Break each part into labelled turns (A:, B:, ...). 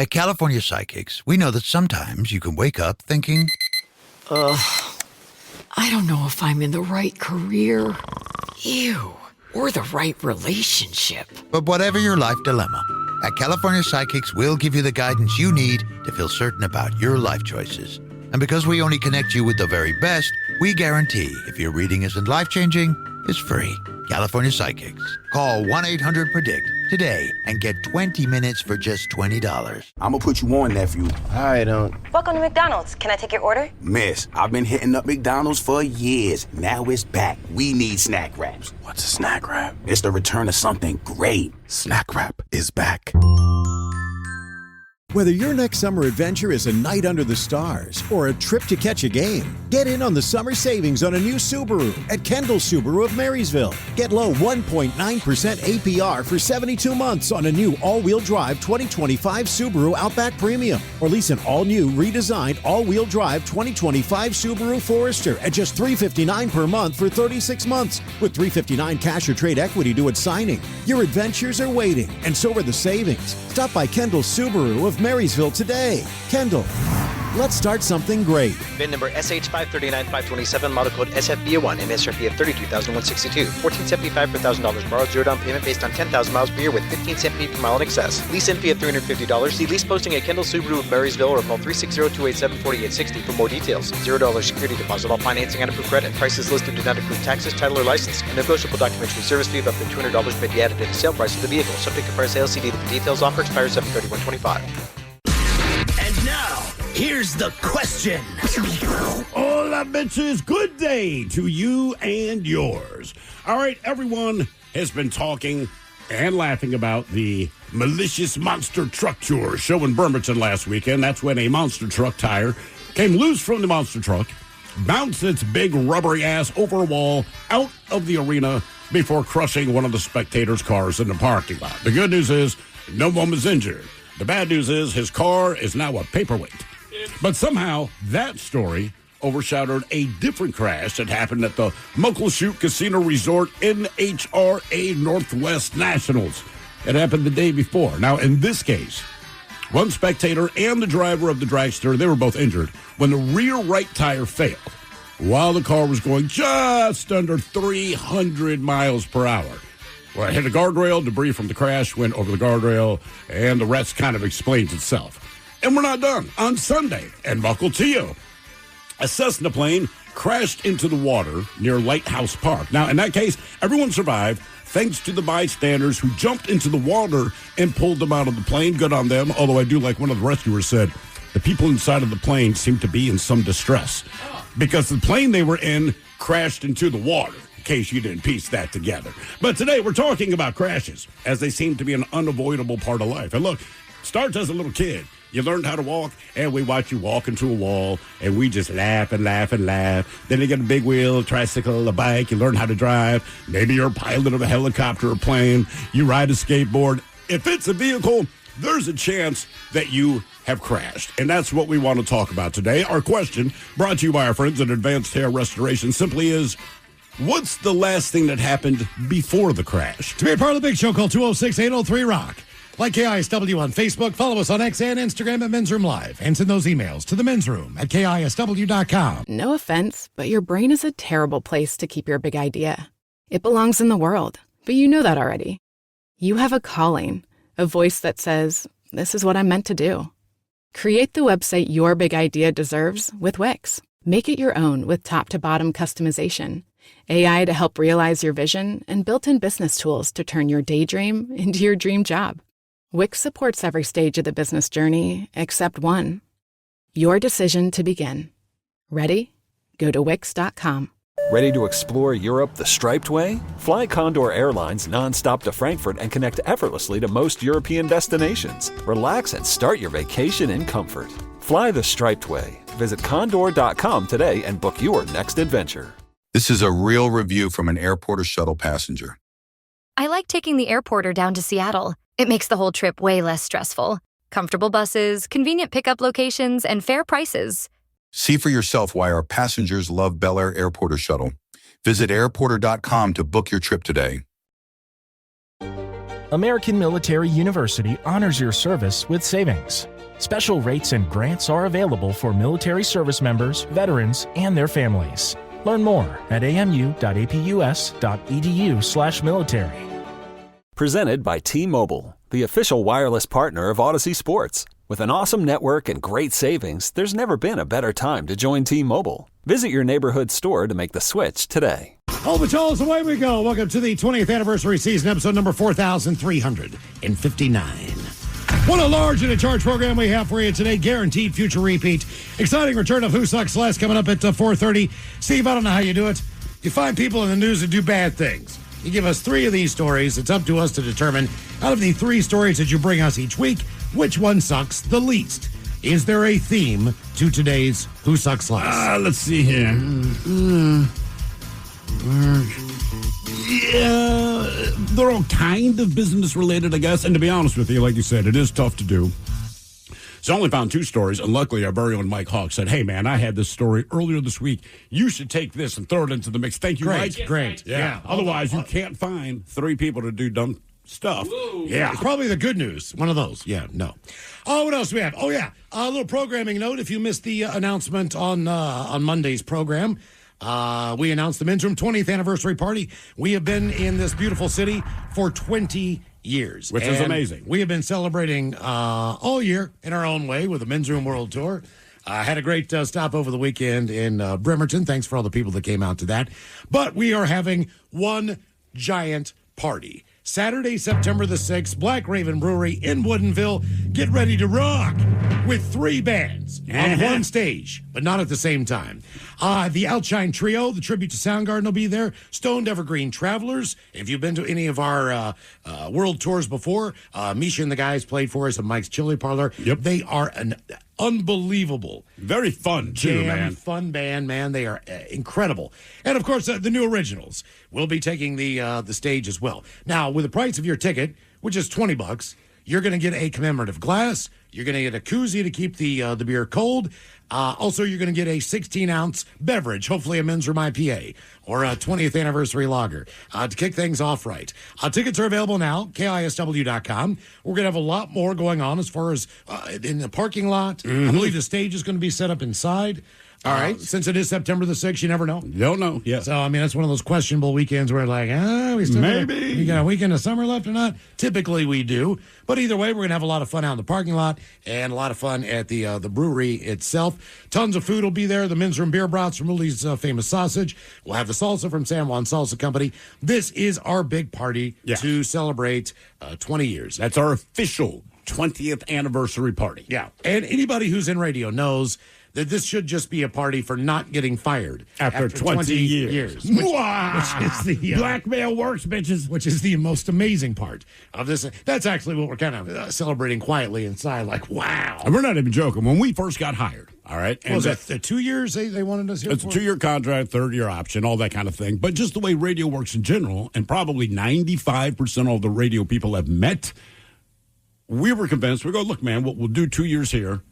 A: At California Psychics, we know that sometimes you can wake up thinking,
B: I don't know if I'm in the right career. Ew. Or the right relationship.
A: but whatever your life dilemma, at California Psychics, we'll give you the guidance you need to feel certain about your life choices. And because we only connect you with the very best, we guarantee if your reading isn't life-changing, it's free. California Psychics. Call 1-800-PREDICT today and get 20 minutes for just $20.
C: I'm gonna put you on, nephew.
D: I don't.
E: Welcome to McDonald's. Can I take your order?
C: Miss, I've been hitting up McDonald's for years. Now it's back. We need snack wraps.
D: What's a snack wrap?
C: It's the return of something great.
D: Snack wrap is back.
F: Whether your next summer adventure is a night under the stars or a trip to catch a game, get in on the summer savings on a new Subaru at Kendall Subaru of Marysville. Get low 1.9% APR for 72 months on a new all-wheel drive 2025 Subaru Outback Premium. Or lease an all-new, redesigned, all-wheel drive 2025 Subaru Forester at just $359 per month for 36 months with $359 cash or trade equity due at signing. Your adventures are waiting, and so are the savings. Stop by Kendall Subaru of Marysville today. Kendall, let's start something great.
G: VIN number SH539527, model code SFBA1, MSRP of $32,162, $1,475 per $1,000 borrowed, zero down payment based on 10,000 miles per year with 15 cent fee per mile in excess. Lease in fee of $350. See lease posting at Kendall Subaru of Marysville or call 360-287-4860 for more details. $0 security deposit, all financing and approved credit. Prices listed do not include taxes, title, or license. A negotiable documentary service fee of up to $200 may be added to the sale price of the vehicle. Subject to prior sale, see dealer for details. Offer expires 7/31/25.
H: And now, here's the question.
I: Hola, bitches. Good day to you and yours. All right, everyone has been talking and laughing about the malicious monster truck tour show in Bremerton last weekend. That's when a monster truck tire came loose from the monster truck, bounced its big rubbery ass over a wall out of the arena before crushing one of the spectators' cars in the parking lot. The good news is no one was injured. The bad news is his car is now a paperweight. But somehow that story overshadowed a different crash that happened at the Muckleshoot Casino Resort NHRA Northwest Nationals. It happened the day before. Now, in this case, one spectator and the driver of the dragster, they were both injured when the rear right tire failed while the car was going just under 300 miles per hour. Well, it hit a guardrail, debris from the crash went over the guardrail, and the rest kind of explains itself. And we're not done. On Sunday, at Mukilteo, a Cessna plane crashed into the water near Lighthouse Park. Now, in that case, everyone survived thanks to the bystanders who jumped into the water and pulled them out of the plane. Good on them, although I do like one of the rescuers said, the people inside of the plane seemed to be in some distress because the plane they were in crashed into the water. In case you didn't piece that together. But today we're talking about crashes, as they seem to be an unavoidable part of life. And look, starts as a little kid. You learned how to walk, and we watch you walk into a wall, and we just laugh and laugh and laugh. Then you get a big wheel, a tricycle, a bike. You learn how to drive. Maybe you're a pilot of a helicopter or plane. You ride a skateboard. If it's a vehicle, there's a chance that you have crashed. And that's what we want to talk about today. Our question, brought to you by our friends at Advanced Hair Restoration, simply is, what's the last thing that happened before the crash?
J: To be a part of the Big Show, call 206-803-ROCK. Like KISW on Facebook, follow us on X and Instagram at Men's Room Live, and send those emails to the Men's Room at KISW.com.
K: No offense, but your brain is a terrible place to keep your big idea. It belongs in the world, but you know that already. You have a calling, a voice that says, this is what I'm meant to do. Create the website your big idea deserves with Wix. Make it your own with top-to-bottom customization, AI to help realize your vision, and built-in business tools to turn your daydream into your dream job. Wix supports every stage of the business journey except one, your decision to begin. Ready? Go to Wix.com.
L: Ready to explore Europe the striped way? Fly Condor Airlines nonstop to Frankfurt and connect effortlessly to most European destinations. Relax and start your vacation in comfort. Fly the striped way. Visit Condor.com today and book your next adventure.
M: This is a real review from an airport or shuttle passenger.
N: I like taking the airporter down to Seattle. It makes the whole trip way less stressful. Comfortable buses, convenient pickup locations, and fair prices.
M: See for yourself why our passengers love Bel Air Airport or Shuttle. Visit airporter.com to book your trip today.
O: American Military University honors your service with savings. Special rates and grants are available for military service members, veterans, and their families. Learn more at amu.apus.edu/military.
L: Presented by T-Mobile, the official wireless partner of Odyssey Sports. With an awesome network and great savings, there's never been a better time to join T-Mobile. Visit your neighborhood store to make the switch today.
J: Oh, Pacholas, away we go. Welcome to the 20th anniversary season, episode number 4,359. What a large and a charge program we have for you today. Guaranteed future repeat. Exciting return of Who Sucks Less coming up at 4:30. Steve, I don't know how you do it. You find people in the news that do bad things. You give us 3 of these stories. It's up to us to determine, out of the 3 stories that you bring us each week, which one sucks the least. Is there a theme to today's Who Sucks Less?
I: Let's see here. Yeah, they're all kind of business related, I guess. And to be honest with you, like you said, it is tough to do. So I only found 2 stories, and luckily our very own Mike Hawk said, hey, man, I had this story earlier this week. You should take this and throw it into the mix. Thank you, Mike.
J: Great.
I: Yeah. Otherwise, you can't find 3 people to do dumb stuff.
J: Whoa. Yeah. It's probably the good news. One of those. Yeah, no. Oh, what else do we have? Oh, yeah. A little programming note. If you missed the announcement on Monday's program, we announced the Men's Room 20th anniversary party. We have been in this beautiful city for 20 years.
I: Which is amazing.
J: We have been celebrating all year in our own way with the Men's Room World Tour. Had a great stop over the weekend in Bremerton. Thanks for all the people that came out to that. But we are having one giant party. Saturday, September the 6th, Black Raven Brewery in Woodinville. Get ready to rock with 3 bands on one stage, but not at the same time. The Outshine Trio, the tribute to Soundgarden, will be there. Stoned Evergreen Travelers. If you've been to any of our world tours before, Misha and the guys played for us at Mike's Chili Parlor.
I: Yep.
J: They are an unbelievable,
I: very fun too, man.
J: Fun band, man. They are incredible. And of course, the New Originals will be taking the stage as well. Now, with the price of your ticket, which is $20, you're going to get a commemorative glass. You're going to get a koozie to keep the beer cold. Also, you're going to get a 16-ounce beverage, hopefully a Men's Room IPA or a 20th anniversary lager to kick things off right. Tickets are available now, KISW.com. We're going to have a lot more going on as far as in the parking lot. Mm-hmm. I believe the stage is going to be set up inside. All right. Since it is September the 6th, you never know.
I: Don't know. Yeah.
J: So, I mean, that's one of those questionable weekends where like, we still we got a weekend of summer left or not? Typically we do. But either way, we're going to have a lot of fun out in the parking lot and a lot of fun at the brewery itself. Tons of food will be there. The Men's Room beer brats from Ruli's famous sausage. We'll have the salsa from San Juan Salsa Company. This is our big party to celebrate 20 years.
I: That's our official 20th anniversary party.
J: Yeah. And anybody who's in radio knows that this should just be a party for not getting fired
I: after 20 years. Which is the blackmail works, bitches.
J: Which is the most amazing part of this. That's actually what we're kind of celebrating quietly inside. Like, wow.
I: And we're not even joking. When we first got hired, all right?
J: And was that the 2 years they wanted us here
I: It's
J: for?
I: a 2-year contract, 3rd-year option, all that kind of thing. But just the way radio works in general, and probably 95% of the radio people have met, we were convinced. We go, look, man, we'll do 2 years here.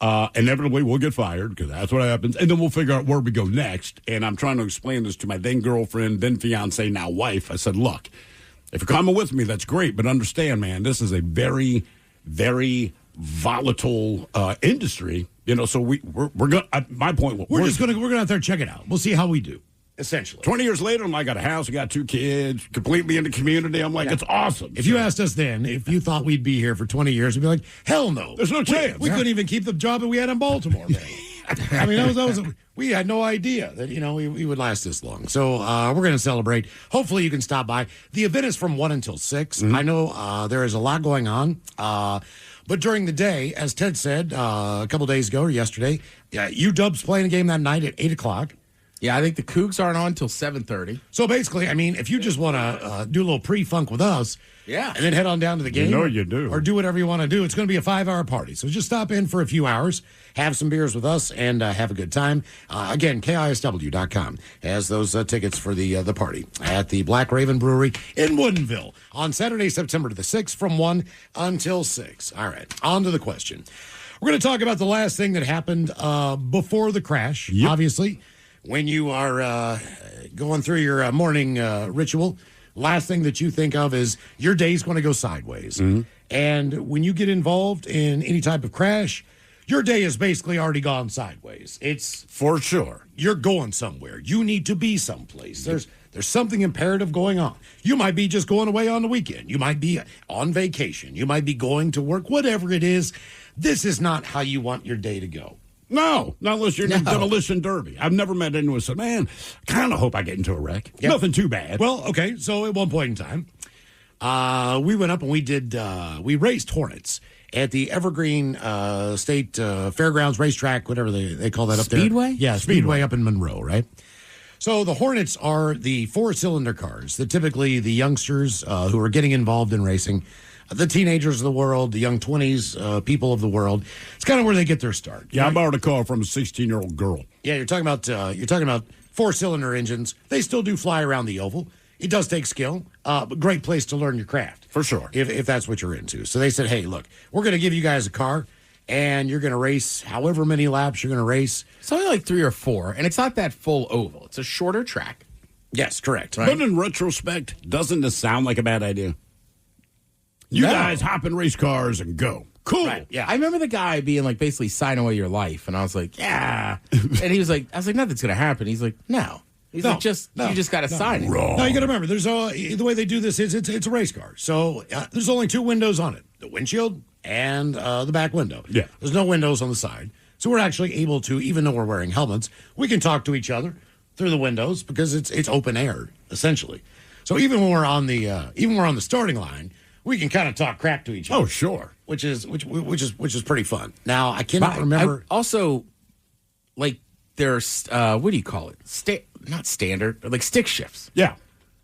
I: Inevitably, we'll get fired because that's what happens. And then we'll figure out where we go next. And I'm trying to explain this to my then girlfriend, then fiance, now wife. I said, look, if you're coming with me, that's great. But understand, man, this is a very, very volatile industry. You know, so we're going to, my point,
J: we're going to out there and check it out. We'll see how we do. Essentially.
I: 20 years later, I got a house, I got 2 kids, completely in the community. I'm like, it's awesome.
J: If you asked us then, if you thought we'd be here for 20 years, we'd be like, hell no.
I: There's no chance.
J: We couldn't even keep the job that we had in Baltimore, man. I mean, that was we had no idea that, we would last this long. So we're going to celebrate. Hopefully you can stop by. The event is from 1 until 6. Mm-hmm. I know there is a lot going on. But during the day, as Ted said a couple days ago or yesterday, UW's playing a game that night at 8 o'clock.
P: Yeah, I think the Cougs aren't on until 7:30.
J: So basically, I mean, if you just want to do a little pre-funk with us,
P: and
J: then head on down to the game,
I: you do,
J: or do whatever you want to do, it's going to be a 5-hour party. So just stop in for a few hours, have some beers with us, and have a good time. Again, KISW.com has those tickets for the party at the Black Raven Brewery in Woodinville on Saturday, September the 6th from 1 until 6. All right, on to the question. We're going to talk about the last thing that happened before the crash, obviously. When you are going through your morning ritual, last thing that you think of is your day's going to go sideways. And when you get involved in any type of crash, your day is basically already gone sideways. It's
I: for sure.
J: You're going somewhere. You need to be someplace. There's something imperative going on. You might be just going away on the weekend. You might be on vacation. You might be going to work, whatever it is. This is not how you want your day to go.
I: No, not unless you're in a demolition derby. I've never met anyone who said, man, kind of hope I get into a wreck.
J: Yep.
I: Nothing too bad.
J: Well, okay, so at one point in time, we went up and we raced Hornets at the Evergreen State Fairgrounds Racetrack, whatever they call that up there.
P: Speedway?
J: Yeah, Speedway up in Monroe, right? So the Hornets are the four-cylinder cars that typically the youngsters who are getting involved in racing, the teenagers of the world, the young 20s people of the world, it's kind of where they get their start.
I: Yeah, I borrowed a car from a 16-year-old girl.
J: Yeah, you're talking about four-cylinder engines. They still do fly around the oval. It does take skill, but great place to learn your craft.
I: For sure.
J: If that's what you're into. So they said, hey, look, we're going to give you guys a car, and you're going to race however many laps you're going to race.
P: It's only like 3 or 4, and it's not that full oval. It's a shorter track.
J: Yes, correct.
I: Right? But in retrospect, doesn't this sound like a bad idea? You guys hop in race cars and go. Cool.
P: Right, yeah. I remember the guy being like, basically, sign away your life. And I was like, yeah. And he was like, I was like, nothing's going to happen. He's like, no. He's like, you just got to sign it.
J: No, you got to remember, there's the way they do this is it's a race car. So there's only 2 windows on it, the windshield and the back window.
I: Yeah.
J: There's no windows on the side. So we're actually able to, even though we're wearing helmets, we can talk to each other through the windows because it's open air, essentially. So even when we're on the starting line, we can kind of talk crap to each other.
I: Oh, sure.
J: Which is pretty fun. Now, I cannot remember.
P: Also, like, there's, what do you call it? Not standard, but like stick shifts.
I: Yeah.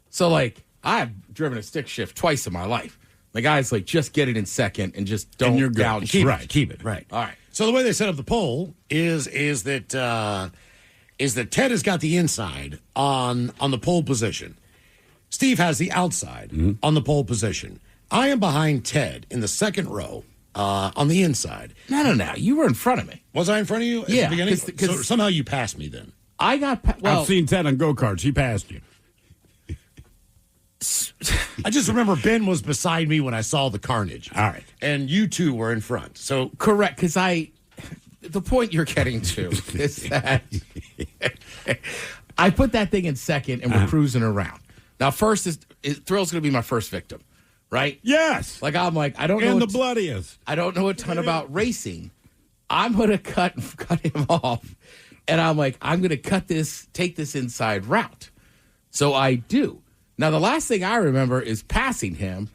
P: So, like, I've driven a stick shift twice in my life. The guy's like, just get it in second and just don't down.
J: Keep it. Right. All right. So the way they set up the pole is that Ted has got the inside on the pole position. Steve has the outside on the pole position. I am behind Ted in the second row on the inside.
P: No. You were in front of me.
J: Was I in front of you at
P: Yeah,
J: the beginning?
P: because
J: so somehow you passed me then.
P: I got
I: I've seen Ted on go-karts. He passed you.
J: I just remember Ben was beside me when I saw the carnage.
I: All right.
J: And you two were in front. So
P: correct, because the point you're getting to is that I put that thing in second and we're cruising around. Now, first Thrill's going to be my first victim, right?
I: Yes.
P: Like, I'm like, I don't know.
I: And the bloodiest.
P: I don't know a ton about racing. I'm going to cut him off. And I'm like, I'm going to take this inside route. So I do. Now, the last thing I remember is passing him,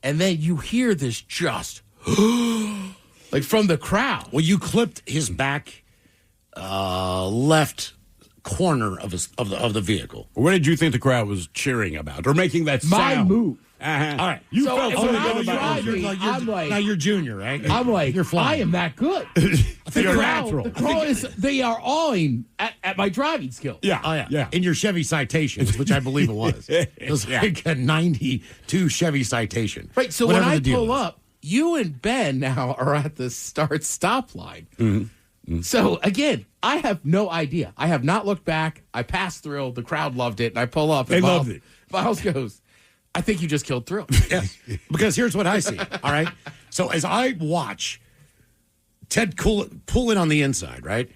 P: and then you hear this just, like, from the crowd.
J: Well, you clipped his back left corner of the vehicle.
I: What did you think the crowd was cheering about or making that sound?
P: My move.
I: Uh-huh.
J: All right.
I: You
P: so
I: felt
P: when
I: so
P: I
I: good
P: was
I: about
P: driving,
I: it.
J: Now you're junior, right?
P: I'm like,
J: you're flying.
P: I am that good.
I: You're natural.
P: The crowd they are awing at my driving skills.
I: Yeah.
J: Oh, yeah.
I: Yeah.
J: In your Chevy Citations, which I believe it was. It was like a 92 Chevy Citation.
P: Right. So
J: Whatever
P: when I
J: the deal
P: pull
J: is.
P: up, you and Ben now are at the stop line. Mm-hmm. So again, I have no idea. I have not looked back. I passed Thrill. The crowd loved it. And I pull up.
I: They loved it.
P: Miles goes, I think you just killed Thrill.
J: Yes. Because here's what I see. All right. So as I watch Ted pull in on the inside, right?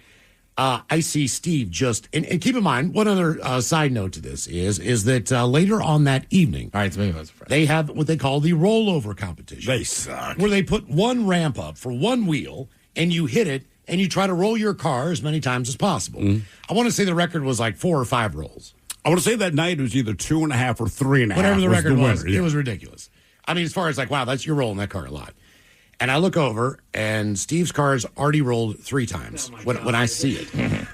J: I see Steve just, and keep in mind, one other side note to this is that later on that evening,
P: all right, so maybe I was afraid.
J: They have what they call the rollover competition.
I: They suck.
J: Where they put one ramp up for one wheel, and you hit it, and you try to roll your car as many times as possible. I want to say the record was like 4 or 5 rolls.
I: I want to say that night it was either 2.5 or 3.5.
J: Whatever the record was,
I: winner, yeah.
J: It was ridiculous. I mean, as far as like, wow, you're rolling that car a lot. And I look over, and Steve's car has already rolled 3 times when I see it.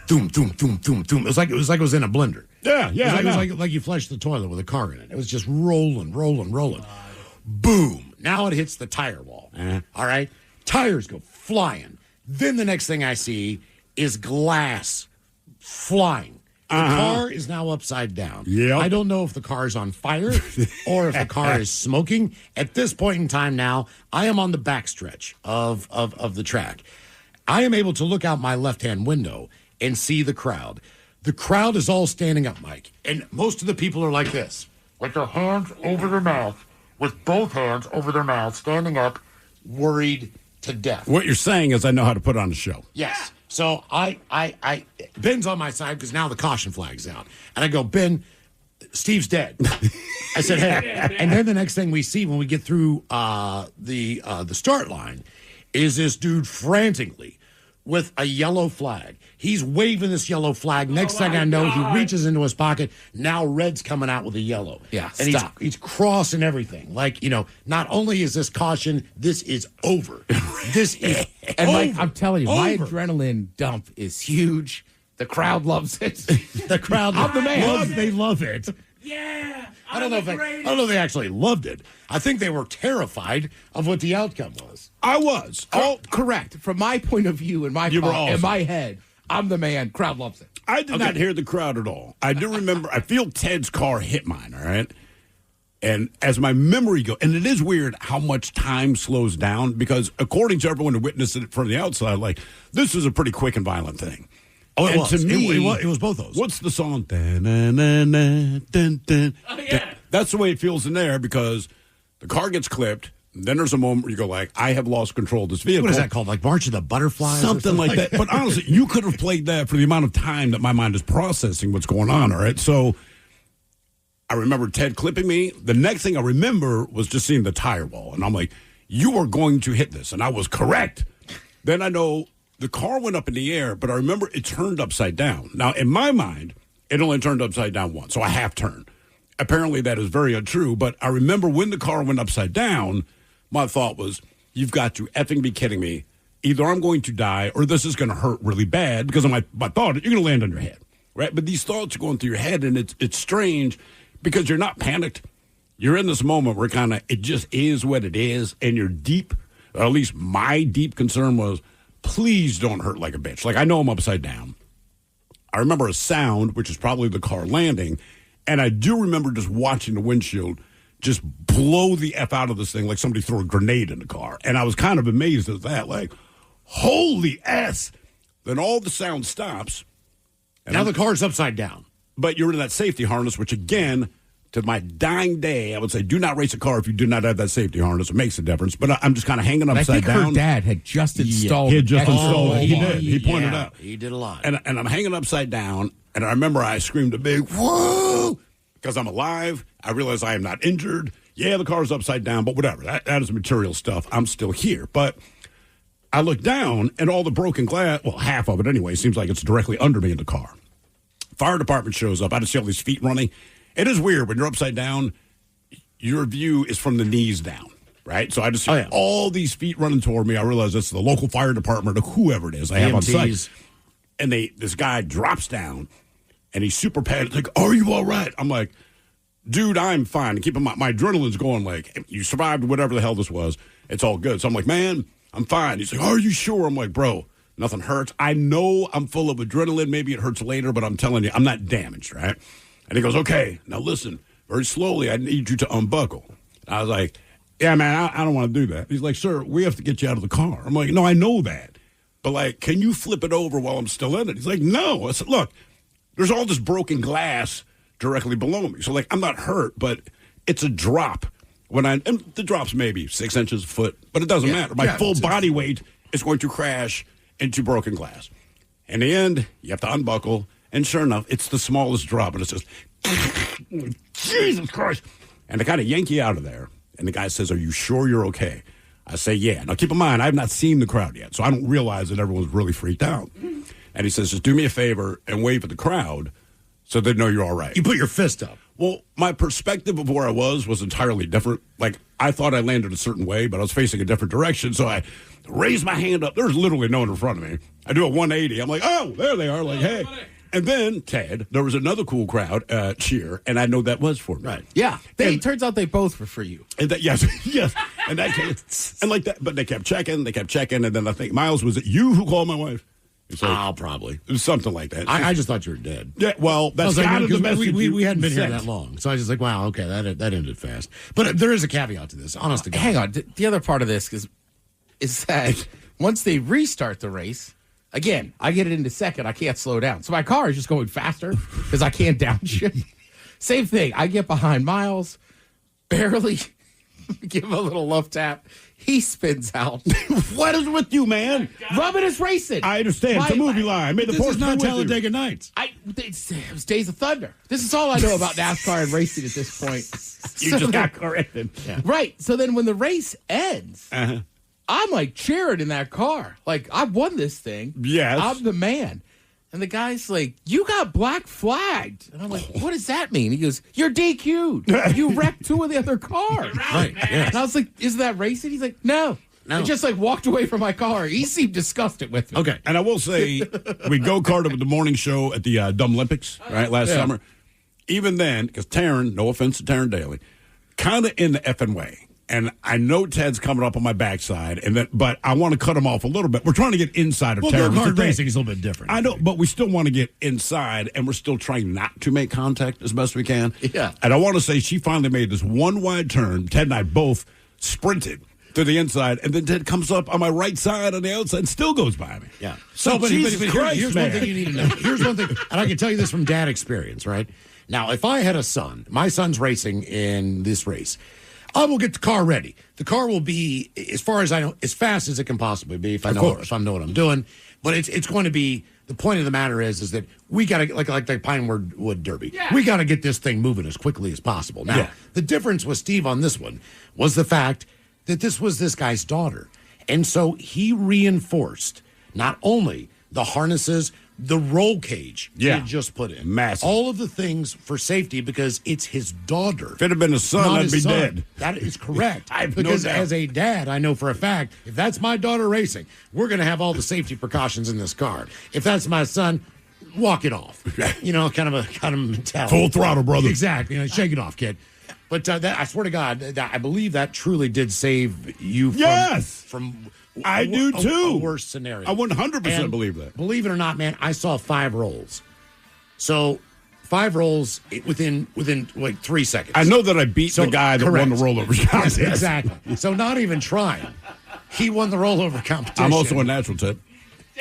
J: Doom, doom, doom, doom, doom. It was like it was in a blender.
I: Yeah.
J: It was like you flushed the toilet with a car in it. It was just rolling. Boom. Now it hits the tire wall. All right? Tires go flying. Then the next thing I see is glass flying. The car is now upside down.
I: Yep.
J: I don't know if the car is on fire or if the car is smoking. At this point in time now, I am on the backstretch of the track. I am able to look out my left-hand window and see the crowd. The crowd is all standing up, Mike, and most of the people are like this. with their hands over their mouth, with both hands over their mouth, standing up, worried to death.
I: What you're saying is I know how to put on a show.
J: Yes. So Ben's on my side because now the caution flag's out. And I go, Ben, Steve's dead. I said, hey. And then the next thing we see when we get through the start line is this dude frantically with a yellow flag. He's waving this yellow flag. Next thing I know, he reaches into his pocket. Now red's coming out with a yellow.
P: Yeah,
J: and
P: stop.
J: He's crossing everything. Like, not only is this caution, this is over. This is
P: And
J: over.
P: Mike, I'm telling you, my
J: Over.
P: adrenaline dump is huge. The crowd loves it.
J: The crowd
P: I'm the man.
J: they love it.
H: Yeah.
J: I don't know if they actually loved it. I think they were terrified of what the outcome was. I was.
P: Oh, correct. From my point of view, in my
J: You were awesome.
P: in my head, I'm the man. Crowd loves it.
I: I did not hear the crowd at all. I do remember, I feel Ted's car hit mine, all right? And as my memory goes, and it is weird how much time slows down because according to everyone who witnessed it from the outside, like, this was a pretty quick and violent thing.
J: Oh,
I: and
J: was.
I: to me,
J: It was both those.
I: What's the song? Dun, dun, dun, dun, dun, dun.
H: Oh, yeah.
I: That's the way it feels in there because the car gets clipped. And then there's a moment where you go like, I have lost control of this vehicle.
J: What is that called? Like March of the Butterflies?
I: Something like that. But honestly, you could have played that for the amount of time that my mind is processing what's going on, all right? So I remember Ted clipping me. The next thing I remember was just seeing the tire wall. And I'm like, you are going to hit this. And I was correct. Then I know the car went up in the air, but I remember it turned upside down. Now, in my mind, it only turned upside down once, so a half turn. Apparently, that is very untrue, but I remember when the car went upside down, my thought was, you've got to effing be kidding me. Either I'm going to die or this is going to hurt really bad because of my thought, you're going to land on your head, right? But these thoughts are going through your head, and it's strange because you're not panicked. You're in this moment where kind of it just is what it is, and you're deep, or at least my deep concern was, please don't hurt like a bitch. Like, I know I'm upside down. I remember a sound, which is probably the car landing, and I do remember just watching the windshield just blow the F out of this thing like somebody threw a grenade in the car. And I was kind of amazed at that. Like, holy S. Then all the sound stops. And
J: now the car's upside down.
I: But you're in that safety harness, which, again, to my dying day, I would say do not race a car if you do not have that safety harness. It makes a difference. But I'm just kind of hanging upside
P: I think
I: down.
P: her dad had just installed.
I: He had just installed it. He
P: Oh,
I: did. He pointed
P: yeah.
I: out.
J: He did a lot.
I: And I'm hanging upside down, and I remember I screamed a big, whoa, because I'm alive. I realize I am not injured. Yeah, the car's upside down, but whatever. That is material stuff. I'm still here. But I look down, and all the broken glass, well, half of it anyway, seems like it's directly under me in the car. Fire department shows up. I just see all these feet running. It is weird. When you're upside down, your view is from the knees down, right? So I just see all these feet running toward me. I realize it's the local fire department or whoever it is I have on site. And this guy drops down, and he's super panicked. Like, are you all right? I'm like, dude, I'm fine. And keep in mind, my adrenaline's going like, you survived whatever the hell this was. It's all good. So I'm like, man, I'm fine. He's like, are you sure? I'm like, bro, nothing hurts. I know I'm full of adrenaline. Maybe it hurts later, but I'm telling you, I'm not damaged, right? And he goes, okay, now listen, very slowly, I need you to unbuckle. I was like, yeah, man, I don't want to do that. He's like, sir, we have to get you out of the car. I'm like, no, I know that. But, like, can you flip it over while I'm still in it? He's like, no. I said, look, there's all this broken glass directly below me. So, like, I'm not hurt, but it's a drop. And the drop's maybe 6 inches, a foot, but it doesn't matter. My full body weight is going to crash into broken glass. In the end, you have to unbuckle. And sure enough, it's the smallest drop, and it's just, Jesus Christ. And they kind of yank you out of there. And the guy says, are you sure you're okay? I say, yeah. Now, keep in mind, I have not seen the crowd yet, so I don't realize that everyone's really freaked out. And he says, just do me a favor and wave at the crowd so they know you're all right.
J: You put your fist up.
I: Well, my perspective of where I was entirely different. Like, I thought I landed a certain way, but I was facing a different direction, so I raised my hand up. There's literally no one in front of me. I do a 180. I'm like, oh, there they are. Like, hey. And then, Ted, there was another cool crowd cheer, and I know that was for me.
P: Right. Yeah. It turns out they both were for you.
I: And that, yes, yes. And that came, and like that, but they kept checking, and then I think, Miles, was it you who called my wife?
J: Oh, probably.
I: It was something like that.
J: I just thought you were dead.
I: Yeah, well, that's kind of the message
J: we hadn't been here
I: sent.
J: that long. So I was just like, wow, okay, that ended fast. But there is a caveat to this, honest to God.
P: Hang on. The other part of this is that once they restart the race, again, I get it into second. I can't slow down. So my car is just going faster because I can't downshift. Same thing. I get behind Miles, barely give him a little love tap. He spins out.
I: What is with you, man?
P: Rubbing is racing.
I: I understand. It's a movie line. May the
J: This
I: force
J: is
I: be
J: not
I: with you.
J: Talladega Nights.
P: It was Days of Thunder. This is all I know about NASCAR and racing at this point.
I: You
P: So
I: just
P: then-
I: got corrected.
J: Yeah.
P: Right. So then when the race ends, I'm like cheering in that car. Like, I won this thing.
I: Yes.
P: I'm the man. And the guy's like, you got black flagged. And I'm like, what does that mean? He goes, you're DQ'd. You wrecked two of the other cars.
J: Right. Yeah.
P: And I was like, is that racing? He's like, no.
J: No.
P: I just like walked away from my car. He seemed disgusted with me.
J: Okay.
I: And I will say, we go-karted with the morning show at the Dumb Olympics, right, last summer. Even then, because Taryn, no offense to Taryn Daly, kind of in the effing way. And I know Ted's coming up on my backside, but I want to cut him off a little bit. We're trying to get inside of Taryn.
J: Go-kart racing is a little bit different.
I: I know, but we still want to get inside, and we're still trying not to make contact as best we can.
P: Yeah.
I: And I want to say she finally made this one wide turn. Ted and I both sprinted to the inside, and then Ted comes up on my right side on the outside and still goes by me.
J: Yeah.
I: So,
J: but
I: Jesus Christ,
J: here's
I: man.
J: one thing you need to know. Here's one thing, and I can tell you this from dad experience, right? Now, if I had a son, my son's racing in this race, I will get the car ready. The car will be, as far as I know, as fast as it can possibly be if I know what I'm doing. But it's going to be, the point of the matter is that we got to, like the Pinewood Derby, we got to get this thing moving as quickly as possible. Now, the difference with Steve on this one was the fact that this was this guy's daughter. And so he reinforced not only the harnesses, the roll cage he had just put in.
I: Massive.
J: All of the things for safety because it's his daughter.
I: If it had been his son,
J: Not
I: I'd
J: his
I: be
J: son.
I: dead.
J: That is correct.
I: I have no
J: because
I: doubt.
J: as a dad, I know for a fact, if that's my daughter racing, we're going to have all the safety precautions in this car. If that's my son, walk it off. You know, kind of mentality.
I: Full throttle, brother.
J: Exactly. You know, shake it off, kid. But that, I swear to God, I believe that truly did save you from
I: I do too.
J: A worse scenario.
I: I 100%
J: And
I: believe that.
J: Believe it or not, man, I saw 5 rolls. So 5 rolls within like 3 seconds.
I: I know that I beat the guy that won the rollover contest.
J: Yes, exactly. So not even trying. He won the rollover competition.
I: I'm also a natural tip.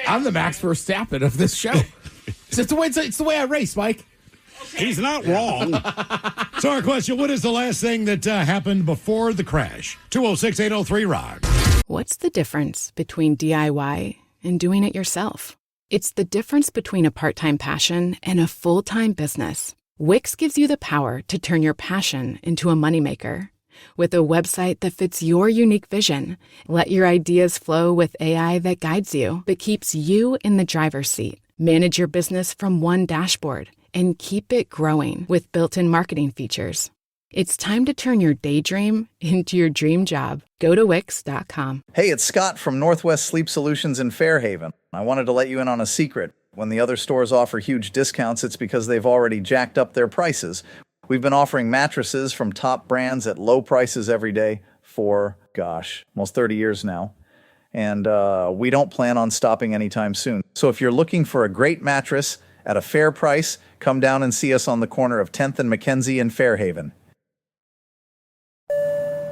P: I'm the Max Verstappen of this show. It's the way I race, Mike.
I: He's not wrong.
J: So our question, what is the last thing that happened before the crash? 206-803-ROCK.
K: What's the difference between DIY and doing it yourself? It's the difference between a part-time passion and a full-time business. Wix gives you the power to turn your passion into a moneymaker. With a website that fits your unique vision, let your ideas flow with AI that guides you but keeps you in the driver's seat. Manage your business from one dashboard and keep it growing with built-in marketing features. It's time to turn your daydream into your dream job. Go to Wix.com.
Q: Hey, it's Scott from Northwest Sleep Solutions in Fairhaven. I wanted to let you in on a secret. When the other stores offer huge discounts, it's because they've already jacked up their prices. We've been offering mattresses from top brands at low prices every day for, almost 30 years now. And we don't plan on stopping anytime soon. So if you're looking for a great mattress at a fair price, come down and see us on the corner of 10th and Mackenzie in Fairhaven.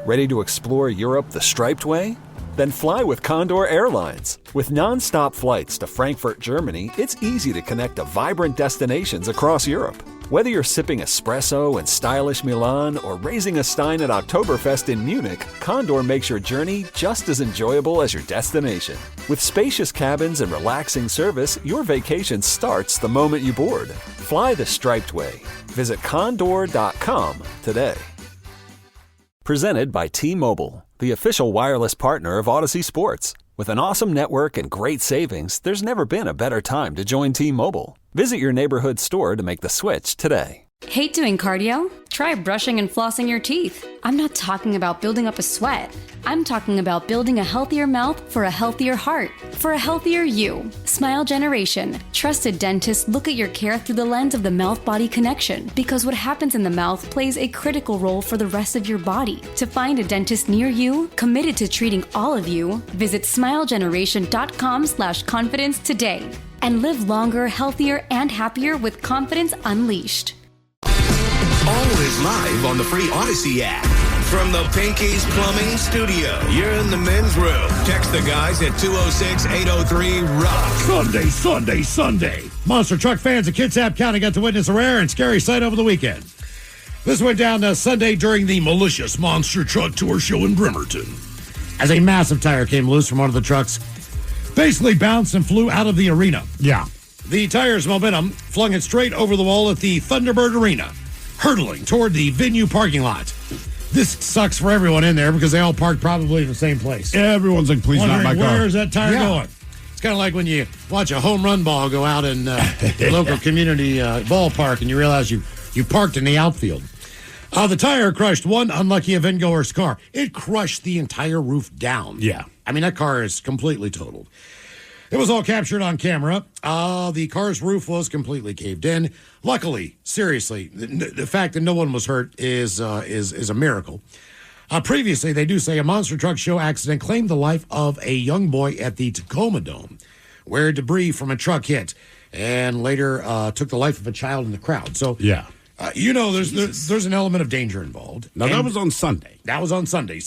L: Ready to explore Europe the striped way? Then fly with Condor Airlines. With non-stop flights to Frankfurt, Germany, it's easy to connect to vibrant destinations across Europe. Whether you're sipping espresso in stylish Milan or raising a stein at Oktoberfest in Munich, Condor makes your journey just as enjoyable as your destination. With spacious cabins and relaxing service, your vacation starts the moment you board. Fly the striped way. Visit condor.com today. Presented by T-Mobile, the official wireless partner of Odyssey Sports. With an awesome network and great savings, there's never been a better time to join T-Mobile. Visit your neighborhood store to make the switch today.
R: Hate doing cardio? Try brushing and flossing your teeth. I'm not talking about building up a sweat. I'm talking about building a healthier mouth for a healthier heart, for a healthier you. Smile Generation. Trusted dentists look at your care through the lens of the mouth-body connection because what happens in the mouth plays a critical role for the rest of your body. To find a dentist near you, committed to treating all of you, visit smilegeneration.com/confidence today and live longer, healthier, and happier with confidence unleashed.
H: Always live on the free Odyssey app. From the Pinky's Plumbing Studio, you're in the men's room. Text the guys at 206-803-ROCK.
J: Sunday. Monster truck fans of Kitsap County got to witness a rare and scary sight over the weekend. This went down Sunday during the Malicious Monster Truck Tour show in Bremerton, as a massive tire came loose from one of the trucks, basically bounced and flew out of the arena.
I: Yeah.
J: The tire's momentum flung it straight over the wall at the Thunderbird Arena, hurtling toward the venue parking lot. This sucks for everyone in there because they all parked probably in the same place.
I: Everyone's like, please not my car.
J: Where's that tire going? It's kind of like when you watch a home run ball go out in the local community ballpark and you realize you parked in the outfield. The tire crushed one unlucky event-goer's car. It crushed the entire roof down.
I: Yeah.
J: I mean, that car is completely totaled. It was all captured on camera. The car's roof was completely caved in. Luckily, seriously, the fact that no one was hurt is a miracle. Previously, they do say a monster truck show accident claimed the life of a young boy at the Tacoma Dome, where debris from a truck hit, and later took the life of a child in the crowd. So,
I: yeah.
J: There's an element of danger involved.
I: Now, that was on Sunday.
J: That was on Sunday.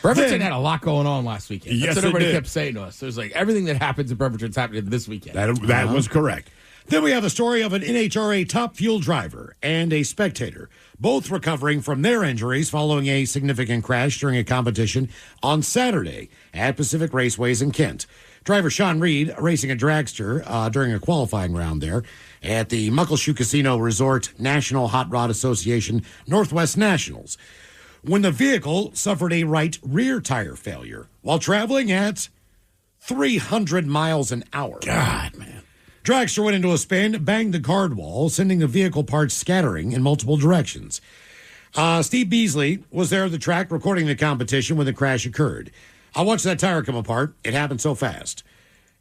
P: Bremerton had a lot going on last weekend.
I: Yes,
P: That's what everybody
I: it did.
P: kept saying to us. There's like everything that happens in Bremerton's happening this weekend.
I: That was correct.
J: Then we have the story of an NHRA top fuel driver and a spectator, both recovering from their injuries following a significant crash during a competition on Saturday at Pacific Raceways in Kent. Driver Sean Reed racing a dragster during a qualifying round there at the Muckleshoe Casino Resort National Hot Rod Association Northwest Nationals, when the vehicle suffered a right rear tire failure while traveling at 300 miles an hour.
I: God, man.
J: Dragster went into a spin, banged the guard wall, sending the vehicle parts scattering in multiple directions. Steve Beasley was there at the track recording the competition when the crash occurred. I watched that tire come apart. It happened so fast.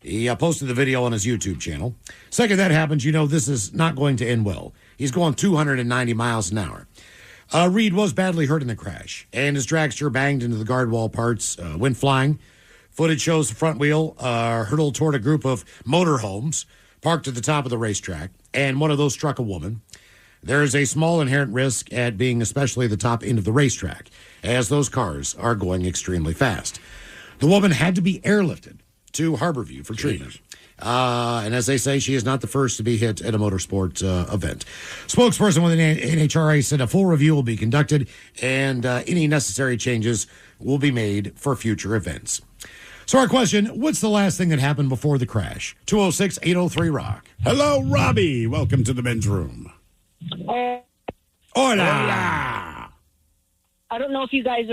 J: He posted the video on his YouTube channel. Second that happens, you know this is not going to end well. He's going 290 miles an hour. Reed was badly hurt in the crash, and his dragster banged into the guard wall parts, went flying. Footage shows the front wheel hurtled toward a group of motorhomes parked at the top of the racetrack, and one of those struck a woman. There is a small inherent risk at being especially the top end of the racetrack, as those cars are going extremely fast. The woman had to be airlifted to Harborview for treatment. And as they say, she is not the first to be hit at a motorsport event. Spokesperson with the NHRA said a full review will be conducted and any necessary changes will be made for future events. So our question, what's the last thing that happened before the crash? 206-803-ROCK.
I: Hello, Robbie. Welcome to the men's room.
J: Hola.
S: I don't know if you guys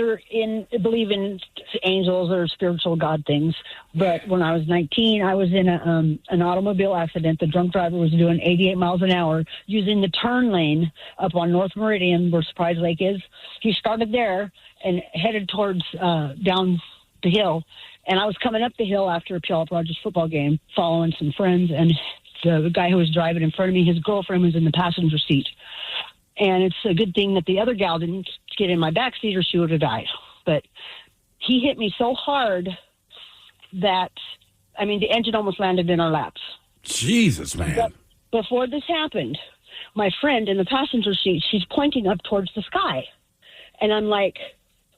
S: believe in angels or spiritual God things, but when I was 19, I was in an automobile accident. The drunk driver was doing 88 miles an hour using the turn lane up on North Meridian where Surprise Lake is. He started there and headed towards down the hill, and I was coming up the hill after a Puyallup Rogers football game, following some friends, and the guy who was driving in front of me, his girlfriend was in the passenger seat. And it's a good thing that the other gal didn't get in my back seat or she would have died. But he hit me so hard that, I mean, the engine almost landed in our laps.
I: Jesus, man.
S: But before this happened, my friend in the passenger seat, she's pointing up towards the sky. And I'm like,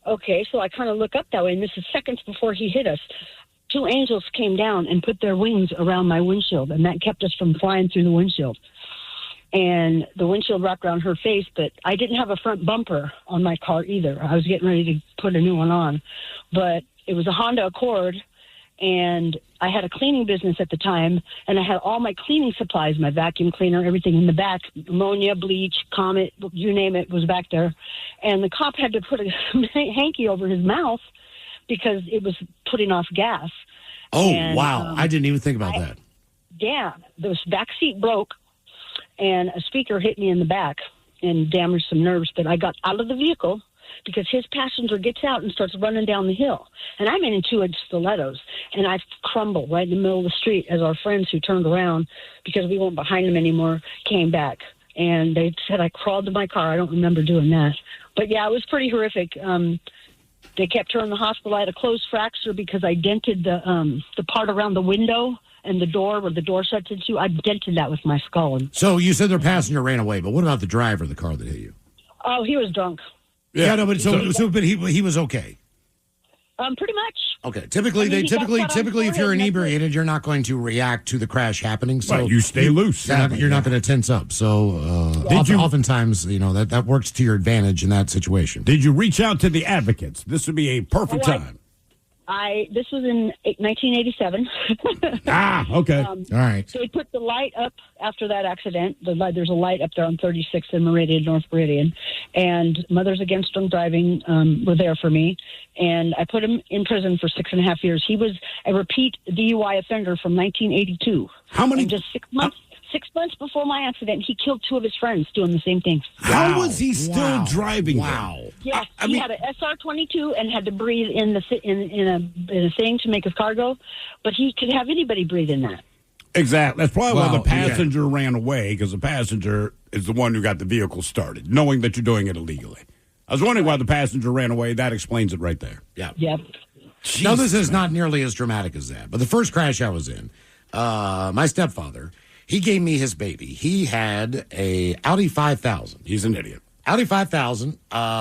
S: okay, so I kind of look up that way, and this is seconds before he hit us. Two angels came down and put their wings around my windshield, and that kept us from flying through the windshield. And the windshield wrapped around her face, but I didn't have a front bumper on my car either. I was getting ready to put a new one on. But it was a Honda Accord, and I had a cleaning business at the time, and I had all my cleaning supplies, my vacuum cleaner, everything in the back, ammonia, bleach, Comet, you name it, was back there. And the cop had to put a hanky over his mouth because it was putting off gas.
J: Oh,
S: and,
J: wow. I didn't even think about that.
S: Yeah, the back seat broke, and a speaker hit me in the back and damaged some nerves. But I got out of the vehicle because his passenger gets out and starts running down the hill. And I'm in 2-inch stilettos, and I crumble right in the middle of the street as our friends who turned around because we weren't behind them anymore came back. And they said I crawled to my car. I don't remember doing that. But, yeah, it was pretty horrific. They kept her in the hospital. I had a closed fracture because I dented the part around the window and the door where the door shuts into. I dented that with my skull.
J: So you said their passenger ran away, but what about the driver of the car that hit you?
S: Oh, he was drunk.
J: Yeah, no, but but he was okay.
S: Pretty much.
J: Okay. Typically,
S: I mean, he got caught on
J: typically, if
S: forehead
J: you're
S: and that's
J: inebriated, you're not going to react to the crash happening. So
I: Right, you stay loose.
J: You're not going to tense up. So, oftentimes, that works to your advantage in that situation.
I: Did you reach out to the advocates? This would be a perfect time.
S: This was in 1987.
I: Okay.
J: All right.
S: So we put the light up after that accident. There's a light up there on 36th and Meridian, North Meridian. And Mothers Against Drunk Driving were there for me. And I put him in prison for 6.5 years. He was a repeat DUI offender from 1982.
I: How many?
S: And just 6 months. 6 months before my accident, he killed 2 of his friends doing the same thing.
I: How was he still driving?
J: Wow.
S: Yes, he had an SR-22 and had to breathe in a thing to make his car go, but he could have anybody breathe in that.
I: Exactly. That's probably why the passenger ran away, because the passenger is the one who got the vehicle started, knowing that you're doing it illegally. I was wondering why the passenger ran away. That explains it right there.
J: Yeah.
S: Yep.
J: Jeez, now, this is not nearly as dramatic as that, but the first crash I was in, my stepfather, he gave me his baby. He had a Audi 5000.
I: He's an idiot.
J: Audi 5000.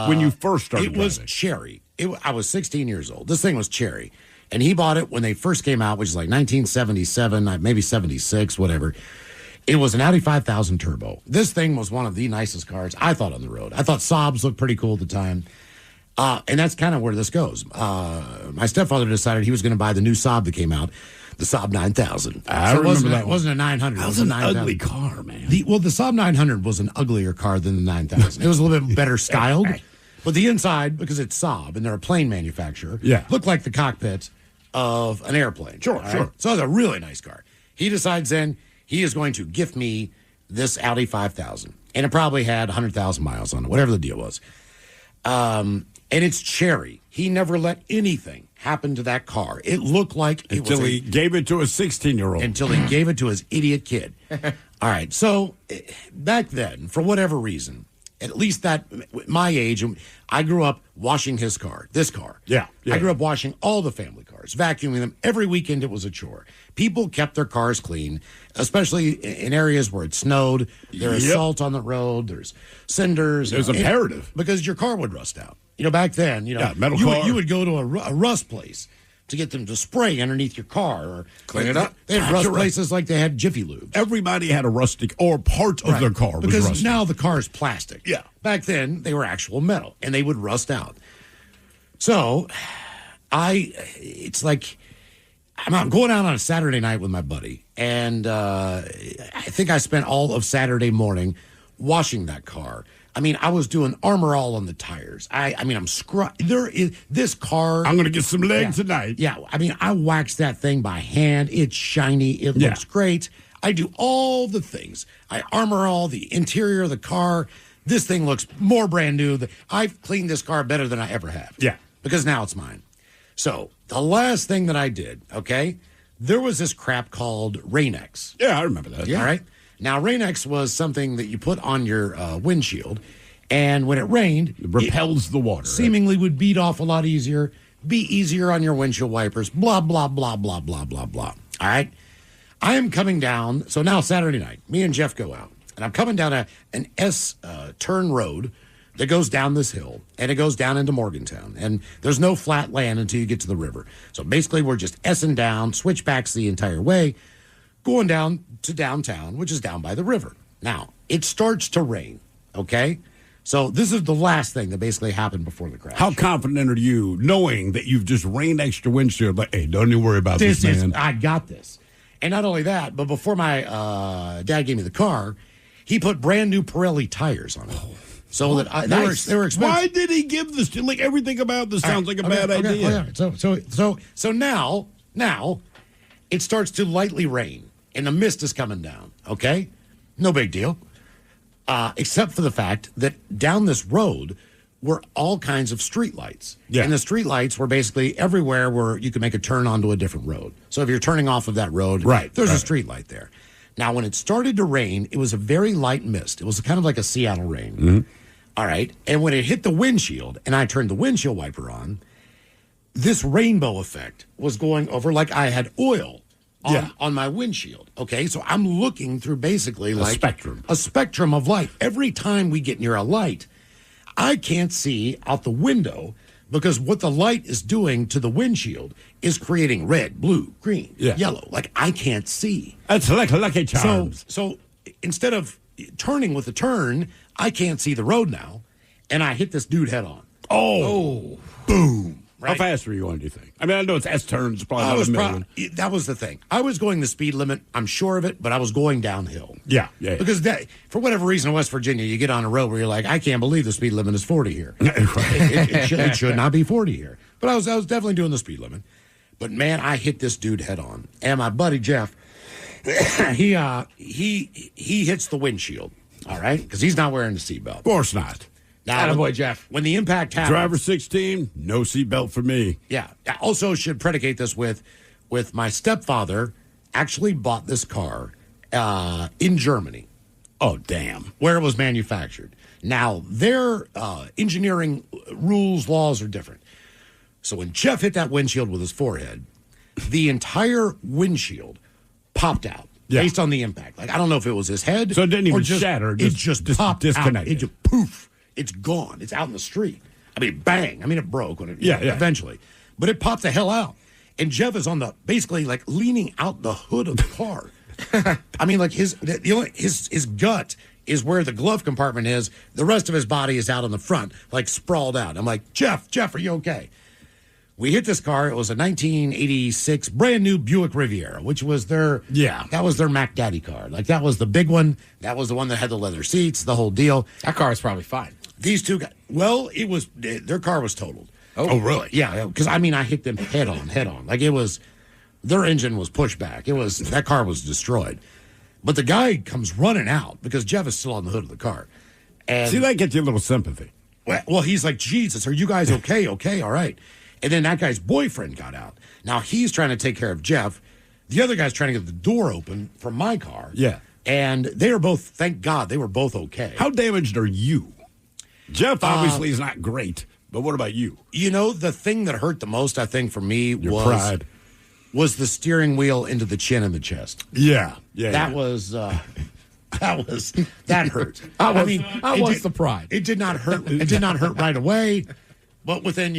I: When you first started
J: it was
I: driving.
J: cherry. I was 16 years old. This thing was cherry. And he bought it when they first came out, which is like 1977, maybe 76, whatever. It was an Audi 5000 Turbo. This thing was one of the nicest cars I thought on the road. I thought Saabs looked pretty cool at the time. And that's kind of where this goes. My stepfather decided he was going to buy the new Saab that came out, the Saab 9000.
I: I remember that
J: It wasn't a 900.
I: That was an ugly car, man.
J: The Saab 900 was an uglier car than the 9000. It was a little bit better styled. But the inside, because it's Saab and they're a plane manufacturer, looked like the cockpit of an airplane.
I: Sure.
J: So it was a really nice car. He decides then he is going to gift me this Audi 5000. And it probably had 100,000 miles on it, whatever the deal was. And it's cherry. He never let anything happen to that car. It looked like it
I: Until he gave it to a 16-year-old.
J: Until he gave it to his idiot kid. All right. So back then, for whatever reason, at least that my age, I grew up washing his car, this car.
I: Yeah.
J: I grew up washing all the family cars, vacuuming them. Every weekend it was a chore. People kept their cars clean, especially in areas where it snowed. There's salt on the road. There's cinders.
I: It was imperative.
J: Because your car would rust out. Back then,
I: metal car.
J: You would go to a rust place to get them to spray underneath your car or
I: clean it up.
J: They had rust places like they had Jiffy Lube.
I: Everybody had a rustic or part of their car was
J: because
I: rusty.
J: now the car is plastic.
I: Yeah.
J: Back then they were actual metal and they would rust out. So it's like I'm going out on a Saturday night with my buddy, and I think I spent all of Saturday morning washing that car. I mean, I was doing Armor All on the tires. I'm there is this car.
I: I'm going to get some leg tonight.
J: Yeah, I mean, I waxed that thing by hand. It's shiny. It looks great. I do all the things. I Armor All the interior of the car. This thing looks more brand new. I've cleaned this car better than I ever have.
I: Yeah.
J: Because now it's mine. So the last thing that I did, there was this crap called Rain-X.
I: Yeah, I remember that.
J: All right. Now, Rain-X was something that you put on your windshield, and when it rained,
I: it repels the water.
J: Seemingly would beat off a lot easier, be easier on your windshield wipers, blah, blah, blah, blah, blah, blah, blah. All right? I am coming down, so now Saturday night, me and Jeff go out, and I'm coming down an S-turn road that goes down this hill, and it goes down into Morgantown, and there's no flat land until you get to the river. So basically, we're just S-ing down, switchbacks the entire way, going down to downtown, which is down by the river. Now, it starts to rain, okay? So this is the last thing that basically happened before the crash.
I: How confident are you knowing that you've just rained extra windshield? Like, hey, don't you worry about this, man.
J: I got this. And not only that, but before my dad gave me the car, he put brand new Pirelli tires on it. So that they were expensive.
I: Why did he give this? Like, everything about this sounds like a bad idea.
J: So now it starts to lightly rain. And the mist is coming down, okay? No big deal. Except for the fact that down this road were all kinds of streetlights.
I: Yeah.
J: And the streetlights were basically everywhere where you could make a turn onto a different road. So if you're turning off of that road, there's a streetlight there. Now, when it started to rain, it was a very light mist. It was kind of like a Seattle rain.
I: Mm-hmm.
J: All right? And when it hit the windshield, and I turned the windshield wiper on, this rainbow effect was going over like I had oil on my windshield. Okay, so I'm looking through basically like a spectrum of light. Every time we get near a light, I can't see out the window because what the light is doing to the windshield is creating red, blue, green, yellow. Like, I can't see.
I: That's like Lucky Charms.
J: So instead of turning with the turn, I can't see the road now, and I hit this dude head on.
I: Oh.
J: Boom.
I: Right? How fast were you going, do you think? I mean, I know it's S turns, probably not a million.
J: That was the thing. I was going the speed limit, I'm sure of it, but I was going downhill.
I: Yeah.
J: Because for whatever reason in West Virginia, you get on a road where you're like, I can't believe the speed limit is 40 here. It should not be 40 here. But I was definitely doing the speed limit. But man, I hit this dude head on. And my buddy Jeff, he hits the windshield, all right? Because he's not wearing the seatbelt.
I: Of course not.
J: Now,
P: Attaboy, Jeff.
J: When the impact happens.
I: Driver 16, no seatbelt for me.
J: Yeah. I also should predicate this with my stepfather actually bought this car in Germany.
I: Oh, damn.
J: Where it was manufactured. Now, their engineering rules, laws are different. So when Jeff hit that windshield with his forehead, the entire windshield popped out based on the impact. Like, I don't know if it was his head.
I: So it didn't even shatter.
J: It just popped
I: disconnected.
J: out. It just poof. It's gone. It's out in the street. I mean, bang. I mean, it broke when it eventually. But it popped the hell out. And Jeff is basically like leaning out the hood of the car. I mean, like his gut is where the glove compartment is. The rest of his body is out on the front, like sprawled out. I'm like, Jeff, are you okay? We hit this car. It was a 1986 brand new Buick Riviera, which was that was their Mac Daddy car. Like, that was the big one. That was the one that had the leather seats, the whole deal.
P: That car is probably fine.
J: These two guys, their car was totaled.
P: Oh, really?
J: Yeah, because I hit them head on. Like, their engine was pushed back. That car was destroyed. But the guy comes running out because Jeff is still on the hood of the car. And
I: see, that gets you a little sympathy.
J: Well, he's like, Jesus, are you guys okay? Okay, all right. And then that guy's boyfriend got out. Now he's trying to take care of Jeff. The other guy's trying to get the door open from my car.
I: Yeah.
J: And they are both, thank God, they were both okay.
I: How damaged are you? Jeff obviously is not great, but what about you?
J: You know, the thing that hurt the most, I think, for me
I: pride.
J: Was the steering wheel into the chin and the chest.
I: Yeah.
J: That hurt.
P: I was the pride.
J: It did not hurt. It did not hurt right away. But within,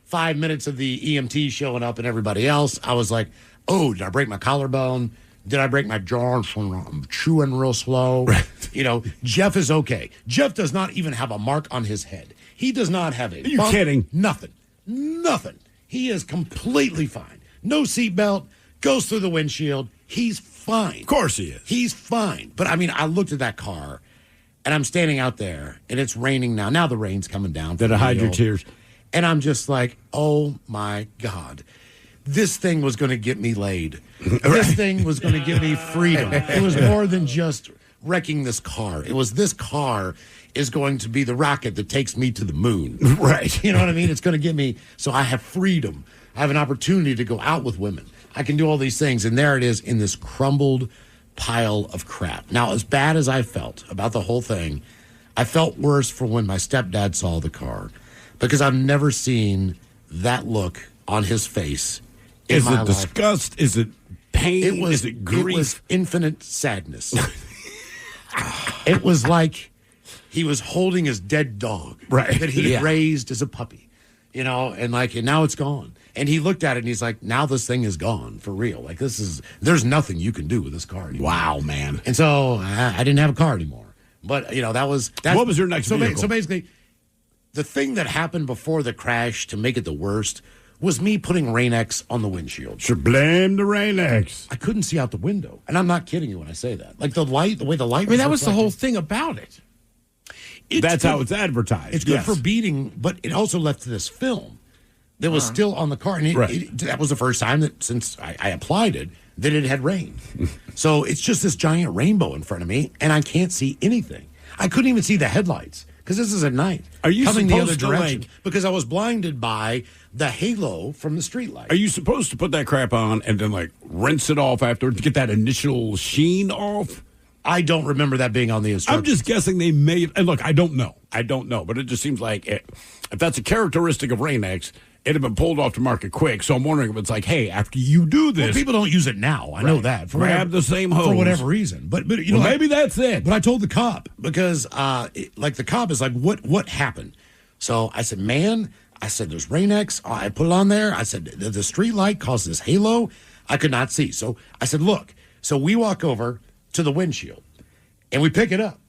J: 5 minutes of the EMT showing up and everybody else, I was like, oh, did I break my collarbone? Did I break my jaw from chewing real slow? Right. Jeff is okay. Jeff does not even have a mark on his head. He does not have a
I: Are you kidding?
J: Nothing. He is completely fine. No seatbelt, goes through the windshield. He's fine.
I: Of course he is.
J: He's fine. But, I looked at that car, and I'm standing out there, and it's raining now. Now the rain's coming down.
I: Did I hide your tears?
J: And I'm just like, oh, my God. This thing was going to get me laid. This thing was going to give me freedom. It was more than just wrecking this car. It was this car is going to be the rocket that takes me to the moon.
I: Right.
J: You know what I mean? It's going to give me, so I have freedom. I have an opportunity to go out with women. I can do all these things. And there it is in this crumbled pile of crap. Now, as bad as I felt about the whole thing, I felt worse for when my stepdad saw the car. Because I've never seen that look on his face in my life.
I: Is it disgust? Is it pain? Is it grief?
J: It was infinite sadness. It was like he was holding his dead dog that he had raised as a puppy, and now it's gone. And he looked at it and he's like, now this thing is gone for real. Like, there's nothing you can do with this car anymore.
I: Wow, man.
J: And so I didn't have a car anymore. But, what
I: was your next vehicle?
J: So basically, the thing that happened before the crash to make it the worst was me putting Rain-X on the windshield.
I: Should blame the Rain-X.
J: I couldn't see out the window. And I'm not kidding you when I say that. Like the way the light
P: that was the whole thing about it.
I: That's how it's advertised.
J: It's good for beating, but it also left this film that was still on the car. And that was the first time that since I applied it, that it had rained. So it's just this giant rainbow in front of me, and I can't see anything. I couldn't even see the headlights. Because this is at night.
I: Are you
J: coming the other
I: supposed to,
J: direction? Because I was blinded by the halo from the streetlight.
I: Are you supposed to put that crap on and then rinse it off after to get that initial sheen off?
J: I don't remember that being on the instructions.
I: I'm just guessing they may. And look, I don't know, but it just seems like if that's a characteristic of Rain-X, it had been pulled off the market quick. So I'm wondering if it's like, hey, after you do this,
J: people don't use it now. I know that.
I: Grab the same hose
J: for whatever reason. But
I: maybe that's it.
J: But I told the cop because the cop is like, what happened? So I said, man, I said, there's Rain-X. I put it on there. I said, the street light caused this halo. I could not see. So I said, look. So we walk over to the windshield, and we pick it up.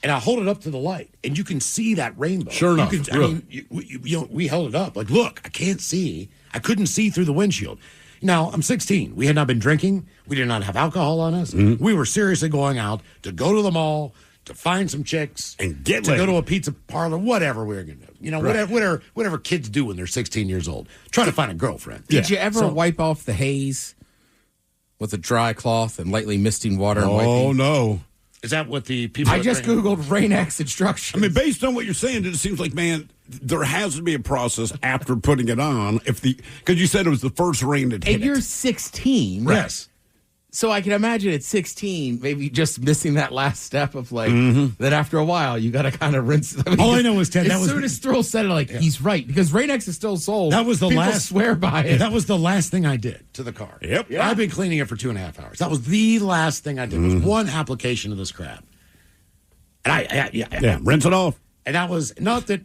J: And I hold it up to the light, and you can see that rainbow.
I: Sure enough.
J: We held it up. Like, look, I can't see. I couldn't see through the windshield. Now, I'm 16. We had not been drinking. We did not have alcohol on us.
I: Mm-hmm.
J: We were seriously going out to go to the mall, to find some chicks,
I: and get
J: to
I: laid.
J: go to a pizza parlor, whatever we were going to do. You know,
I: Right.
J: whatever kids do when they're 16 years old. Trying to find a girlfriend.
P: Did you ever wipe off the haze with a dry cloth and lightly misting water? And
I: Oh, no.
J: Is that what the people...
P: I just Googled Rain-X instructions.
I: I mean, based on what you're saying, it seems like, man, there has to be a process after putting it on. Because you said it was the first rain that hit
P: And you're 16.
I: Right.
J: Yes.
P: So I can imagine at 16, maybe just missing that last step of like, that after a while, you got to kind of rinse.
J: All I know is, Ted,
P: as soon as Thrill said it, he's right. Because Rain-X is still sold.
J: That was the
P: People
J: last...
P: swear by it.
J: That was the last thing I did to the car.
I: Yep.
J: Yeah. I've been cleaning it for 2.5 hours. That was the last thing I did. It was one application of this crap. And
I: rinse it off.
J: And that was not that...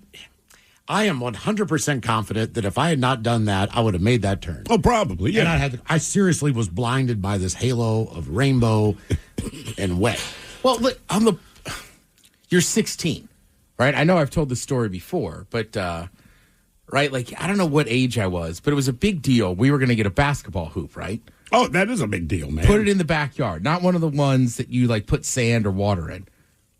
J: I am 100% confident that if I had not done that, I would have made that turn.
I: Oh, probably, yeah.
J: And I seriously was blinded by this halo of rainbow and wet.
P: Well, look, you're 16, right? I know I've told this story before, but, right, like, I don't know what age I was, but it was a big deal. We were going to get a basketball hoop, right?
I: Oh, that is a big deal, man.
P: Put it in the backyard, not one of the ones that you, like, put sand or water in.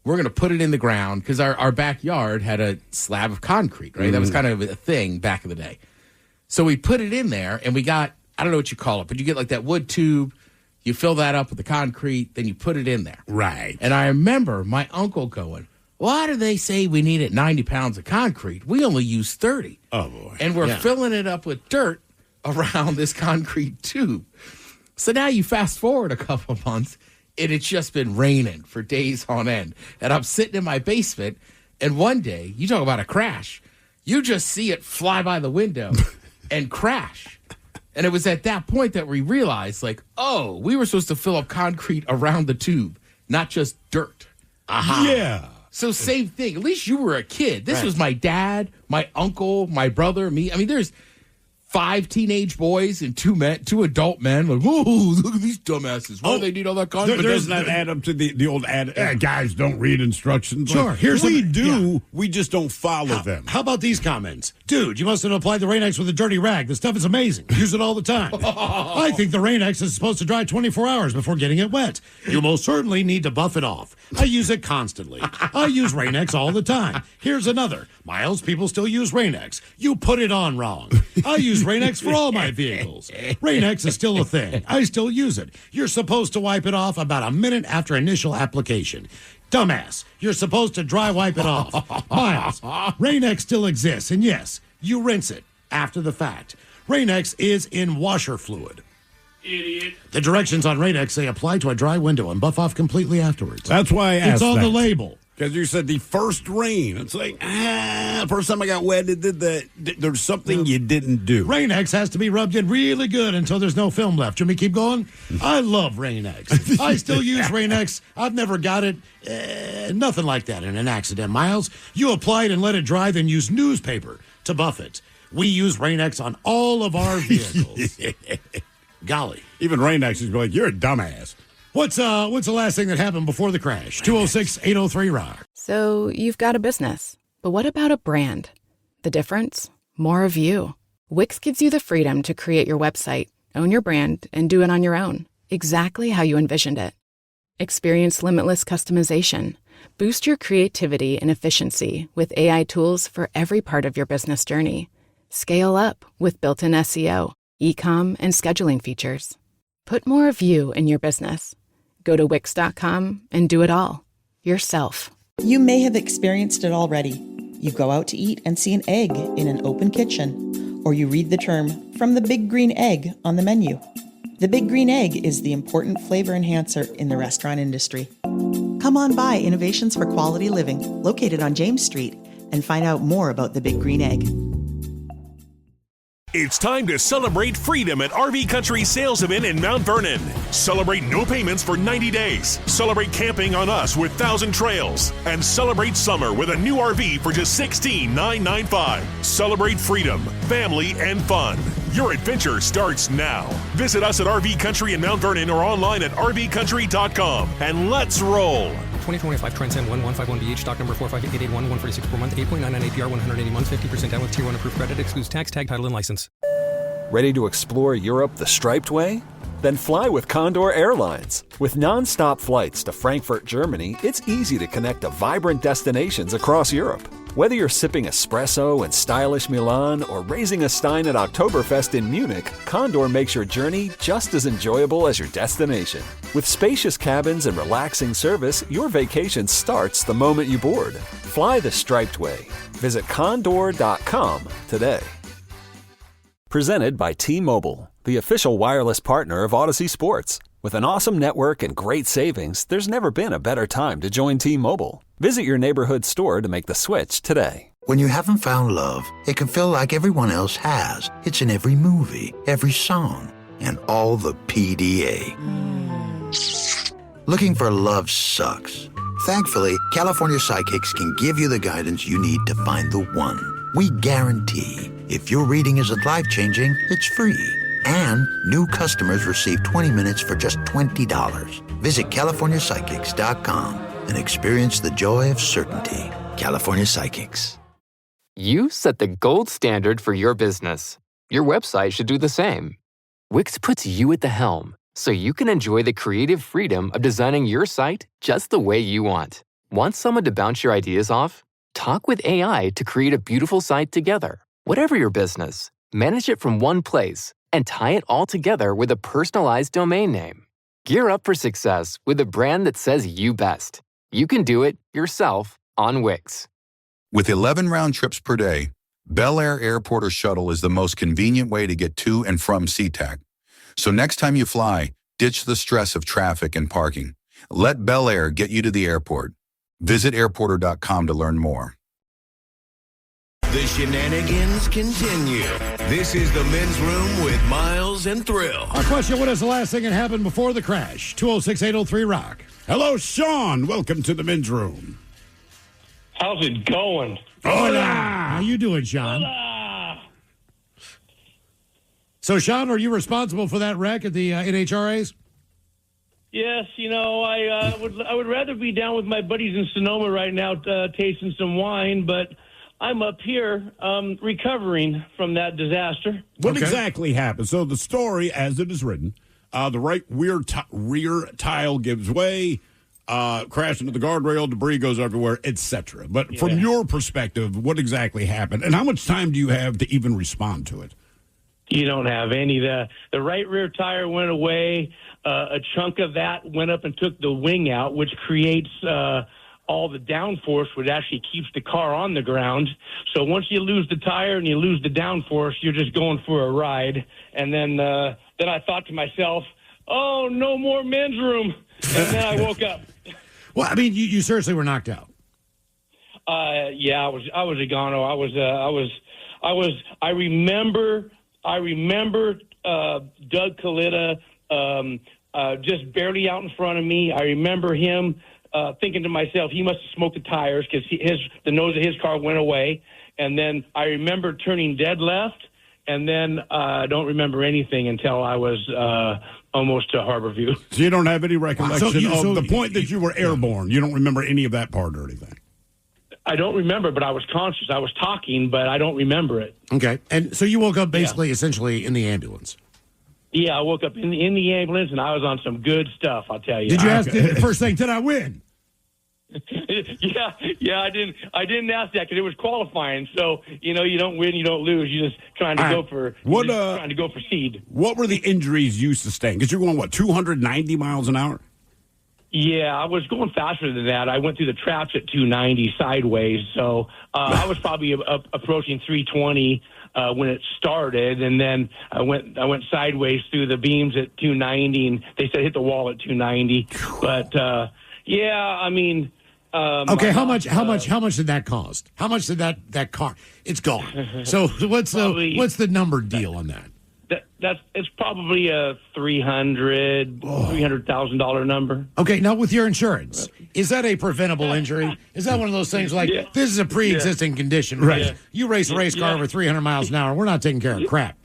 P: We're going to put it in the ground because our backyard had a slab of concrete, right? That was kind of a thing back in the day. So we put it in there, and we got, I don't know what you call it, but you get like that wood tube. You fill that up with the concrete, then you put it in there.
I: Right.
P: And I remember my uncle going, why do they say we needed 90 pounds of concrete? We only use 30.
I: Oh, boy.
P: And we're filling it up with dirt around this concrete tube. So now you fast forward a couple of months, and it's just been raining for days on end. And I'm sitting in my basement, and one day, you talk about a crash, you just see it fly by the window and crash. And it was at that point that we realized, like, oh, we were supposed to fill up concrete around the tube, not just dirt.
I: Yeah.
P: So same thing. At least you were a kid. This was my dad, my uncle, my brother, me. I mean, there's 5 teenage boys and 2 adult men. Like, oh, look at these dumbasses. Why do they need all that concrete?
I: There's that add up to the old ad. Guys don't read instructions.
J: Sure.
I: Like, we do. We just don't follow them.
J: How about these comments? Dude, you must have applied the Rain-X with a dirty rag. The stuff is amazing. Use it all the time. I think the Rain-X is supposed to dry 24 hours before getting it wet. You most certainly need to buff it off. I use it constantly. I use Rain-X all the time. Here's another. Miles, people still use Rain-X. You put it on wrong. I use Rain-X for all my vehicles. Rain-X is still a thing. I still use it. You're supposed to wipe it off about a minute after initial application. Dumbass, you're supposed to dry wipe it off. Miles, Rain-X still exists, and yes, you rinse it after the fact. Rain-X is in washer fluid. Idiot. The directions on Rain-X say apply to a dry window and buff off completely afterwards.
I: That's why I asked
J: it's on
I: that.
J: the label.
I: Because you said the first rain. It's like, first time I got wet, it did that. There's something you didn't do.
J: Rain-X has to be rubbed in really good until there's no film left. Jimmy, keep going. I love Rain-X. I still use Rain-X. I've never got it. Nothing like that in an accident. Miles, you apply it and let it dry, then use newspaper to buff it. We use Rain-X on all of our vehicles. Golly.
I: Even Rain-X is like, you're a dumbass.
J: What's the last thing that happened before the crash? 206-803-ROCK.
K: So you've got a business, but what about a brand? The difference? More of you. Wix gives you the freedom to create your website, own your brand, and do it on your own, exactly how you envisioned it. Experience limitless customization. Boost your creativity and efficiency with AI tools for every part of your business journey. Scale up with built-in SEO, e-com, and scheduling features. Put more of you in your business. Go to Wix.com and do it all yourself.
T: You may have experienced it already. You go out to eat and see an egg in an open kitchen, or you read the term "from the big green egg" on the menu. The big green egg is the important flavor enhancer in the restaurant industry. Come on by Innovations for Quality Living, located on James Street, and find out more about the big green egg.
U: It's time to celebrate freedom at RV Country Sales Event in Mount Vernon. Celebrate no payments for 90 days. Celebrate camping on us with 1,000 trails. And celebrate summer with a new RV for just $16,995. Celebrate freedom, family, and fun. Your adventure starts now. Visit us at RV Country in Mount Vernon or online at rvcountry.com. And let's roll.
V: 2025 Transcend 1151BH, stock number 45881, 146 per month, 8.99 APR, 180 months, 50% down with Tier 1 approved credit, excludes tax, tag, title, and license.
L: Ready to explore Europe the striped way? Then fly with Condor Airlines. With non-stop flights to Frankfurt, Germany, it's easy to connect to vibrant destinations across Europe. Whether you're sipping espresso in stylish Milan or raising a stein at Oktoberfest in Munich, Condor makes your journey just as enjoyable as your destination. With spacious cabins and relaxing service, your vacation starts the moment you board. Fly the striped way. Visit condor.com today. Presented by T-Mobile, the official wireless partner of Odyssey Sports. With an awesome network and great savings, there's never been a better time to join T-Mobile. Visit your neighborhood store to make the switch today.
A: When you haven't found love, it can feel like everyone else has. It's in every movie, every song, and all the PDA. Looking for love sucks. Thankfully, California Psychics can give you the guidance you need to find the one. We guarantee if your reading isn't life-changing, it's free. And new customers receive 20 minutes for just $20. Visit CaliforniaPsychics.com and experience the joy of certainty. California Psychics.
W: You set the gold standard for your business. Your website should do the same. Wix puts you at the helm, so you can enjoy the creative freedom of designing your site just the way you want. Want someone to bounce your ideas off? Talk with AI to create a beautiful site together. Whatever your business, manage it from one place and tie it all together with a personalized domain name. Gear up for success with a brand that says you best. You can do it yourself on Wix.
M: With 11 round trips per day, Bel Air Airport or Shuttle is the most convenient way to get to and from SeaTac. So next time you fly, ditch the stress of traffic and parking. Let Bel Air get you to the airport. Visit airporter.com to learn more.
H: The shenanigans continue. This is the Men's Room with Miles and Thrill.
I: Our question, what is the last thing that happened before the crash? 206-803-ROCK. Hello, Sean. Welcome to the Men's Room.
X: How's it going?
I: Hola. How you doing, Sean?
X: Hola.
I: So, Sean, are you responsible for that wreck at the NHRAs?
X: Yes, I would rather be down with my buddies in Sonoma right now tasting some wine, but I'm up here recovering from that disaster.
I: What exactly happened? So the story, as it is written, the right rear tile gives way, crash into the guardrail, debris goes everywhere, etc. But from your perspective, what exactly happened? And how much time do you have to even respond to it?
X: You don't have any. The right rear tire went away. A chunk of that went up and took the wing out, which creates all the downforce, which actually keeps the car on the ground. So once you lose the tire and you lose the downforce, you're just going for a ride. And then I thought to myself, oh, no more men's room. And then I woke up.
I: Well, I mean, you seriously were knocked out.
X: Yeah, I was a gono. I remember Doug Kalita just barely out in front of me. I remember him thinking to myself, he must have smoked the tires because the nose of his car went away. And then I remember turning dead left, and then I don't remember anything until I was almost to Harborview.
I: So you don't have any recollection of the point that you were airborne? You don't remember any of that part or anything?
X: I don't remember, but I was conscious. I was talking, but I don't remember it.
I: Okay. And so you woke up basically, essentially, in the ambulance?
X: Yeah, I woke up in the ambulance, and I was on some good stuff, I'll tell you.
I: Did you ask the first thing, did I win?
X: Yeah, I didn't ask that because it was qualifying. So, you don't win, you don't lose. You're just trying to trying to go for seed.
I: What were the injuries you sustained? Because you're going, 290 miles an hour?
X: Yeah, I was going faster than that. I went through the traps at 290 sideways, so I was probably approaching 320 when it started, and then I went sideways through the beams at 290, and they said hit the wall at 290. But yeah, I mean,
J: Okay, how much did that cost? How much did that car? It's gone. So what's the number deal on that?
X: It's probably a $300,000 number.
J: Okay, now with your insurance, is that a preventable injury? Is that one of those things like this is a pre-existing condition? Right. You race a race car over 300 miles an hour. We're not taking care of crap.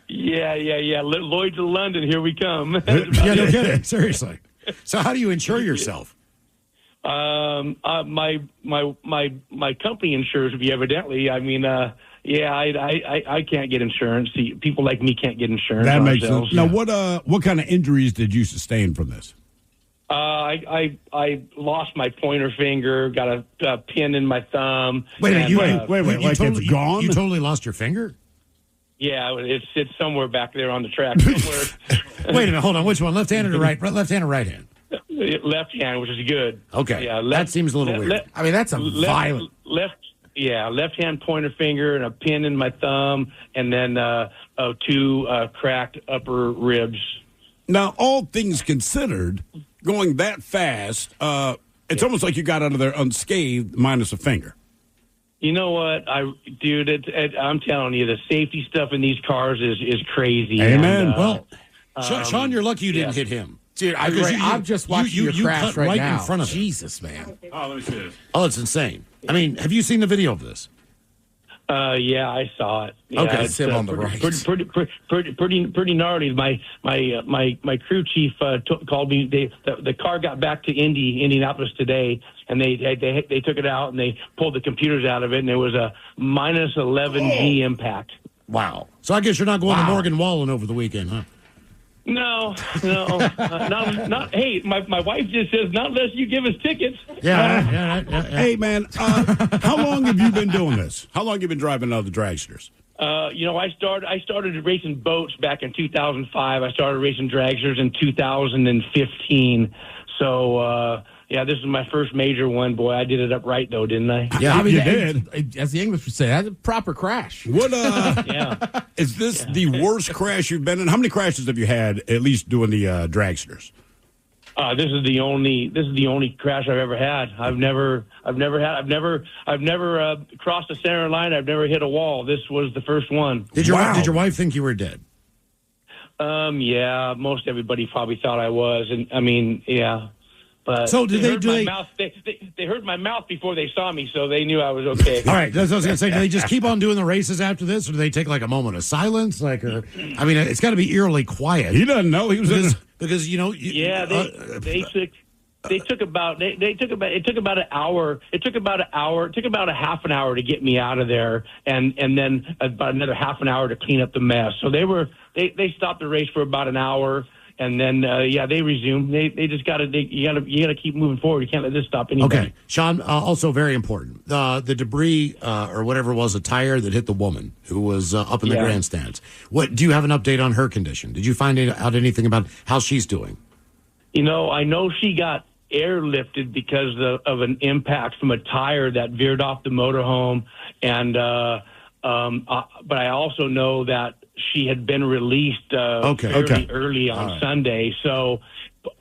X: Yeah. Lloyd's of London, here we come.
J: Yeah, no kidding. Seriously. So how do you insure yourself?
X: My company insures me, evidently. I mean, I can't get insurance. See, people like me can't get insurance.
I: That makes sense. Now, what kind of injuries did you sustain from this?
X: I lost my pointer finger, got a pin in my thumb.
J: Wait,
I: like it's gone?
J: You totally lost your finger?
X: Yeah, it's somewhere back there on the track. Somewhere.
J: Wait a minute, hold on. Which one? Left-handed or right? Left-hand or right-hand?
X: Left hand, which is good.
J: Okay, yeah, that seems a little weird. I mean, that's a violent.
X: Left hand pointer finger and a pin in my thumb, and then 2 cracked upper ribs.
I: Now, all things considered, going that fast, it's almost like you got out of there unscathed, minus a finger.
X: You know what, dude? I'm telling you, the safety stuff in these cars is crazy.
J: Amen. Well, Sean, you're lucky you didn't hit him.
P: Dude, I'm just watching your crash
J: right
P: now.
J: in front of
P: Jesus, man.
I: Oh, let me see this.
J: Oh, it's insane. I mean, have you seen the video of this?
X: Yeah, I saw it. Yeah,
J: okay,
X: it's
J: on the right.
X: Pretty gnarly. My crew chief called me. The car got back to Indianapolis today, and they took it out and they pulled the computers out of it, and it was a minus 11 G impact.
J: Wow. So I guess you're not going to Morgan Wallen over the weekend, huh?
X: No. Not. Hey, my wife just says not unless you give us tickets.
J: Yeah.
I: Hey, man, how long have you been doing this? How long have you been driving other dragsters?
X: I started racing boats back in 2005. I started racing dragsters in 2015. So. Yeah, this is my first major one. Boy, I did it up right, though, didn't I?
P: Yeah, I mean,
I: you did.
P: As the English would say, that's a proper crash.
I: What? Is this the worst crash you've been in? How many crashes have you had, at least doing the dragsters?
X: This is the only crash I've ever had. I've never crossed the center line. I've never hit a wall. This was the first one.
J: Did your wife think you were dead?
X: Yeah, most everybody probably thought I was, and I mean, yeah. But
J: so did they
X: heard my mouth before they saw me, so they knew I was okay.
J: All right, that's what I was going to say. Do they just keep on doing the races after this, or do they take like a moment of silence? I mean, it's got to be eerily quiet.
I: He doesn't know he was
J: because you know.
X: It took about an hour. It took about a half an hour to get me out of there, and then about another half an hour to clean up the mess. So they stopped the race for about an hour. And then, they resume. They just you gotta keep moving forward. You can't let this stop anybody.
J: Okay, Sean. Also very important. The debris or whatever it was, a tire that hit the woman who was up in the grandstands. What do you have an update on her condition? Did you find out anything about how she's doing?
X: You know, I know she got airlifted because of an impact from a tire that veered off the motorhome, and but I also know that she had been released fairly early on Sunday, so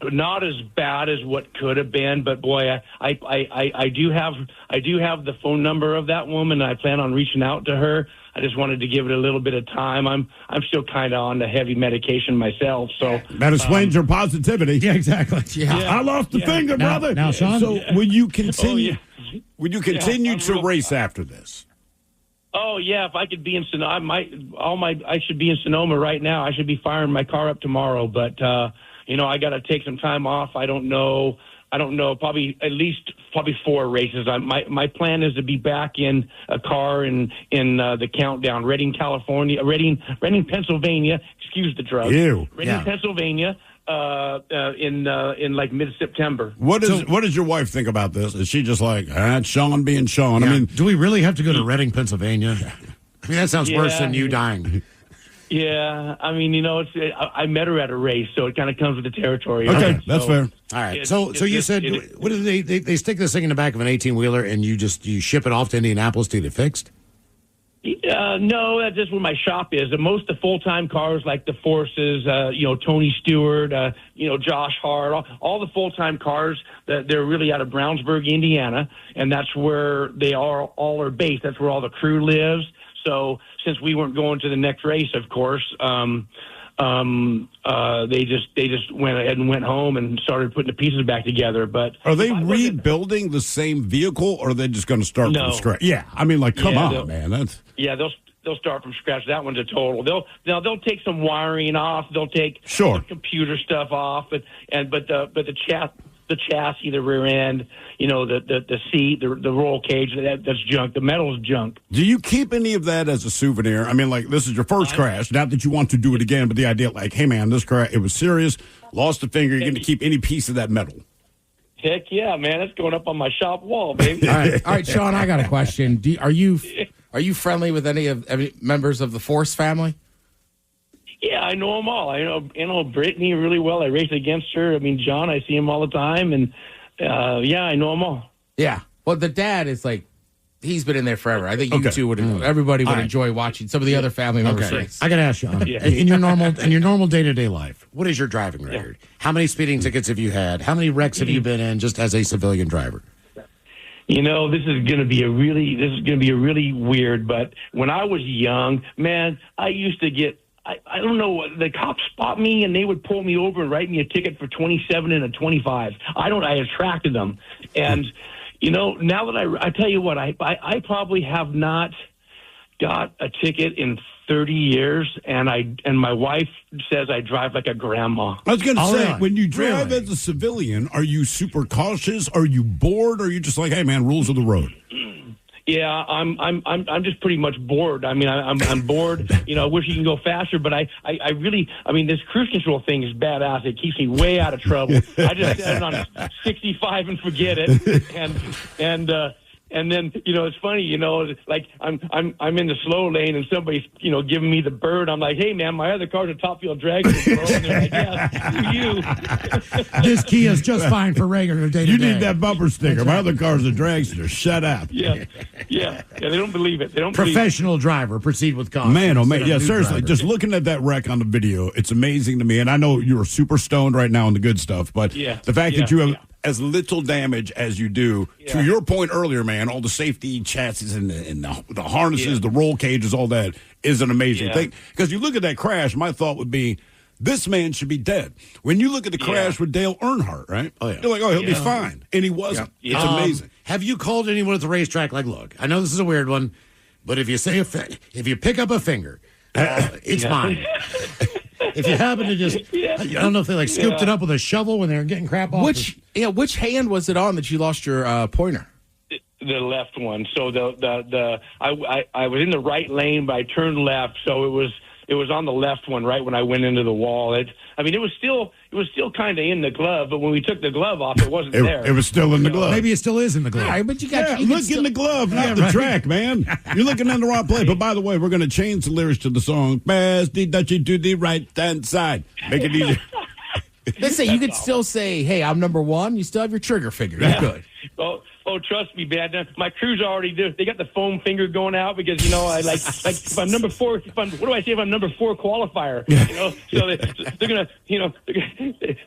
X: not as bad as what could have been. But boy, I do have the phone number of that woman. And I plan on reaching out to her. I just wanted to give it a little bit of time. I'm still kind of on the heavy medication myself, so
I: that explains her positivity.
J: Yeah, exactly. Yeah.
I: I lost the finger, brother.
J: Now, Sean,
I: so will you continue? Will you continue to race after this?
X: Oh yeah, if I could be in Sonoma, I should be in Sonoma right now. I should be firing my car up tomorrow, but I got to take some time off. I don't know. Probably 4 races. My plan is to be back in a car in the countdown. Reading, California. Reading, Pennsylvania. Excuse the drugs. Reading, Pennsylvania. In like mid-September.
I: What does your wife think about this? Is she just like, it's Sean being Sean?
J: Yeah.
I: I mean,
J: do we really have to go to Reading, Pennsylvania? I mean, that sounds worse than you dying.
X: Yeah, I mean, I met her at a race, so it kind of comes with the territory.
I: Okay, that's fair.
J: All right. So you said, what do they stick this thing in the back of an 18-wheeler and you ship it off to Indianapolis to get it fixed?
X: No, that's just where my shop is. And most of the full-time cars, like the Forces, Tony Stewart, Josh Hart, all the full-time cars, they're really out of Brownsburg, Indiana, and that's where they all are based. That's where all the crew lives. So since we weren't going to the next race, of course, they just went ahead and went home and started putting the pieces back together. But
I: are they rebuilding the same vehicle, or are they just going to start from scratch? Yeah, I mean, come on, man.
X: They'll start from scratch. That one's a total. They'll take some wiring off. They'll take some computer stuff off, but the chassis, the rear end, the seat, the roll cage, that's junk. The metal's junk.
I: Do you keep any of that as a souvenir? I mean, this is your first crash. Not that you want to do it again, but the idea, hey, man, this crash, it was serious. Lost a finger. You're going to keep any piece of that metal.
X: Heck yeah, man! That's going up on my shop wall, baby.
P: All right, Sean. I got a question. Are you friendly with any members of the Force family?
X: Yeah, I know them all. I know Brittany really well. I race against her. I mean, John, I see him all the time, and I know them all.
P: Yeah. Well, the dad is he's been in there forever. I think you two would. Everybody would enjoy watching some of the other family members race.
J: I got to ask you, in your normal day-to-day life, what is your driving record? How many speeding tickets have you had? How many wrecks have you been in just as a civilian driver?
X: This is going to be a really weird. But when I was young, man, I used to get. I don't know. The cops spot me and they would pull me over and write me a ticket for 27 and a 25. I attracted them, and now that I tell you what, I probably have not got a ticket in 30 years, and my wife says I drive like a grandma.
I: I was going to say, when you drive as a civilian, are you super cautious? Are you bored? Or are you just like, hey man, rules of the road?
X: Yeah, I'm just pretty much bored. I mean, I'm bored. I wish you can go faster, but I really, this cruise control thing is badass. It keeps me way out of trouble. I just set it on 65 and forget it. And then, it's funny, like I'm in the slow lane and somebody's, giving me the bird. I'm like, hey, man, my other car's a top fuel drag. And they're like, yeah, you.
J: This Kia's just fine for regular day-to-day.
I: You need that bumper sticker. My other car's a dragster. Shut up.
X: Yeah. They don't believe it.
J: Professional driver. Proceed with caution.
I: Man, oh, man. Yeah, seriously. Driver. Just looking at that wreck on the video, it's amazing to me. And I know you're super stoned right now on the good stuff, but the fact that you have as little damage as you do, to your point earlier, man, all the safety chassis and the harnesses, the roll cages, all that is an amazing thing. Because you look at that crash, my thought would be, this man should be dead. When you look at the crash with Dale Earnhardt, right? Oh, yeah. You're like, oh, he'll be fine. And he wasn't.
X: Yeah.
I: It's amazing.
J: Have you called anyone at the racetrack like, look, I know this is a weird one, but if you pick up a finger, it's mine. If you happen to just, I don't know if they scooped it up with a shovel when they were getting crap off.
P: Which hand was it on that you lost your pointer?
X: The left one. So I was in the right lane, but I turned left, so it was on the left one right when I went into the wall. It was still kind of in the glove, but when we took the glove off, it wasn't there.
I: It was still in the glove.
J: Maybe it still is in the glove.
P: Right, but you
I: look in the glove, not the track, man. You're looking in the wrong place. But by the way, we're going to change the lyrics to the song. Pass the Dutchie to the right hand side. Make it easier.
P: Let's say you could still say, "Hey, I'm number one." You still have your trigger finger. You're good.
X: Oh, trust me, man. My crew's already do. They got the foam finger going out because I like if I'm number 4. What do I say if I'm number 4 qualifier? So they're gonna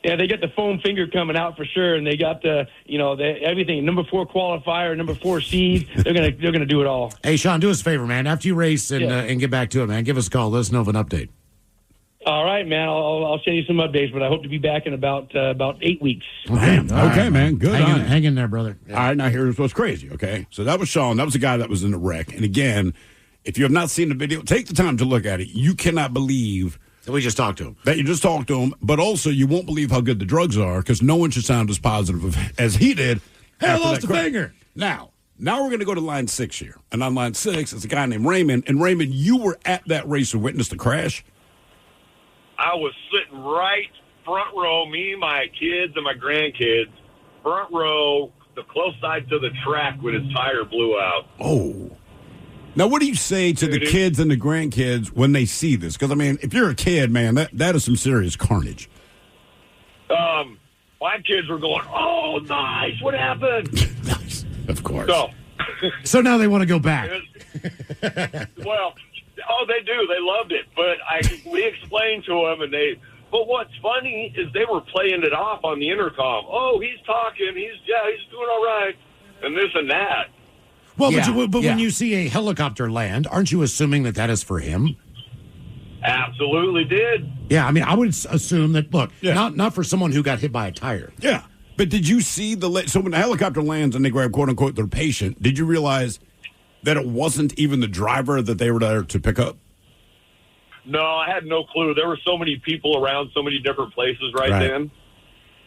X: they got the foam finger coming out for sure, and they got everything number 4 qualifier, number 4 seed. They're gonna do it all.
J: Hey, Sean, do us a favor, man. After you race and get back to it, man, give us a call. Let us know of an update.
X: All right, man. I'll send you some updates, but I hope to be back in about 8 weeks.
I: Damn. Okay, man. Good on it.
J: Hang in there, brother.
I: Yeah. All right, now here's what's crazy, okay? So that was Sean. That was the guy that was in the wreck. And again, if you have not seen the video, take the time to look at it. You cannot believe
J: that we just talked to him.
I: That you just talked to him, but also you won't believe how good the drugs are because no one should sound as positive as he did.
J: Hey, I lost a finger.
I: Now we're going to go to line 6 here. And on line 6 is a guy named Raymond. And Raymond, you were at that race and witnessed the crash.
B: I was sitting right front row, me, my kids, and my grandkids, front row, the close side to the track when his tire blew out.
I: Oh. Now, what do you say to the kids and the grandkids when they see this? Because, if you're a kid, man, that is some serious carnage.
B: My kids were going, oh, nice, what happened?
I: Nice, of course.
J: So now they want to go back.
B: Well, they do. They loved it. But we explained to them, but what's funny is they were playing it off on the intercom. Oh, he's talking. He's doing all right, and this and that.
J: Well, but when you see a helicopter land, aren't you assuming that is for him?
B: Absolutely did.
J: Yeah, I mean, I would assume that, look, not for someone who got hit by a tire.
I: Yeah. But did you see so when the helicopter lands and they grab, quote unquote, their patient, did you realize that it wasn't even the driver that they were there to pick up?
B: No, I had no clue. There were so many people around so many different places right then.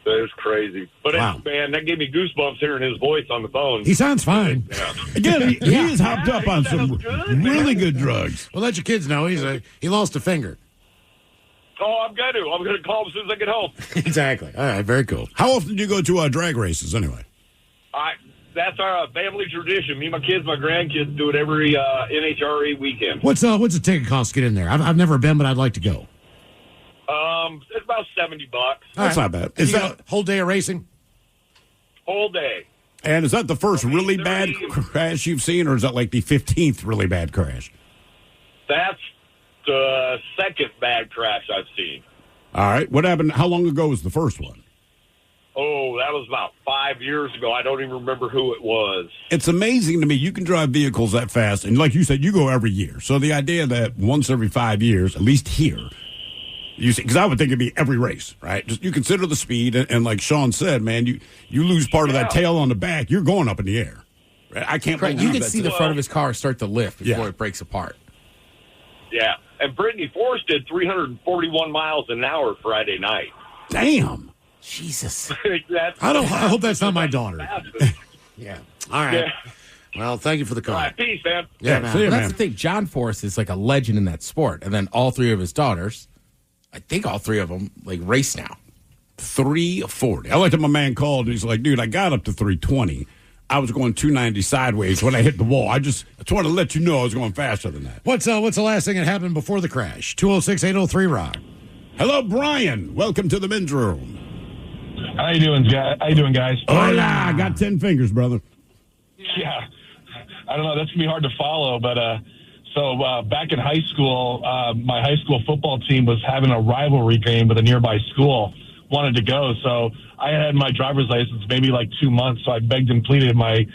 B: It was crazy. But man, that gave me goosebumps hearing his voice on the phone.
J: He sounds fine.
B: Yeah.
I: Again, he is hopped up on some really good drugs.
J: Well, let your kids know he lost a finger.
B: Oh, I'm going to call him as soon as I get home.
J: Exactly. All right, very cool.
I: How often do you go to drag races anyway?
B: That's our family tradition. Me, my kids, my grandkids do it every NHRA weekend.
J: What's a ticket cost to get in there? I've never been, but I'd like to go.
B: It's about $70.
I: That's not bad. Is that
J: a whole day of racing?
B: Whole day.
I: And is that the first really bad crash you've seen, or is that like the 15th really bad crash?
B: That's the second bad crash I've seen.
I: All right. What happened? How long ago was the first one?
B: Oh, that was about 5 years ago. I don't even remember who it was.
I: It's amazing to me. You can drive vehicles that fast, and like you said, you go every year. So the idea that once every 5 years, at least here, you see, because I would think it'd be every race, right? Just you consider the speed, and like Sean said, man, you lose part of that tail on the back, you're going up in the air. Right? I can't believe
P: you can see the front of his car start to lift before it breaks apart.
B: Yeah, and Brittany Force did 341 miles an hour Friday night.
I: Damn.
J: Jesus.
B: I
J: hope that's not my daughter. Yeah. All right.
B: Yeah.
J: Well, thank you for the call.
B: All right, peace, man.
J: Yeah, man.
P: See you, that's the thing. John Force is like a legend in that sport. And then all three of his daughters, I think all three of them, like race now.
I: 340. I liked it. My man called, and he's like, dude, I got up to 320. I was going 290 sideways when I hit the wall. I just wanted to let you know I was going faster than that.
J: What's the last thing that happened before the crash? 206-803-ROCK.
I: Hello, Brian. Welcome to the men's room.
C: How you doing, guys?
I: Hola. I got 10 fingers, brother.
C: Yeah. I don't know. That's going to be hard to follow, but so back in high school, my high school football team was having a rivalry game with a nearby school. Wanted to go, so I had my driver's license maybe like 2 months, so I begged and pleaded my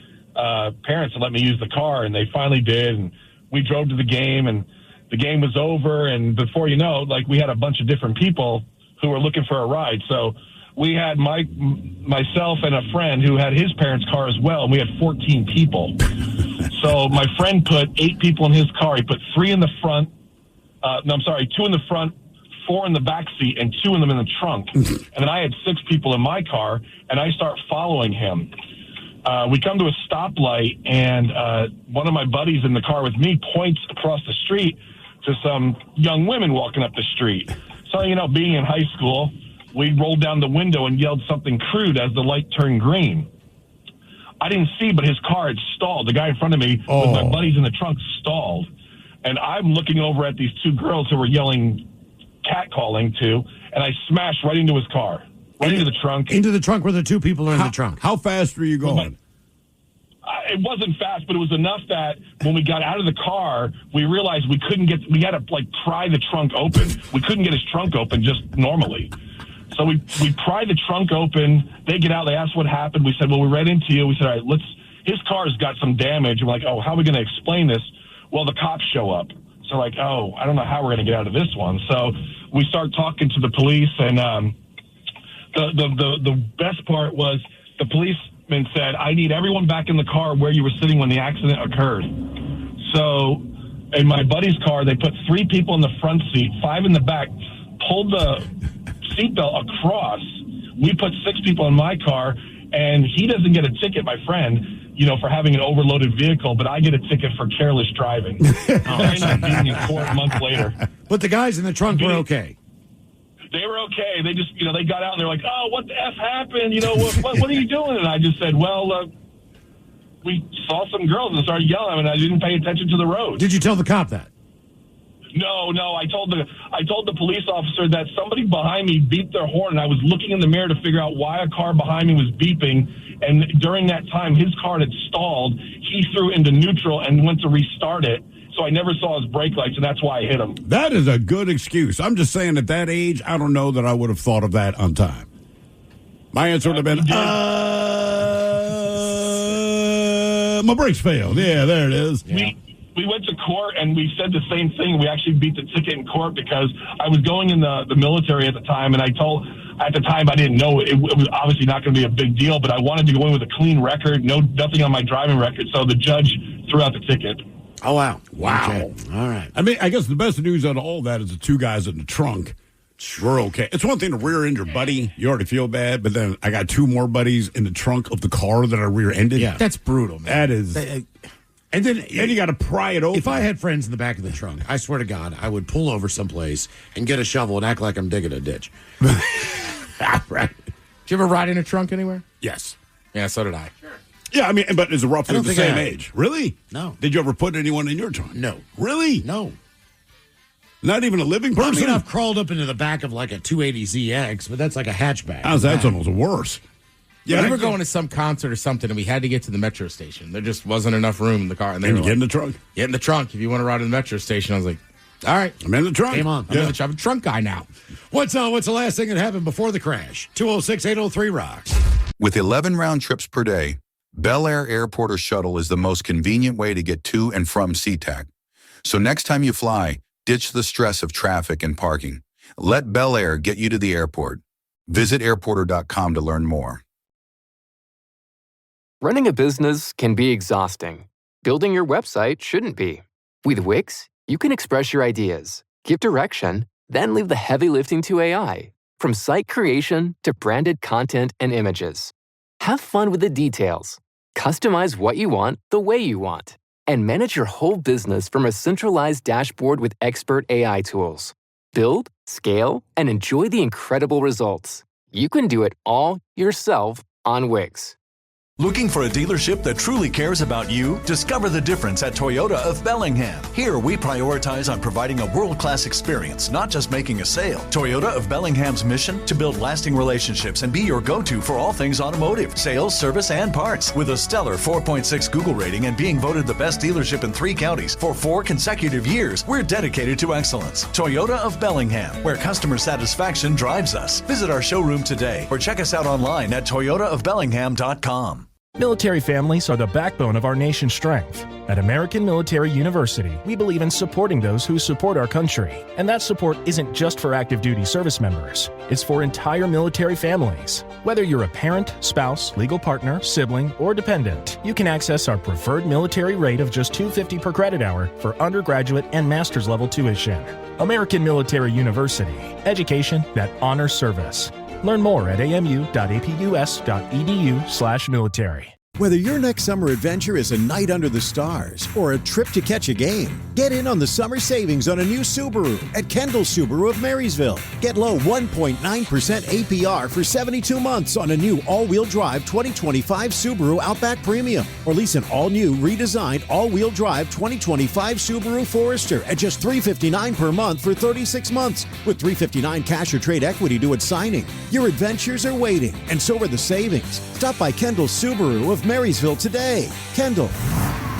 C: parents to let me use the car, and they finally did, and we drove to the game, and the game was over, and before you know, like, we had a bunch of different people who were looking for a ride, so we had myself and a friend who had his parents' car as well, and we had 14 people. So my friend put 8 people in his car. He put 3 in the front, 2 in the front, 4 in the back seat, and 2 of them in the trunk. And then I had 6 people in my car, and I start following him. We come to a stoplight, and one of my buddies in the car with me points across the street to some young women walking up the street. So, being in high school, we rolled down the window and yelled something crude as the light turned green. I didn't see, but his car had stalled. The guy in front of me with my buddies in the trunk stalled. And I'm looking over at these 2 girls who were yelling catcalling to, and I smashed right into his car, into the trunk.
J: Into the trunk where the 2 people are in the trunk.
I: How fast were you going?
C: It wasn't fast, but it was enough that when we got out of the car, we realized we had to pry the trunk open. We couldn't get his trunk open just normally. So we pry the trunk open. They get out. They ask what happened. We said, well, we ran into you. We said, all right, his car's got some damage. And we're like, oh, how are we going to explain this? Well, the cops show up. So I don't know how we're going to get out of this one. So we start talking to the police, and the best part was the policeman said, I need everyone back in the car where you were sitting when the accident occurred. So in my buddy's car, they put 3 people in the front seat, 5 in the back, pulled the seatbelt across. We put 6 people in my car, and he doesn't get a ticket, my friend, for having an overloaded vehicle, but I get a ticket for careless driving. I ended up being in court a month later.
J: But the guys in the trunk were okay.
C: They were okay. They just, they got out and they're like, oh, what the F happened? What are you doing? And I just said, well, we saw some girls and started yelling, and I didn't pay attention to the road.
J: Did you tell the cop that?
C: No. I told the police officer that somebody behind me beeped their horn, and I was looking in the mirror to figure out why a car behind me was beeping. And during that time, his car had stalled. He threw into neutral and went to restart it. So I never saw his brake lights, and that's why I hit him.
I: That is a good excuse. I'm just saying at that age, I don't know that I would have thought of that on time. My answer would have been, my brakes failed. Yeah, there it is.
C: Yeah. We went to court, and we said the same thing. We actually beat the ticket in court because I was going in the military at the time, and at the time I didn't know it was obviously not going to be a big deal, but I wanted to go in with a clean record, nothing on my driving record, so the judge threw out the ticket.
J: Oh, wow.
I: Okay.
J: All right.
I: I mean, I guess the best news out of all that is the two guys in the trunk. We're okay. It's one thing to rear-end your buddy. You already feel bad, but then I got two more buddies in the trunk of the car that I rear-ended.
J: Yeah, that's brutal, man.
I: That is. And then you got to pry it open.
J: If I had friends in the back of the trunk, I swear to God, I would pull over someplace and get a shovel and act like I'm digging a ditch.
I: Right.
P: Did you ever ride in a trunk anywhere?
I: Yes.
P: Yeah, so did I.
I: Sure. Yeah, I mean, but it's roughly the same
J: I
I: age. Really?
J: No.
I: Did you ever put anyone in your trunk?
J: No.
I: Really?
J: No.
I: Not even a living person?
J: I mean, I've crawled up into the back of like a 280ZX, but that's like a hatchback.
I: How's that almost worse?
P: Yeah, we were going to some concert or something, and we had to get to the metro station. There just wasn't enough room in the car. And they
I: Can
P: were
I: you get
P: like,
I: in the trunk?
P: Get in the trunk if you want to ride to the metro station. I was like, all right.
I: I'm in the trunk.
J: Game on.
P: I'm in the trunk. I'm a trunk guy now.
J: What's the last thing that happened before the crash? 206-803-ROCKS.
M: With 11 round trips per day, Bel Air Airport or Shuttle is the most convenient way to get to and from SeaTac. So next time you fly, ditch the stress of traffic and parking. Let Bel Air get you to the airport. Visit airporter.com to learn more.
W: Running a business can be exhausting. Building your website shouldn't be. With Wix, you can express your ideas, give direction, then leave the heavy lifting to AI. From site creation to branded content and images. Have fun with the details. Customize what you want the way you want. And manage your whole business from a centralized dashboard with expert AI tools. Build, scale, and enjoy the incredible results. You can do it all yourself on Wix.
D: Looking for a dealership that truly cares about you? Discover the difference at Toyota of Bellingham. Here, we prioritize on providing a world-class experience, not just making a sale. Toyota of Bellingham's mission? To build lasting relationships and be your go-to for all things automotive, sales, service, and parts. With a stellar 4.6 Google rating and being voted the best dealership in 3 counties for 4 consecutive years, we're dedicated to excellence. Toyota of Bellingham, where customer satisfaction drives us. Visit our showroom today or check us out online at toyotaofbellingham.com.
O: Military families are the backbone of our nation's strength. At American Military University, we believe in supporting those who support our country. And that support isn't just for active duty service members, it's for entire military families. Whether you're a parent, spouse, legal partner, sibling, or dependent, you can access our preferred military rate of just $250 per credit hour for undergraduate and master's level tuition. American Military University, education that honors service. Learn more at amus.apus.edu/military.
E: Whether your next summer adventure is a night under the stars or a trip to catch a game, get in on the summer savings on a new Subaru at Kendall Subaru of Marysville. Get low 1.9% APR for 72 months on a new all-wheel drive 2025 Subaru Outback Premium, or lease an all-new redesigned all-wheel drive 2025 Subaru Forester at just $359 per month for 36 months with $359 cash or trade equity to its signing. Your adventures are waiting, and so are the savings. Stop by Kendall Subaru of Marysville today. Kendall,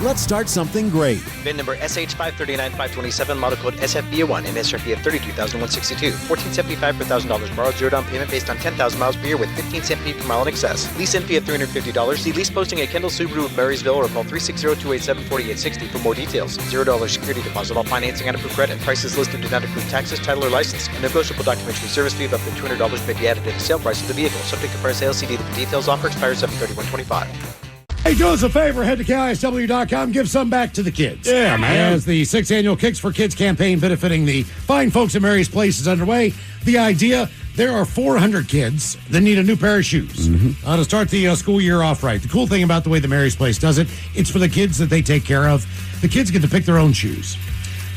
E: let's start something great.
F: VIN number SH539527, model code SFBA1, MSRP of $32,162, $14.75 per $1,000 borrowed, 0 down payment based on 10,000 miles per year with 15 cent fee per mile in excess. Lease fee of $350. See lease posting at Kendall Subaru of Marysville or call 360-287-4860 for more details. $0 security deposit, all financing on approved credit. Prices listed do not include taxes, title, or license. A negotiable documentary service fee of up to $200 may be added to the sale price of the vehicle. Subject to prior sales, see dealer for details. Offer expires 7/31/25.
J: Hey, do us a favor. Head to KISW.com. Give some back to the kids.
I: Yeah, man.
J: As the 6th annual Kicks for Kids campaign benefiting the fine folks at Mary's Place is underway. The idea, there are 400 kids that need a new pair of shoes to start the school year off right. The cool thing about the way the Mary's Place does it, it's for the kids that they take care of. The kids get to pick their own shoes.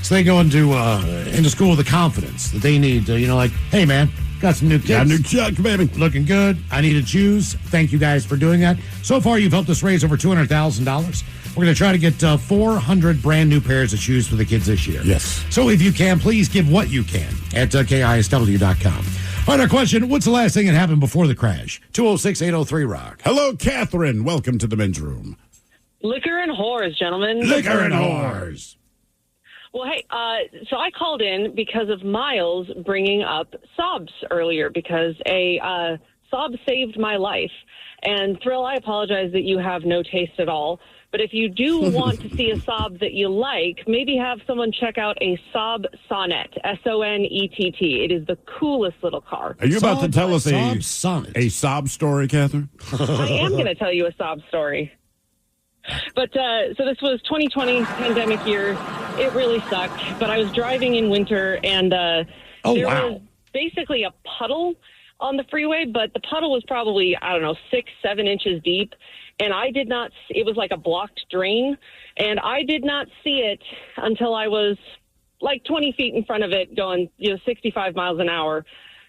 J: So they go into school with the confidence that they need to, like, hey, man, got some new kicks.
I: Got new chucks, baby.
J: Looking good. I needed shoes. Thank you guys for doing that. So far, you've helped us raise over $200,000 We're going to try to get 400 brand new pairs of shoes for the kids this year.
I: Yes.
J: So if you can, please give what you can at KISW.com. All right, our question, what's the last thing that happened before the crash? 206-803-ROCK.
I: Hello, Catherine. Welcome to the men's room.
G: Liquor and whores, gentlemen.
I: Liquor and whores.
G: Well, hey, so I called in because of Miles bringing up sobs earlier because a sob saved my life. And Thrill, I apologize that you have no taste at all. But if you do want to see a sob that you like, maybe have someone check out a Sob Sonnet, Sonnett. It is the coolest little car.
I: Are you about to tell us
J: Sonnet.
I: a sob story, Catherine?
G: I am going to tell you a sob story. But so this was 2020 pandemic year. It really sucked. But I was driving in winter, and there was basically a puddle on the freeway. But the puddle was probably, 6-7 inches deep. And I did not, it was like a blocked drain. And I did not see it until I was like 20 feet in front of it going, 65 miles an hour.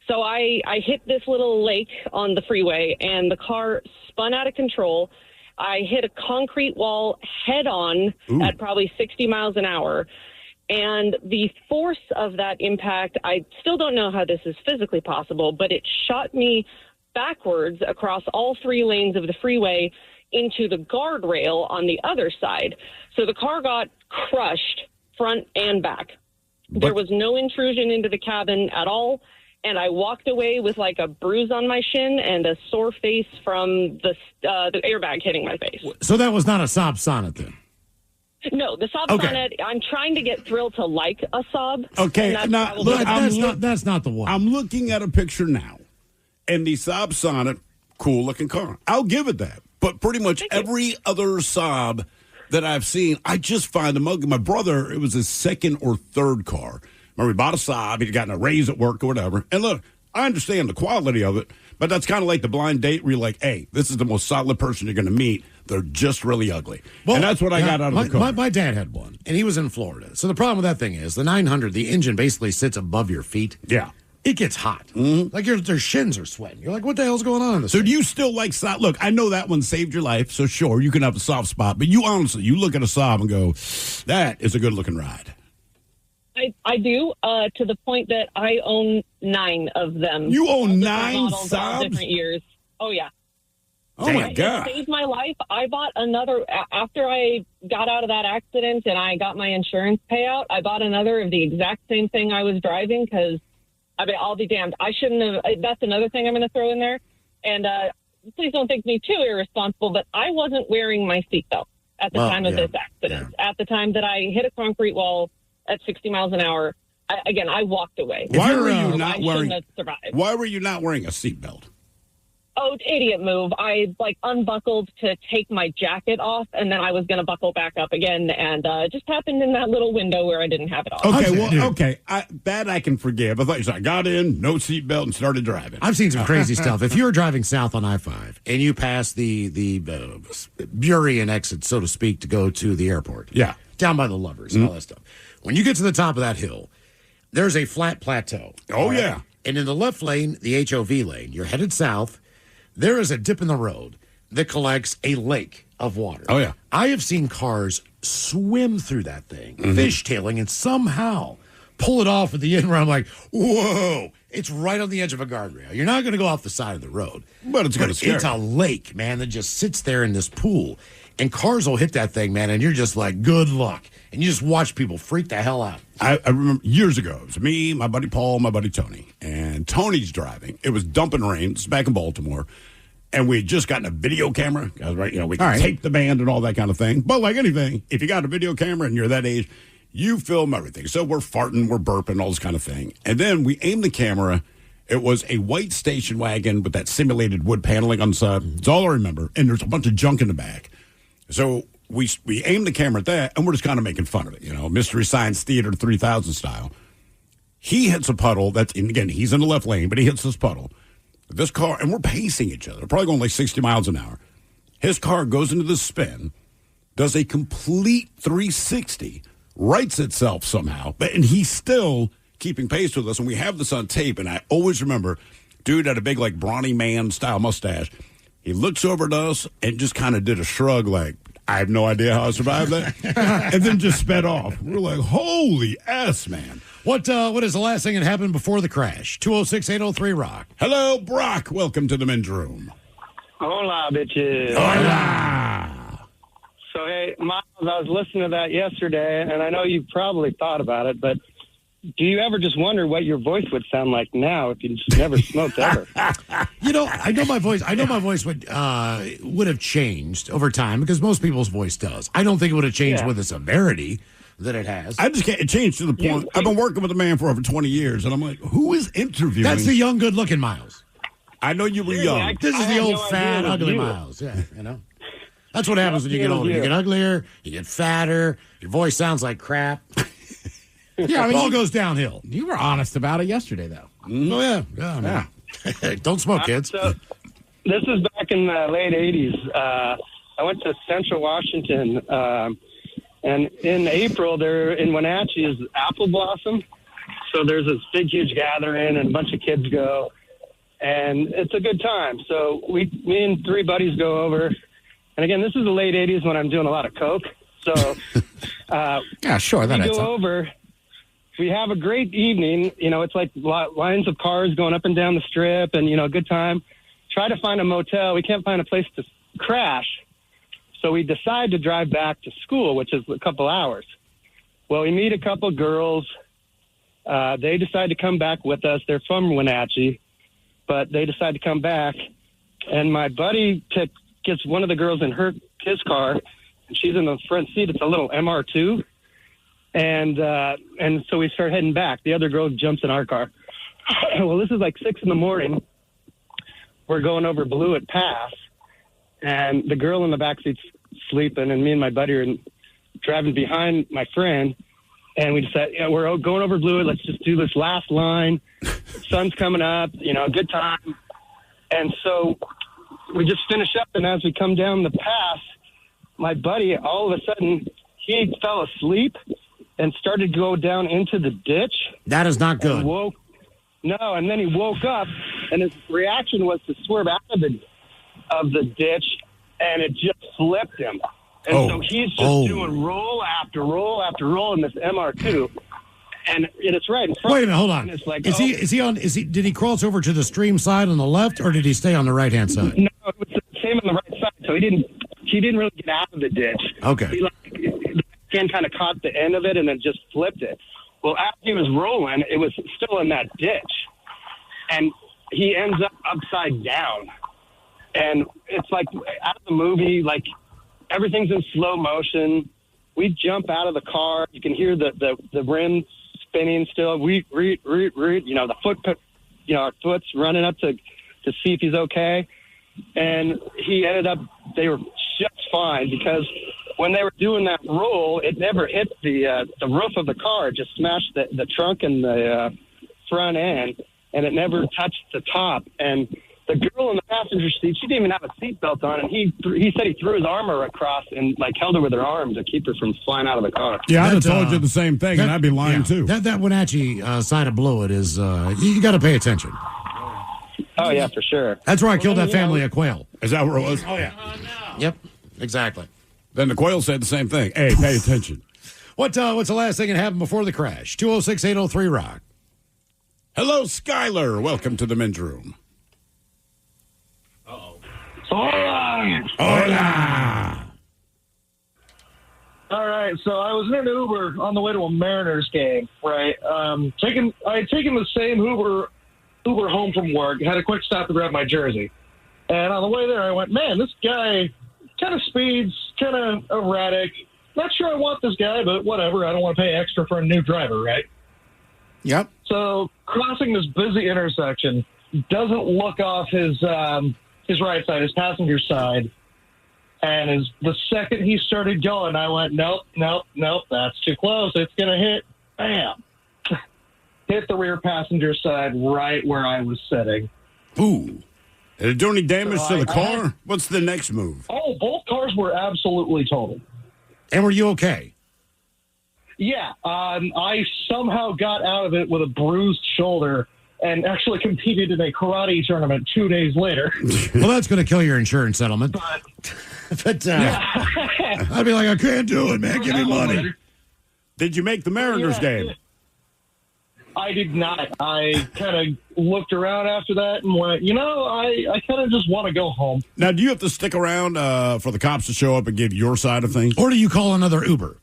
G: So I hit this little lake on the freeway, and the car spun out of control. I hit a concrete wall head on at probably 60 miles an hour. And the force of that impact, I still don't know how this is physically possible, but it shot me backwards across all 3 lanes of the freeway into the guardrail on the other side. So the car got crushed front and back. There was no intrusion into the cabin at all. And I walked away with like a bruise on my shin and a sore face from the airbag hitting my face.
J: So that was not a sob sonnet then?
G: No, the sob sonnet, I'm trying to get Thrill to like a sob.
I: Okay,
J: that's not the one.
I: I'm looking at a picture now, and the Sob Sonnet, cool-looking car. I'll give it that. But pretty much every other sob that I've seen, I just find them ugly. My brother, it was his second or third car. Remember, he bought a sob, he'd gotten a raise at work or whatever. And look, I understand the quality of it, but that's kind of like the blind date where you're like, hey, this is the most solid person you're going to meet. They're just really ugly. Well, and that's what I got out of the car.
J: My dad had one, and he was in Florida. So the problem with that thing is the 900, the engine basically sits above your feet.
I: Yeah.
J: It gets hot. Mm-hmm. Like their shins are sweating. You're like, what the hell's going on in this?
I: So do you still like sob? Look, I know that one saved your life, so sure, you can have a soft spot. But you honestly, you look at a sob and go, that is a good-looking ride.
G: I do, to the point that I own 9 of them.
I: You own
G: 9
I: models,
G: sobs? Different years. Oh, yeah.
I: Oh, my God.
G: It saved my life. I bought another, after I got out of that accident and I got my insurance payout, I bought another of the exact same thing I was driving because, I'll be damned. I shouldn't have, that's another thing I'm going to throw in there. And please don't think me too irresponsible, but I wasn't wearing my seatbelt at the time of this accident. Yeah. At the time that I hit a concrete wall at 60 miles an hour, I walked away.
I: Why were you not wearing?
G: Have survived.
I: Why were you not wearing a seatbelt?
G: Oh, idiot move! I unbuckled to take my jacket off, and then I was going to buckle back up again, and it just happened in that little window where I didn't have it on.
I: Okay, that I can forgive. I thought you said I got in, no seatbelt, and started driving.
J: I've seen some crazy stuff. If you're driving south on I-5 and you pass the Burien exit, so to speak, to go to the airport, down by the Lovers and all that stuff. When you get to the top of that hill, there's a flat plateau.
I: Oh, yeah.
J: And in the left lane, the HOV lane, you're headed south, there is a dip in the road that collects a lake of water.
I: Oh, yeah.
J: I have seen cars swim through that thing, fishtailing, and somehow pull it off at the end where I'm like, whoa, it's right on the edge of a guardrail. You're not going to go off the side of the road.
I: But it's going to scare
J: It's a lake, man, that just sits there in this pool. And cars will hit that thing, man, and you're just like, good luck. And you just watch people freak the hell out.
I: I remember years ago, it was me, my buddy Paul, my buddy Tony. And Tony's driving. It was dumping rain. It's back in Baltimore. And we had just gotten a video camera. Right, we can tape the band and all that kind of thing. But like anything, if you got a video camera and you're that age, you film everything. So we're farting, we're burping, all this kind of thing. And then we aimed the camera. It was a white station wagon with that simulated wood paneling on the side. That's all I remember. And there's a bunch of junk in the back. So we aimed the camera at that, and we're just kind of making fun of it, Mystery Science Theater 3000 style. He hits a puddle. And again, he's in the left lane, but he hits this puddle. This car, and we're pacing each other, probably going like 60 miles an hour. His car goes into the spin, does a complete 360, rights itself somehow, and he's still keeping pace with us. And we have this on tape, and I always remember, dude had a big, like, brawny man-style mustache. He looks over at us and just kind of did a shrug like, I have no idea how I survived that. And then just sped off. We're like, holy S, man.
J: What is the last thing that happened before the crash? 206-803-ROCK.
I: Hello, Brock. Welcome to the men's room.
N: Hola, bitches.
I: Hola.
N: So, hey, Miles, I was listening to that yesterday, and I know you probably thought about it, but do you ever just wonder what your voice would sound like now if you just never smoked ever?
J: You know, I know my voice would have changed over time because most people's voice does. I don't think it would have changed with the severity that it has.
I: I just can't. It changed to the point. I've been working with a man for over 20 years, and I'm like, who is interviewing?
J: That's the young, good-looking Miles.
I: I know you were young.
J: This is the old, fat, ugly Miles. Yeah, you know. That's what happens when you get older. You get uglier, you get fatter, your voice sounds like crap.
P: Yeah, I mean,
J: it all goes downhill.
P: You were honest about it yesterday, though.
J: Oh, yeah. Don't smoke, kids.
N: So, this is back in the late 80s. I went to Central Washington, and in April, there in Wenatchee is Apple Blossom. So there's this big, huge gathering, and a bunch of kids go, and it's a good time. So me and three buddies go over, and again, this is the late 80s when I'm doing a lot of coke. So
P: yeah, sure.
N: We go over. We have a great evening. You know, it's like lines of cars going up and down the strip and, you know, a good time. Try to find a motel. We can't find a place to crash. So we decide to drive back to school, which is a couple hours. Well, we meet a couple girls. They decide to come back with us. They're from Wenatchee, but they decide to come back. And my buddy gets one of the girls in his car, and she's in the front seat. It's a little MR2. And so we start heading back. The other girl jumps in our car. Well, this is like 6 a.m. We're going over Blewett Pass, and the girl in the back seat's sleeping, and me and my buddy are driving behind my friend, and we decided, we're going over Blewett. Let's just do this last line. Sun's coming up, you know, a good time. And so we just finish up, and as we come down the pass, my buddy, all of a sudden, he fell asleep and started to go down into the ditch.
J: That is not good.
N: And then he woke up, and his reaction was to swerve out of the ditch, and it just flipped him. And so he's just doing roll after roll after roll in this MR2, and it's right in front.
J: Wait a minute, hold on.
N: It's like,
J: did he cross over to the stream side on the left, or did he stay on the right hand side?
N: No, it was the same on the right side, so he didn't really get out of the ditch.
J: Okay.
N: He kind of caught the end of it and then just flipped it. Well, after he was rolling, it was still in that ditch, and he ends up upside down. And it's like out of the movie, like everything's in slow motion. We jump out of the car. You can hear the rim spinning still. You know, our foot's running up to see if he's okay. And he ended up, they were just fine because when they were doing that roll, it never hit the roof of the car. It just smashed the trunk and the front end, and it never touched the top. And the girl in the passenger seat, she didn't even have a seatbelt on, and he said he threw his arm across and like held her with her arm to keep her from flying out of the car.
I: Yeah, I'd have told you the same thing, and I'd be lying too.
J: That Wenatchee side of Blewett is you got to pay attention.
N: Oh yeah, for sure.
J: That's where I killed that family of quail.
I: Is that where it was?
J: Oh yeah. Oh, no. Yep. Exactly.
I: Then the quail said the same thing. Hey, pay attention.
J: What's the last thing that happened before the crash? 206-803-ROCK.
I: Hello, Skyler. Welcome to the men's room.
N: Hola.
I: Hola.
Q: All right, so I was in an Uber on the way to a Mariners game, right? I had taken the same Uber home from work, had a quick stop to grab my jersey. And on the way there, I went, man, this guy kind of speeds, kind of erratic. Not sure I want this guy, but whatever. I don't want to pay extra for a new driver, right?
J: Yep.
Q: So crossing this busy intersection, doesn't look off his right side, his passenger side. And the second he started going, I went, nope, that's too close. It's going to hit, bam. Hit the rear passenger side right where I was sitting.
I: Ooh. Did it do any damage to the car? What's the next move?
Q: Oh, both cars were absolutely totaled.
J: And were you okay?
Q: Yeah. I somehow got out of it with a bruised shoulder and actually competed in a karate tournament 2 days later.
J: Well, that's going to kill your insurance settlement. But I'd be like, I can't do it, man. Give me money.
I: Did you make the Mariners game?
Q: I did not. I kind of looked around after that and went, I kind of just want to go home.
I: Now, do you have to stick around for the cops to show up and give your side of things?
J: Or do you call another Uber?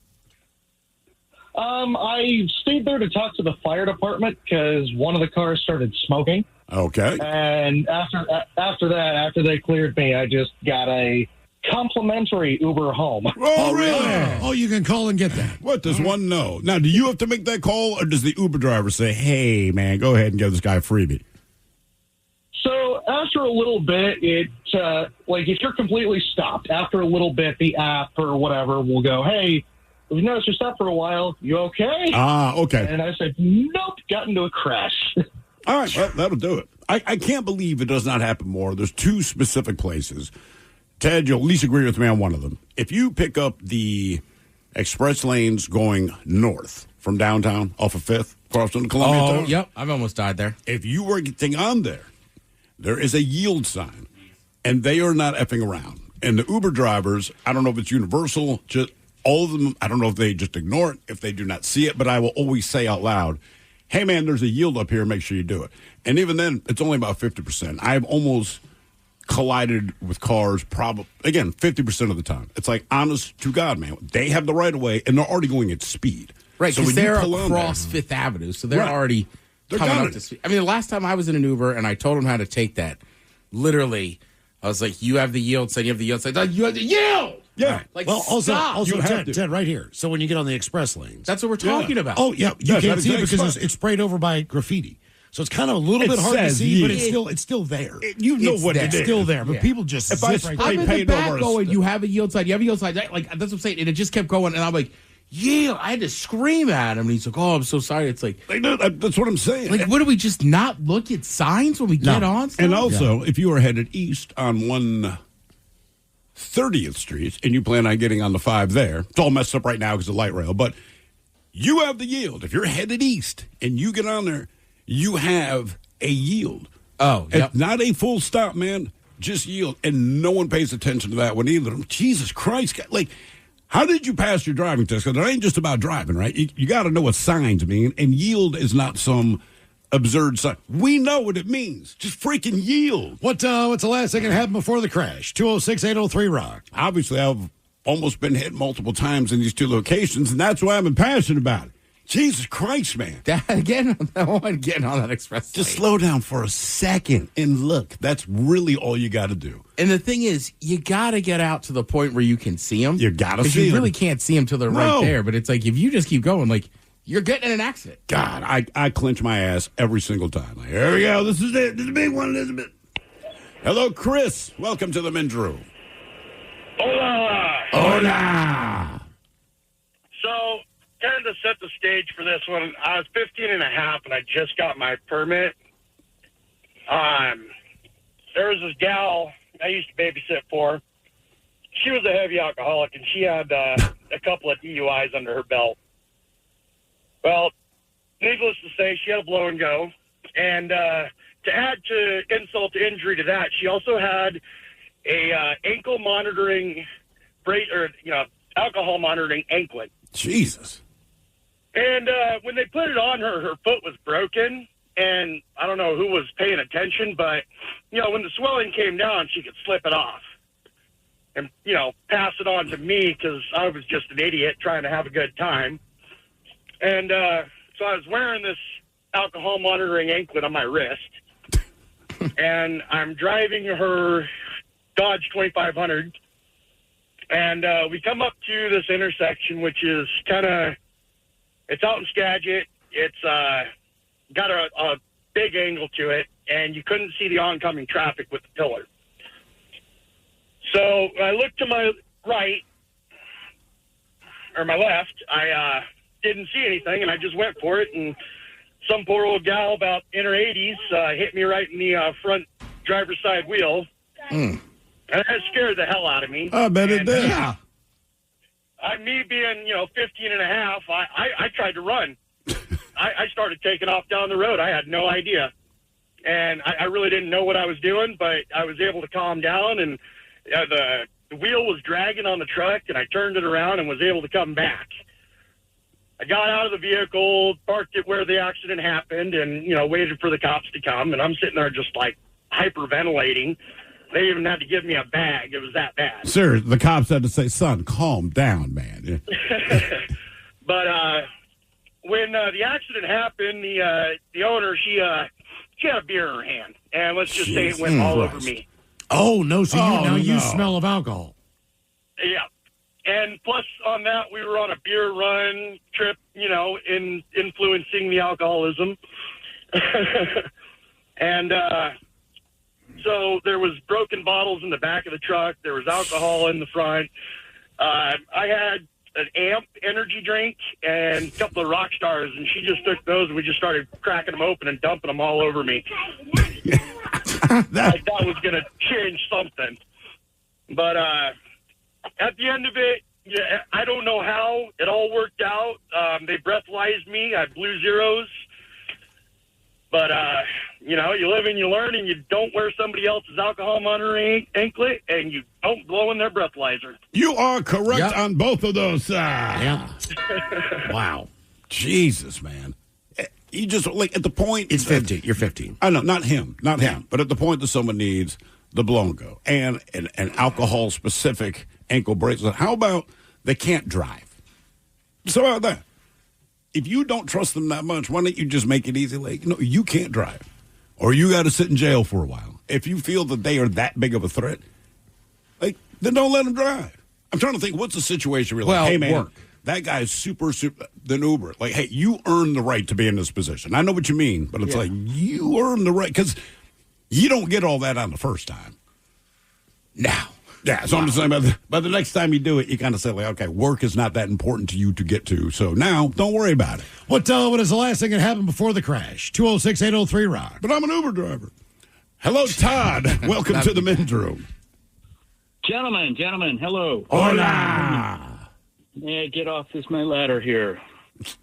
Q: I stayed there to talk to the fire department because one of the cars started smoking.
I: Okay.
Q: And after they cleared me, I just got a complimentary Uber home.
I: Oh, really?
J: Oh, you can call and get that.
I: What does one know? Now, do you have to make that call, or does the Uber driver say, hey, man, go ahead and give this guy a freebie?
Q: So after a little bit, if you're completely stopped, after a little bit, the app or whatever will go, hey, we've noticed you're stopped for a while. You okay?
I: Okay.
Q: And I said, nope, got into a crash.
I: All right, well, that'll do it. I can't believe it does not happen more. There's two specific places. Ted, you'll at least agree with me on one of them. If you pick up the express lanes going north from downtown off of 5th, crossing the Columbia Tunnel.
P: Yep, I've almost died there.
I: If you were getting on there is a yield sign, and they are not effing around. And the Uber drivers, I don't know if it's universal, just all of them, I don't know if they just ignore it, if they do not see it, but I will always say out loud, hey, man, there's a yield up here, make sure you do it. And even then, it's only about 50%. I've almost collided with cars, probably, again, 50% of the time. It's like, honest to God, man, they have the right of way, and they're already going at speed.
P: Right,
I: so
P: because they're
I: pull
P: across Fifth Avenue, so they're
I: Right.
P: already
I: They're
P: coming
I: got
P: up
I: it.
P: to speed. I mean, the last time I was in an Uber and I told them how to take that, literally, I was like, you have the yield sign, you have the yield sign. You have the yield!
I: Yeah.
P: Like,
J: Well, also,
P: stop!
J: Ted, right here. So when you get on the express lanes.
P: That's what we're talking about.
J: Oh, yeah. You
I: Yeah,
J: can't
I: that's
J: see it
I: exactly
J: because
I: right.
J: it's sprayed over by graffiti. So it's kind of a little
I: It
J: bit hard to
I: says
J: see, but
I: yield.
J: it's still there.
I: You know
J: It's
I: what
J: there.
I: it
J: It's
I: is.
J: still there, but
P: Yeah.
J: people just
I: If I
J: zip right
I: spray
P: I'm
J: through.
P: in the
I: paint
P: back
I: over a
P: going,
I: st-
P: you have a yield sign, you have a yield sign. Like, that's what I'm saying. And it just kept going, and I'm like, yeah, I had to scream at him. And he's like, oh, I'm so sorry. It's like,
I: That's what I'm saying.
P: like, what do we just not look at signs when we get on stuff?
I: And also, if you are headed east on 130th Street and you plan on getting on the 5 there, it's all messed up right now because of light rail, but you have the yield. If you're headed east and you get on there, you have a yield.
P: Oh, yep.
I: It's not a full stop, man. Just yield. And no one pays attention to that one either. Jesus Christ. Like, how did you pass your driving test? Because it ain't just about driving, right? You got to know what signs mean, and yield is not some absurd sign. We know what it means. Just freaking yield.
J: What's the last thing that happened before the crash? 206-803-ROCK.
I: Obviously, I've almost been hit multiple times in these two locations, and that's why I'm passionate about it. Jesus Christ, man.
P: Getting on that express
I: Just
P: lane.
I: slow down for a second and look. That's really all you got to do.
P: And the thing is, you got to get out to the point where you can see them.
I: You got to
P: Because
I: see
P: you
I: 'em.
P: really can't see them till they're
I: No.
P: right there. But it's like, if you just keep going, like, you're getting in an accident.
I: God, I clench my ass every single time. Like, here we go. This is it. This is a big one, Elizabeth. Hello, Chris. Welcome to the men's room.
B: Hola.
I: Hola.
B: So, kind of to set the stage for this one, I was 15 and a half, and I just got my permit. There was this gal I used to babysit for. She was a heavy alcoholic, and she had a couple of DUIs under her belt. Well, needless to say, she had a blow and go. And to add to insult to injury to that, she also had a ankle monitoring alcohol monitoring anklet.
I: Jesus.
B: And when they put it on her, her foot was broken. And I don't know who was paying attention, but, when the swelling came down, she could slip it off and, pass it on to me because I was just an idiot trying to have a good time. And so I was wearing this alcohol monitoring anklet on my wrist. And I'm driving her Dodge 2500. And we come up to this intersection, which is it's out in Skagit. It's got a big angle to it, and you couldn't see the oncoming traffic with the pillar. So I looked to my right, or my left. I didn't see anything, and I just went for it, and some poor old gal about in her 80s hit me right in the front driver's side wheel. And that scared the hell out of me.
I: I bet it
B: And,
I: did.
B: me being, 15 and a half, I tried to run. I started taking off down the road. I had no idea. And I really didn't know what I was doing, but I was able to calm down. And the the wheel was dragging on the truck, and I turned it around and was able to come back. I got out of the vehicle, parked it where the accident happened, and, waited for the cops to come. And I'm sitting there just like hyperventilating. They even had to give me a bag. It was that bad.
I: Sir, the cops had to say, son, calm down, man.
B: But when the accident happened, the owner, she had a beer in her hand. And let's just say it went all over me.
J: Oh, no. So you smell of alcohol.
B: Yeah. And plus on that, we were on a beer run trip, in influencing the alcoholism. And so there was broken bottles in the back of the truck. There was alcohol in the front. I had an Amp energy drink and a couple of Rock Stars, and she just took those, and we just started cracking them open and dumping them all over me. Like that was going to change something. But at the end of it, I don't know how it all worked out. They breathalyzed me. I blew zeros. But, you live and you learn, and you don't wear somebody else's alcohol monitoring anklet, and you don't blow in their breathalyzer.
I: You are correct on both of those.
J: Yeah. Wow.
I: Jesus, man. You just, at the point...
J: It's 15. You're 15.
I: I know, not him. But at the point that someone needs the Blongo and an alcohol-specific ankle bracelet, how about they can't drive? So how about that? If you don't trust them that much, why don't you just make it easy? You can't drive. Or you got to sit in jail for a while. If you feel that they are that big of a threat, then don't let them drive. I'm trying to think, what's the situation where hey, man, that guy is super, the Uber. Hey, you earned the right to be in this position. I know what you mean, but it's you earned the right, because you don't get all that on the first time. Now. Yeah, so I'm just saying, by the next time you do it, you kind of say, okay, work is not that important to you to get to. So now, don't worry about it.
J: What is the last thing that happened before the crash? 206-803-ROCK.
I: But I'm an Uber driver. Hello, Todd. Welcome to the men's room.
K: Gentlemen, hello.
I: Hola.
K: May I get off my ladder here?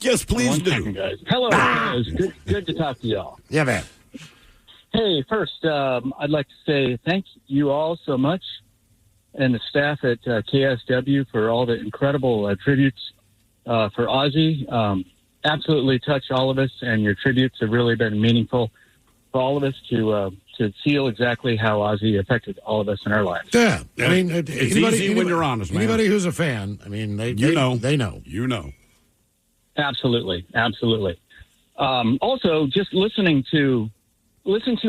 I: Yes, please do.
K: Second, guys. Hello, guys. Good to talk to y'all.
J: Yeah, man.
K: Hey, first, I'd like to say thank you all so much, and the staff at KSW, for all the incredible tributes for Ozzy. Absolutely touched all of us, and your tributes have really been meaningful for all of us to feel exactly how Ozzy affected all of us in our lives.
J: Yeah. I mean,
I: it's easy when you're honest, man.
J: Anybody who's a fan, I mean, they know.
I: You know.
K: Absolutely. Also, just listen to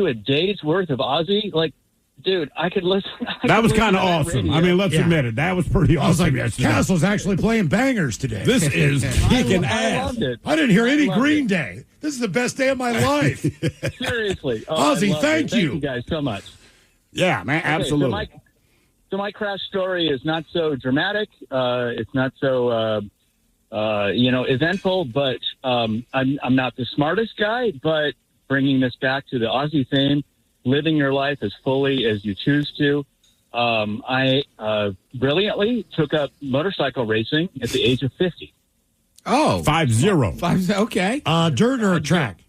K: a day's worth of Ozzy, dude, I could listen.
I: That was kind of awesome. I mean, let's admit it. That was pretty awesome.
J: I was like,
I: yesterday.
J: Castle's actually playing bangers today.
I: This is kicking ass.
K: loved it.
J: I didn't hear any
K: loved
J: Green
K: it.
J: Day. This is the best day of my life.
K: Seriously.
J: Ozzy, thank you.
K: Thank you guys so much.
I: Yeah, man, absolutely.
K: So my crash story is not so dramatic. It's not so, eventful, but I'm not the smartest guy, but bringing this back to the Ozzy theme, living your life as fully as you choose to. I brilliantly took up motorcycle racing at the age of 50.
J: Oh.
I: 5-0.
P: Okay.
J: Dirt or a track?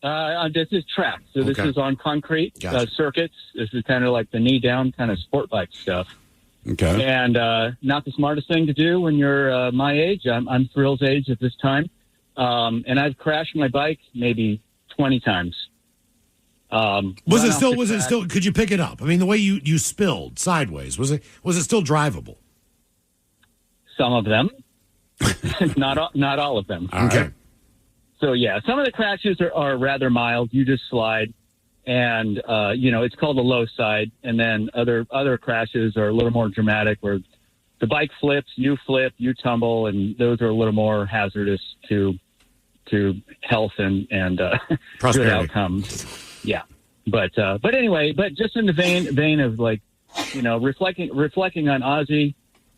K: This is track. So this
J: Okay.
K: is on concrete
J: Gotcha.
K: circuits. This is kind of like the knee down kind of sport bike stuff.
I: Okay.
K: And not the smartest thing to do when you're my age. I'm Thrill's age at this time. And I've crashed my bike maybe 20 times.
J: Was it still, could you pick it up? I mean, the way you spilled sideways, was it still drivable?
K: Some of them. not all of them.
J: Okay.
K: Right. So, yeah, some of the crashes are rather mild. You just slide, and, it's called a low side. And then other crashes are a little more dramatic, where the bike flips, you tumble, and those are a little more hazardous to health and good outcomes. Yeah. But anyway, just in the vein of reflecting on Ozzy,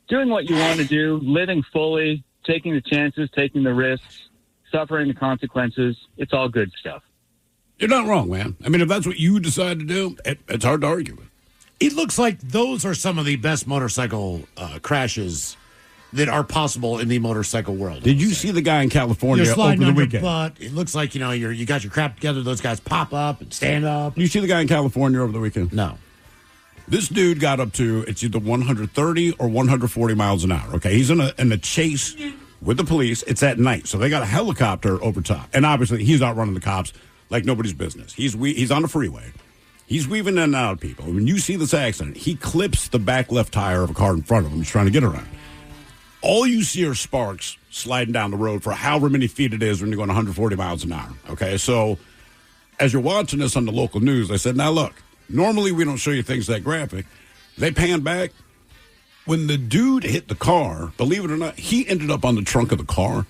K: doing what you want to do, living fully, taking the chances, taking the risks, suffering the consequences. It's all good stuff.
I: You're not wrong, man. I mean, if that's what you decide to do, it's hard to argue with.
J: It looks like those are some of the best motorcycle crashes that are possible in the motorcycle world.
I: Did you see the guy in California
J: You're
I: over
J: sliding
I: the
J: on your
I: weekend?
J: butt. It looks like, you got your crap together. Those guys pop up and stand up.
I: Did you see the guy in California over the weekend?
J: No.
I: This dude got up to, it's either 130 or 140 miles an hour, okay? He's in a chase with the police. It's at night, so they got a helicopter over top. And obviously, he's outrunning the cops like nobody's business. He's on the freeway. He's weaving in and out of people. When you see this accident, he clips the back left tire of a car in front of him. He's trying to get around. All you see are sparks sliding down the road for however many feet it is when you're going 140 miles an hour, okay? So as you're watching this on the local news, they said, now look, normally we don't show you things that graphic. They pan back. When the dude hit the car, believe it or not, he ended up on the trunk of the car.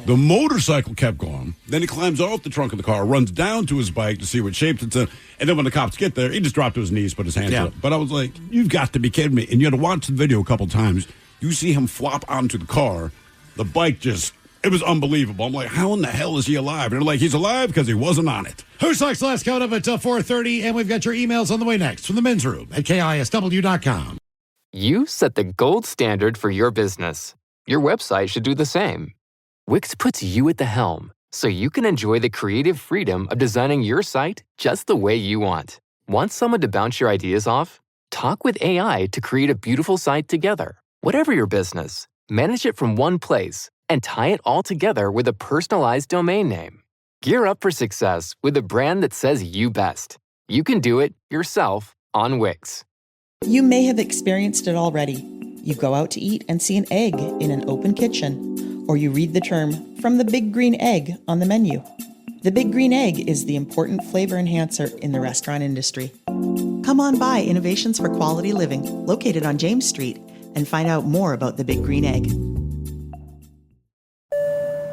I: The motorcycle kept going. Then he climbs off the trunk of the car, runs down to his bike to see what shape it's in. And then when the cops get there, he just dropped to his knees, put his hands up. But I was like, you've got to be kidding me. And you had to watch the video a couple times. You see him flop onto the car. The bike just, it was unbelievable. I'm like, how in the hell is he alive? And they're like, he's alive because he wasn't on it.
J: Who Sucks Last coming up at 4:30, and we've got your emails on the way next from the men's room at KISW.com.
W: You set the gold standard for your business. Your website should do the same. Wix puts you at the helm, so you can enjoy the creative freedom of designing your site just the way you want. Want someone to bounce your ideas off? Talk with AI to create a beautiful site together. Whatever your business, manage it from one place and tie it all together with a personalized domain name. Gear up for success with a brand that says you best. You can do it yourself on Wix.
R: You may have experienced it already. You go out to eat and see an egg in an open kitchen, or you read the term, "from the big green egg," on the menu. The big green egg is the important flavor enhancer in the restaurant industry. Come on by Innovations for Quality Living, located on James Street, and find out more about the big green egg.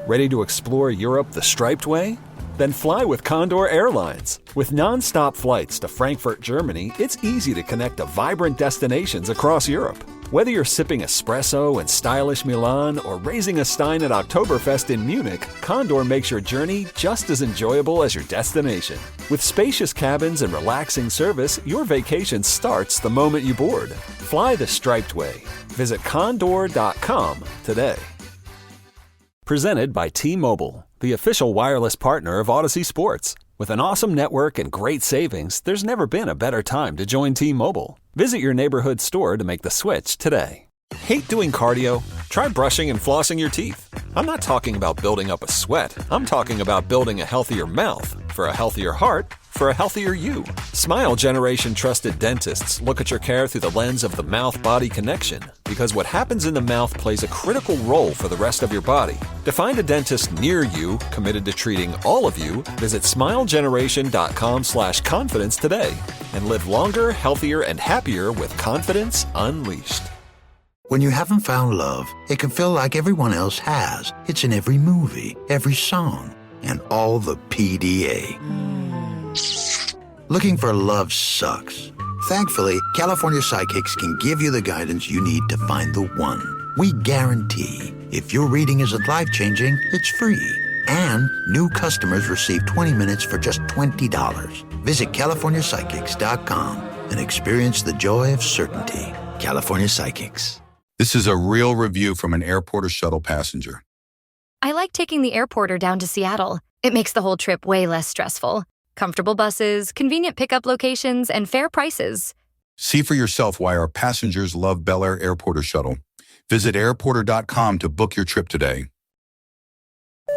L: Ready to explore Europe the striped way? Then fly with Condor Airlines. With non-stop flights to Frankfurt, Germany, it's easy to connect to vibrant destinations across Europe. Whether you're sipping espresso in stylish Milan or raising a stein at Oktoberfest in Munich, Condor makes your journey just as enjoyable as your destination. With spacious cabins and relaxing service, your vacation starts the moment you board. Fly the striped way. Visit condor.com today. Presented by T-Mobile, the official wireless partner of Odyssey Sports. With an awesome network and great savings, there's never been a better time to join T-Mobile. Visit your neighborhood store to make the switch today. Hate doing cardio? Try brushing and flossing your teeth. I'm not talking about building up a sweat. I'm talking about building a healthier mouth for a healthier heart for a healthier you. Smile Generation trusted dentists look at your care through the lens of the mouth-body connection, because what happens in the mouth plays a critical role for the rest of your body. To find a dentist near you committed to treating all of you, visit smilegeneration.com/confidence today and live longer, healthier, and happier with confidence unleashed.
A: When you haven't found love, it can feel like everyone else has. It's in every movie, every song, and all the PDA. Looking for love sucks. Thankfully, California Psychics can give you the guidance you need to find the one. We guarantee if your reading isn't life-changing, it's free. And new customers receive 20 minutes for just $20. Visit CaliforniaPsychics.com and experience the joy of certainty. California Psychics.
M: This is a real review from an airport or shuttle passenger.
S: I like taking the airporter down to Seattle. It makes the whole trip way less stressful. Comfortable buses, convenient pickup locations, and fair prices.
M: See for yourself why our passengers love Bel Air Airport or Shuttle. Visit airporter.com to book your trip today.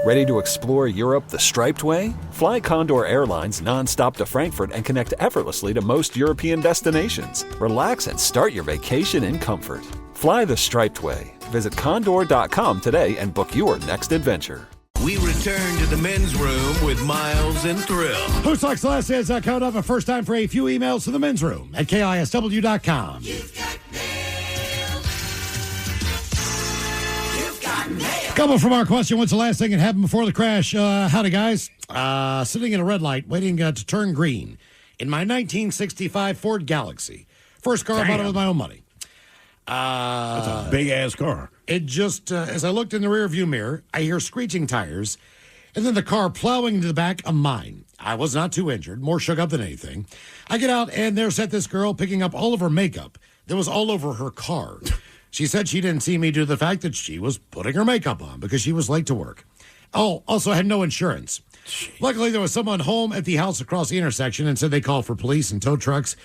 L: Ready to explore Europe the striped way? Fly Condor Airlines nonstop to Frankfurt and connect effortlessly to most European destinations. Relax and start your vacation in comfort. Fly the striped way. Visit condor.com today and book your next adventure.
H: We return to the men's room with Miles and Thrill.
J: Who Sucks Last is coming up. A first time for a few emails to the men's room at KISW.com. Couple from our question. What's the last thing that happened before the crash? Howdy, guys. Sitting at a red light waiting to turn green in my 1965 Ford Galaxy. First car I bought with my own money.
I: That's a big-ass car.
J: It just, as I looked in the rearview mirror, I hear screeching tires, and then the car plowing into the back of mine. I was not too injured, more shook up than anything. I get out, and there sat this girl picking up all of her makeup that was all over her car. She said she didn't see me due to the fact that she was putting her makeup on because she was late to work. Oh, also had no insurance. Luckily, there was someone home at the house across the intersection and said they called for police and tow trucks.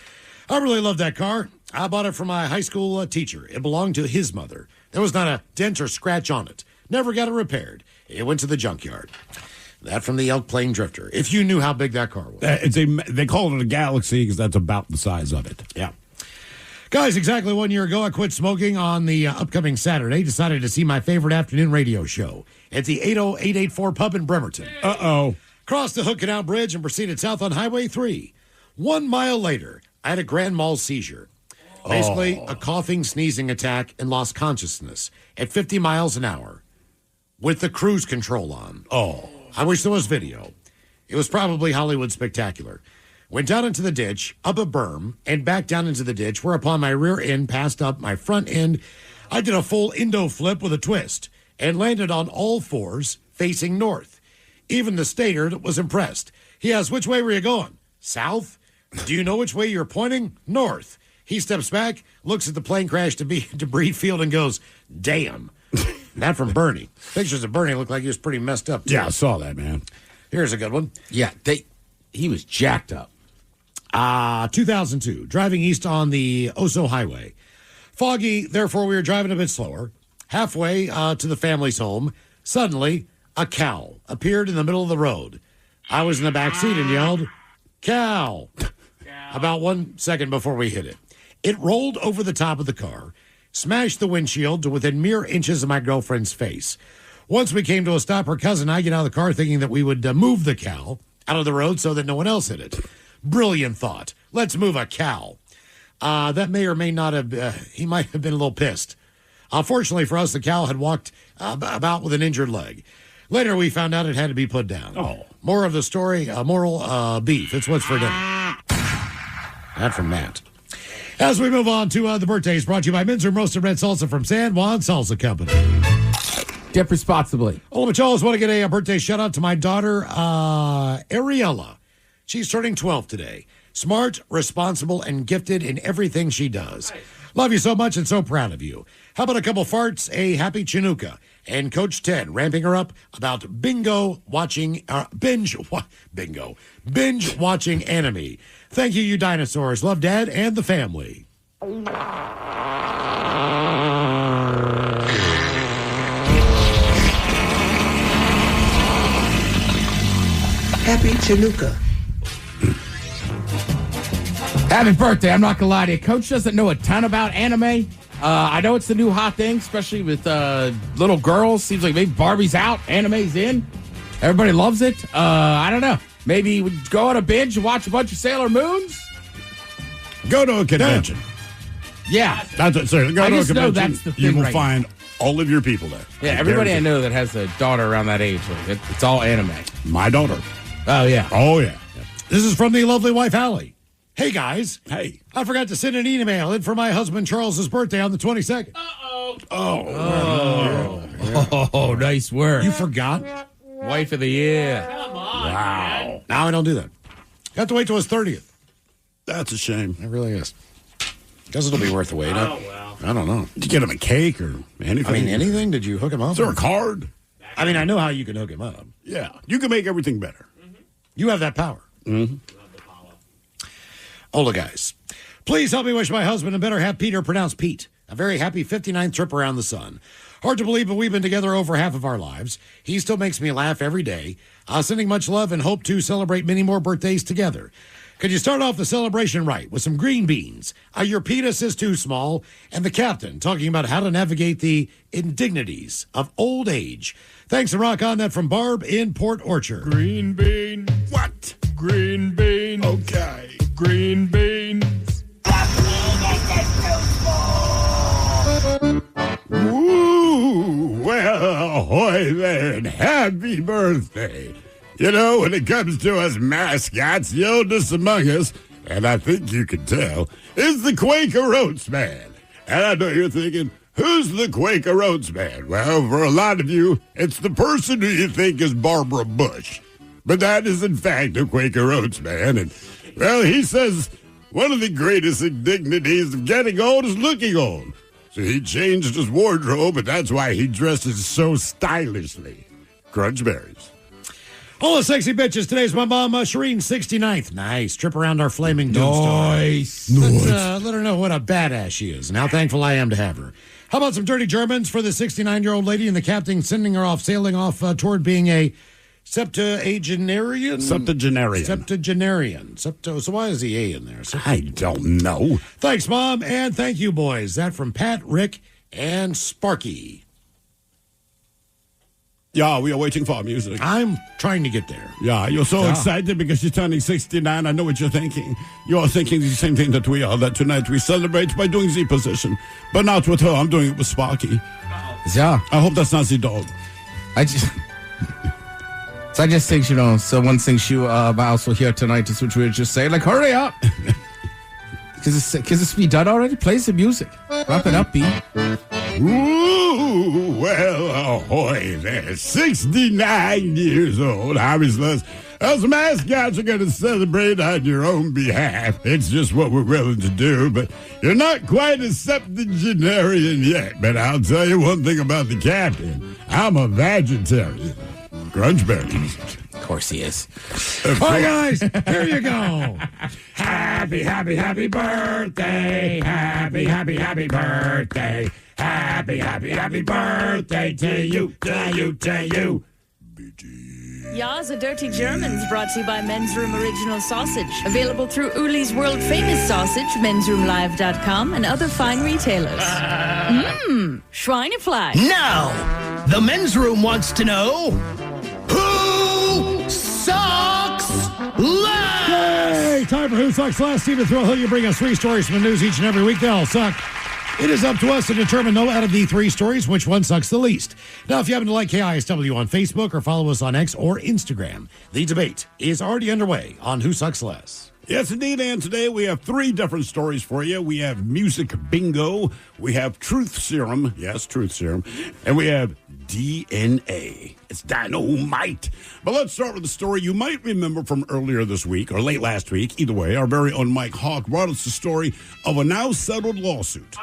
J: I really love that car. I bought it from my high school teacher. It belonged to his mother. There was not a dent or scratch on it. Never got it repaired. It went to the junkyard. That from the Elk Plain Drifter. If you knew how big that car was.
I: They call it a Galaxy because that's about the size of it.
J: Yeah. Guys, exactly 1 year ago, I quit smoking on the upcoming Saturday. Decided to see my favorite afternoon radio show at the 80884 Pub in Bremerton.
I: Uh-oh.
J: Crossed the Hood Canal Bridge and proceeded south on Highway 3. 1 mile later, I had a grand mal seizure. Basically, a coughing, sneezing attack and lost consciousness at 50 miles an hour with the cruise control on.
I: Oh.
J: I wish there was video. It was probably Hollywood spectacular. Went down into the ditch, up a berm, and back down into the ditch, whereupon my rear end passed up my front end. I did a full Indo flip with a twist and landed on all fours facing north. Even the stater was impressed. He asked, "Which way were you going? South? Do you know which way you're pointing? North." He steps back, looks at the plane crash debris field, and goes, "Damn." That from Bernie. Pictures of Bernie look like he was pretty messed up, too.
I: Yeah, I saw that, man.
J: Here's a good one.
P: Yeah, he was jacked up.
J: 2002, driving east on the Oso Highway. Foggy, therefore we were driving a bit slower. Halfway to the family's home, suddenly a cow appeared in the middle of the road. I was in the back seat and yelled, "Cow!" About 1 second before we hit it. It rolled over the top of the car, smashed the windshield to within mere inches of my girlfriend's face. Once we came to a stop, her cousin and I get out of the car thinking that we would move the cow out of the road so that no one else hit it. Brilliant thought. Let's move a cow. That may or may not have, he might have been a little pissed. Fortunately for us, the cow had walked about with an injured leg. Later, we found out it had to be put down.
I: Oh.
J: More of the story, moral beef. It's what's for dinner. That from Matt. As we move on to the birthdays, brought to you by Men's Room Roasted Red Salsa from San Juan Salsa Company.
P: Dip responsibly.
J: All of y'all want to get a birthday shout out to my daughter, Ariella. She's turning 12 today. Smart, responsible, and gifted in everything she does. Love you so much and so proud of you. How about a couple farts, a happy Chinooka, and Coach Ted ramping her up about binge watching anime. Thank you, you dinosaurs. Love Dad and the family.
T: Happy Chinooka.
P: Happy birthday. I'm not going to lie to you. Coach doesn't know a ton about anime. I know it's the new hot thing, especially with little girls. Seems like maybe Barbie's out, anime's in. Everybody loves it. I don't know. Maybe we'd go on a binge and watch a bunch of Sailor Moons.
I: Go to a convention.
P: Yeah.
I: That's it, sir. Go
P: I
I: to a
P: just know
I: convention.
P: that's the thing
I: You will
P: right
I: find all of your people there.
P: Yeah, everybody I know that has a daughter around that age, it's all anime.
I: My daughter.
P: Oh, yeah.
I: Oh, yeah.
J: This is from the lovely wife, Hallie. Hey, guys.
I: Hey.
J: I forgot to send an email in for my husband Charles's birthday on the 22nd.
P: Oh, nice work.
J: You forgot?
P: Wife of the year.
J: Wow. Now I don't do that. You have to wait till his 30th.
I: That's a shame.
J: It really is. Because it'll be worth the wait.
I: Oh, well.
J: I don't know.
I: Did you get him a cake or anything?
J: I mean, anything? Did you hook him up?
I: Is there a card?
J: I mean, I know how you can hook him up.
I: Yeah. You can make everything better.
J: You have that power.
I: Mm-hmm.
J: Ola guys, please help me wish my husband and better half Peter, pronounced Pete, a very happy 59th trip around the sun. Hard to believe, but we've been together over half of our lives. He still makes me laugh every day. Sending much love and hope to celebrate many more birthdays together. Could you start off the celebration right with some green beans? Your penis is too small, and the captain talking about how to navigate the indignities of old age. Thanks to Rock On That from Barb in Port Orchard.
U: Green bean.
I: What?
U: Green beans.
I: Okay.
U: Green beans.
I: Ooh, well, ahoy then. Happy birthday. You know, when it comes to us mascots, the oldest among us, and I think you can tell, is the Quaker Oats Man. And I know you're thinking, who's the Quaker Oats Man? Well, for a lot of you, it's the person who you think is Barbara Bush. But that is, in fact, the Quaker Oats Man. And, well, he says one of the greatest indignities of getting old is looking old. So he changed his wardrobe, and that's why he dresses so stylishly. Crunch berries.
J: All the sexy bitches. Today's my mom, Shireen, 69th. Nice. Trip around our flaming doomstar.
I: Nice.
J: Let her know what a badass she is and how thankful I am to have her. How about some dirty Germans for the 69-year-old lady and the captain sending her off, sailing off toward being a septuagenarian?
I: Septuagenarian.
J: So why is the A in there?
I: I don't know.
J: Thanks, Mom, and thank you, boys. That from Pat, Rick, and Sparky.
I: Yeah, we are waiting for our music.
J: I'm trying to get there.
I: Yeah, you're so excited because she's turning 69. I know what you're thinking. You're thinking the same thing that we are, that tonight we celebrate by doing the position. But not with her. I'm doing it with Sparky.
P: Yeah.
I: I hope that's not the dog.
P: I just think, so one thing she also here tonight is what we just say, like, hurry up. Because it's be done already. Play the music. Wrap it up, B.
I: Ooh, well, ahoy there. 69 years old. Obviously, us mascots are going to celebrate on your own behalf. It's just what we're willing to do, but you're not quite a septuagenarian yet. But I'll tell you one thing about the captain. I'm a vegetarian. Grungeberry.
P: Of course he is.
J: All right, guys, here you go.
I: Happy, happy, happy birthday. Happy, happy, happy birthday. Happy, happy, happy birthday to you, to you, to you.
C: Ja, the Dirty Germans, brought to you by Men's Room Original Sausage. Available through Uli's World Famous Sausage, mensroomlive.com, and other fine retailers. Schweinefleisch.
D: Now, the Men's Room wants to know, who sucks last?
J: Hey, time for Who Sucks Last. Stephen Thrillhill, you bring us 3 stories from the news each and every week. They all suck. It is up to us to determine, though, out of the 3 stories, which one sucks the least. Now, if you happen to like KISW on Facebook or follow us on X or Instagram, the debate is already underway on Who Sucks Less.
I: Yes, indeed, and today we have 3 different stories for you. We have music bingo, we have truth serum, yes, truth serum, and we have DNA. It's dynamite. But let's start with the story you might remember from earlier this week, or late last week. Either way, our very own Mike Hawk brought us the story of a now settled lawsuit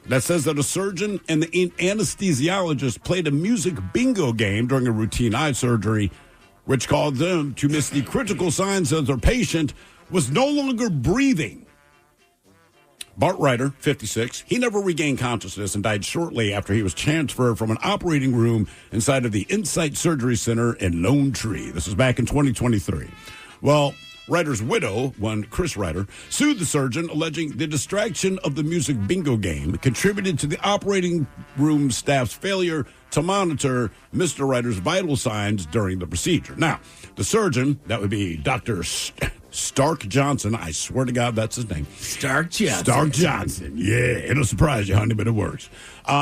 I: that says that a surgeon and the anesthesiologist played a music bingo game during a routine eye surgery, which caused them to miss the critical signs that their patient was no longer breathing. Bart Ryder, 56, he never regained consciousness and died shortly after he was transferred from an operating room inside of the Insight Surgery Center in Lone Tree. This is back in 2023. Well, Ryder's widow, one Chris Ryder, sued the surgeon, alleging the distraction of the music bingo game contributed to the operating room staff's failure to monitor Mr. Ryder's vital signs during the procedure. Now, the surgeon, that would be Dr. Stark Johnson. I swear to God, that's his name.
P: Stark Johnson.
I: Stark Johnson. Yeah, it'll surprise you, honey, but it works.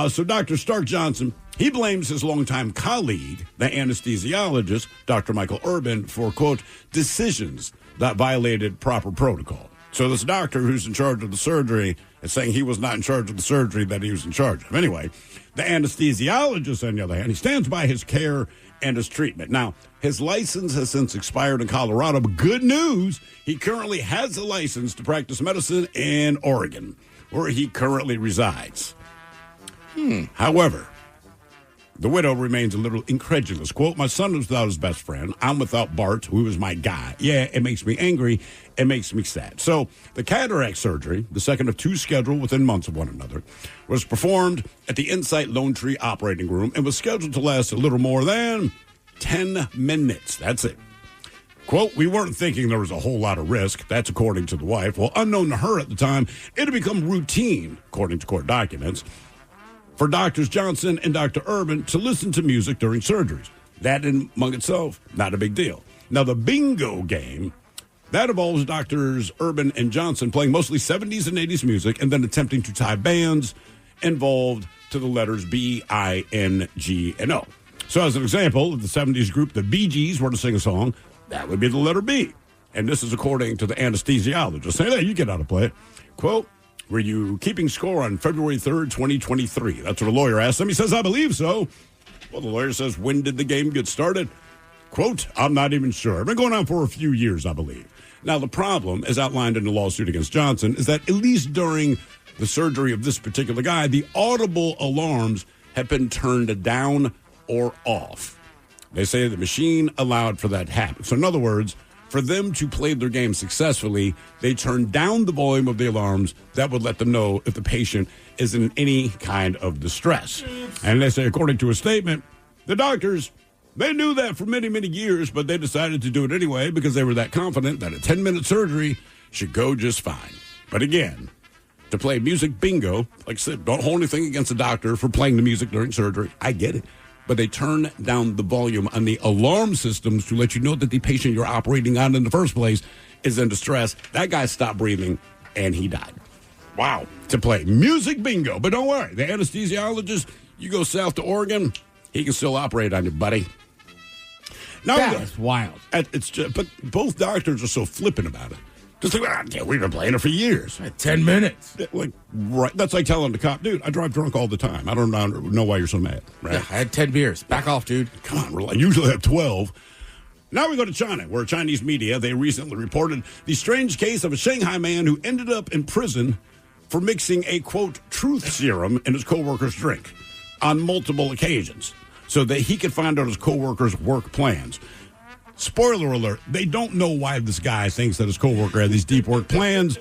I: So Dr. Stark Johnson, he blames his longtime colleague, the anesthesiologist, Dr. Michael Urban, for, quote, decisions that violated proper protocol. So this doctor who's in charge of the surgery is saying he was not in charge of the surgery that he was in charge of. Anyway, the anesthesiologist, on the other hand, he stands by his care and his treatment. Now, his license has since expired in Colorado, but good news, he currently has a license to practice medicine in Oregon, where he currently resides. However, the widow remains a little incredulous. Quote, my son is without his best friend. I'm without Bart, who is my guy. Yeah, it makes me angry. It makes me sad. So the cataract surgery, the second of 2 scheduled within months of one another, was performed at the Insight Lone Tree operating room and was scheduled to last a little more than 10 minutes. That's it. Quote, we weren't thinking there was a whole lot of risk. That's according to the wife. Well, unknown to her at the time, it had become routine, according to court documents, for Doctors Johnson and Dr. Urban to listen to music during surgeries. That in among itself, not a big deal. Now, the bingo game, that involves Doctors Urban and Johnson playing mostly 70s and 80s music and then attempting to tie bands involved to the letters B, I, N, G, and O. So as an example, if the 70s group, the Bee Gees, were to sing a song, that would be the letter B. And this is according to the anesthesiologist. Say, hey, you get out to play it. Quote, were you keeping score on February 3rd, 2023? That's what a lawyer asked him. He says, I believe so. Well, the lawyer says, when did the game get started? Quote, I'm not even sure. It's been going on for a few years, I believe. Now, the problem, as outlined in the lawsuit against Johnson, is that at least during the surgery of this particular guy, the audible alarms have been turned down or off. They say the machine allowed for that to happen. So in other words, for them to play their game successfully, they turned down the volume of the alarms that would let them know if the patient is in any kind of distress. And they say, according to a statement, the doctors, they knew that for many, many years, but they decided to do it anyway because they were that confident that a 10-minute surgery should go just fine. But again, to play music bingo, like I said, don't hold anything against the doctor for playing the music during surgery. I get it. But they turn down the volume on the alarm systems to let you know that the patient you're operating on in the first place is in distress. That guy stopped breathing, and he died. Wow. To play music bingo. But don't worry, the anesthesiologist, you go south to Oregon, he can still operate on you, buddy. Now,
P: That's wild.
I: But both doctors are so flippant about it. Just like, we've been playing it for years.
P: 10 minutes.
I: Right. That's like telling the cop, dude, I drive drunk all the time. I don't know why you're so mad. Right?
P: Yeah, I had 10 beers. Back off, dude.
I: Come on, I usually have 12. Now we go to China, where Chinese media, they recently reported the strange case of a Shanghai man who ended up in prison for mixing a, quote, truth serum in his coworker's drink on multiple occasions so that he could find out his coworker's work plans. Spoiler alert, they don't know why this guy thinks that his coworker had these deep work plans,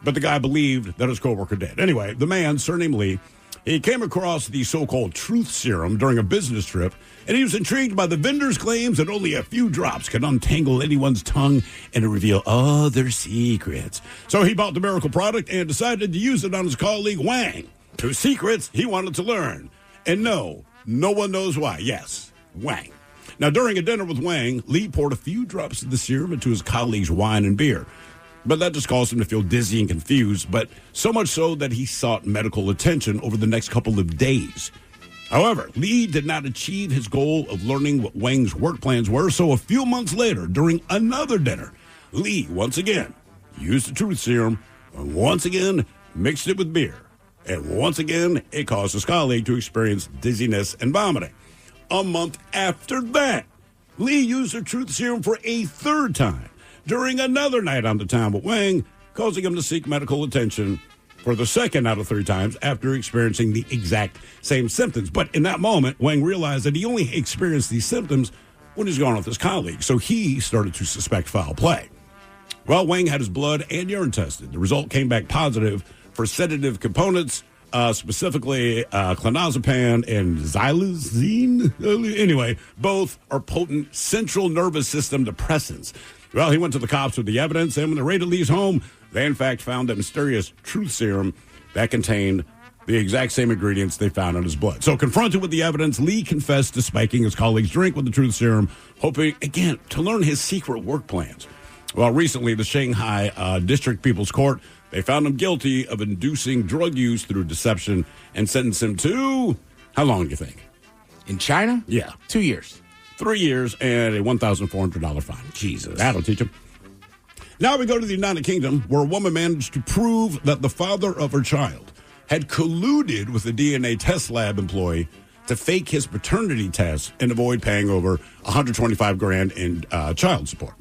I: but the guy believed that his coworker did. Anyway, the man, surnamed Lee, he came across the so-called truth serum during a business trip, and he was intrigued by the vendor's claims that only a few drops can untangle anyone's tongue and reveal all their secrets. So he bought the miracle product and decided to use it on his colleague Wang, whose secrets he wanted to learn. And no one knows why. Yes, Wang. Now, during a dinner with Wang, Lee poured a few drops of the serum into his colleague's wine and beer. But that just caused him to feel dizzy and confused, but so much so that he sought medical attention over the next couple of days. However, Lee did not achieve his goal of learning what Wang's work plans were, so a few months later, during another dinner, Lee, once again, used the truth serum, and once again, mixed it with beer. And once again, it caused his colleague to experience dizziness and vomiting. A month after that, Lee used the truth serum for a third time during another night on the town with Wang, causing him to seek medical attention for the second out of 3 times after experiencing the exact same symptoms. But in that moment, Wang realized that he only experienced these symptoms when he's gone with his colleague, so he started to suspect foul play. Well, Wang had his blood and urine tested. The result came back positive for sedative components, specifically clonazepam and xylazine. Anyway, both are potent central nervous system depressants. Well, he went to the cops with the evidence, and when they raided Lee's home, they in fact found a mysterious truth serum that contained the exact same ingredients they found in his blood. So confronted with the evidence, Lee confessed to spiking his colleague's drink with the truth serum, hoping, again, to learn his secret work plans. Well, recently, the Shanghai District People's Court, they found him guilty of inducing drug use through deception and sentenced him to, how long do you think?
P: In China?
I: Yeah.
P: 2 years.
I: 3 years and a $1,400 fine. Jesus. That'll teach him. Now we go to the United Kingdom, where a woman managed to prove that the father of her child had colluded with a DNA test lab employee to fake his paternity test and avoid paying over $125,000 in child support.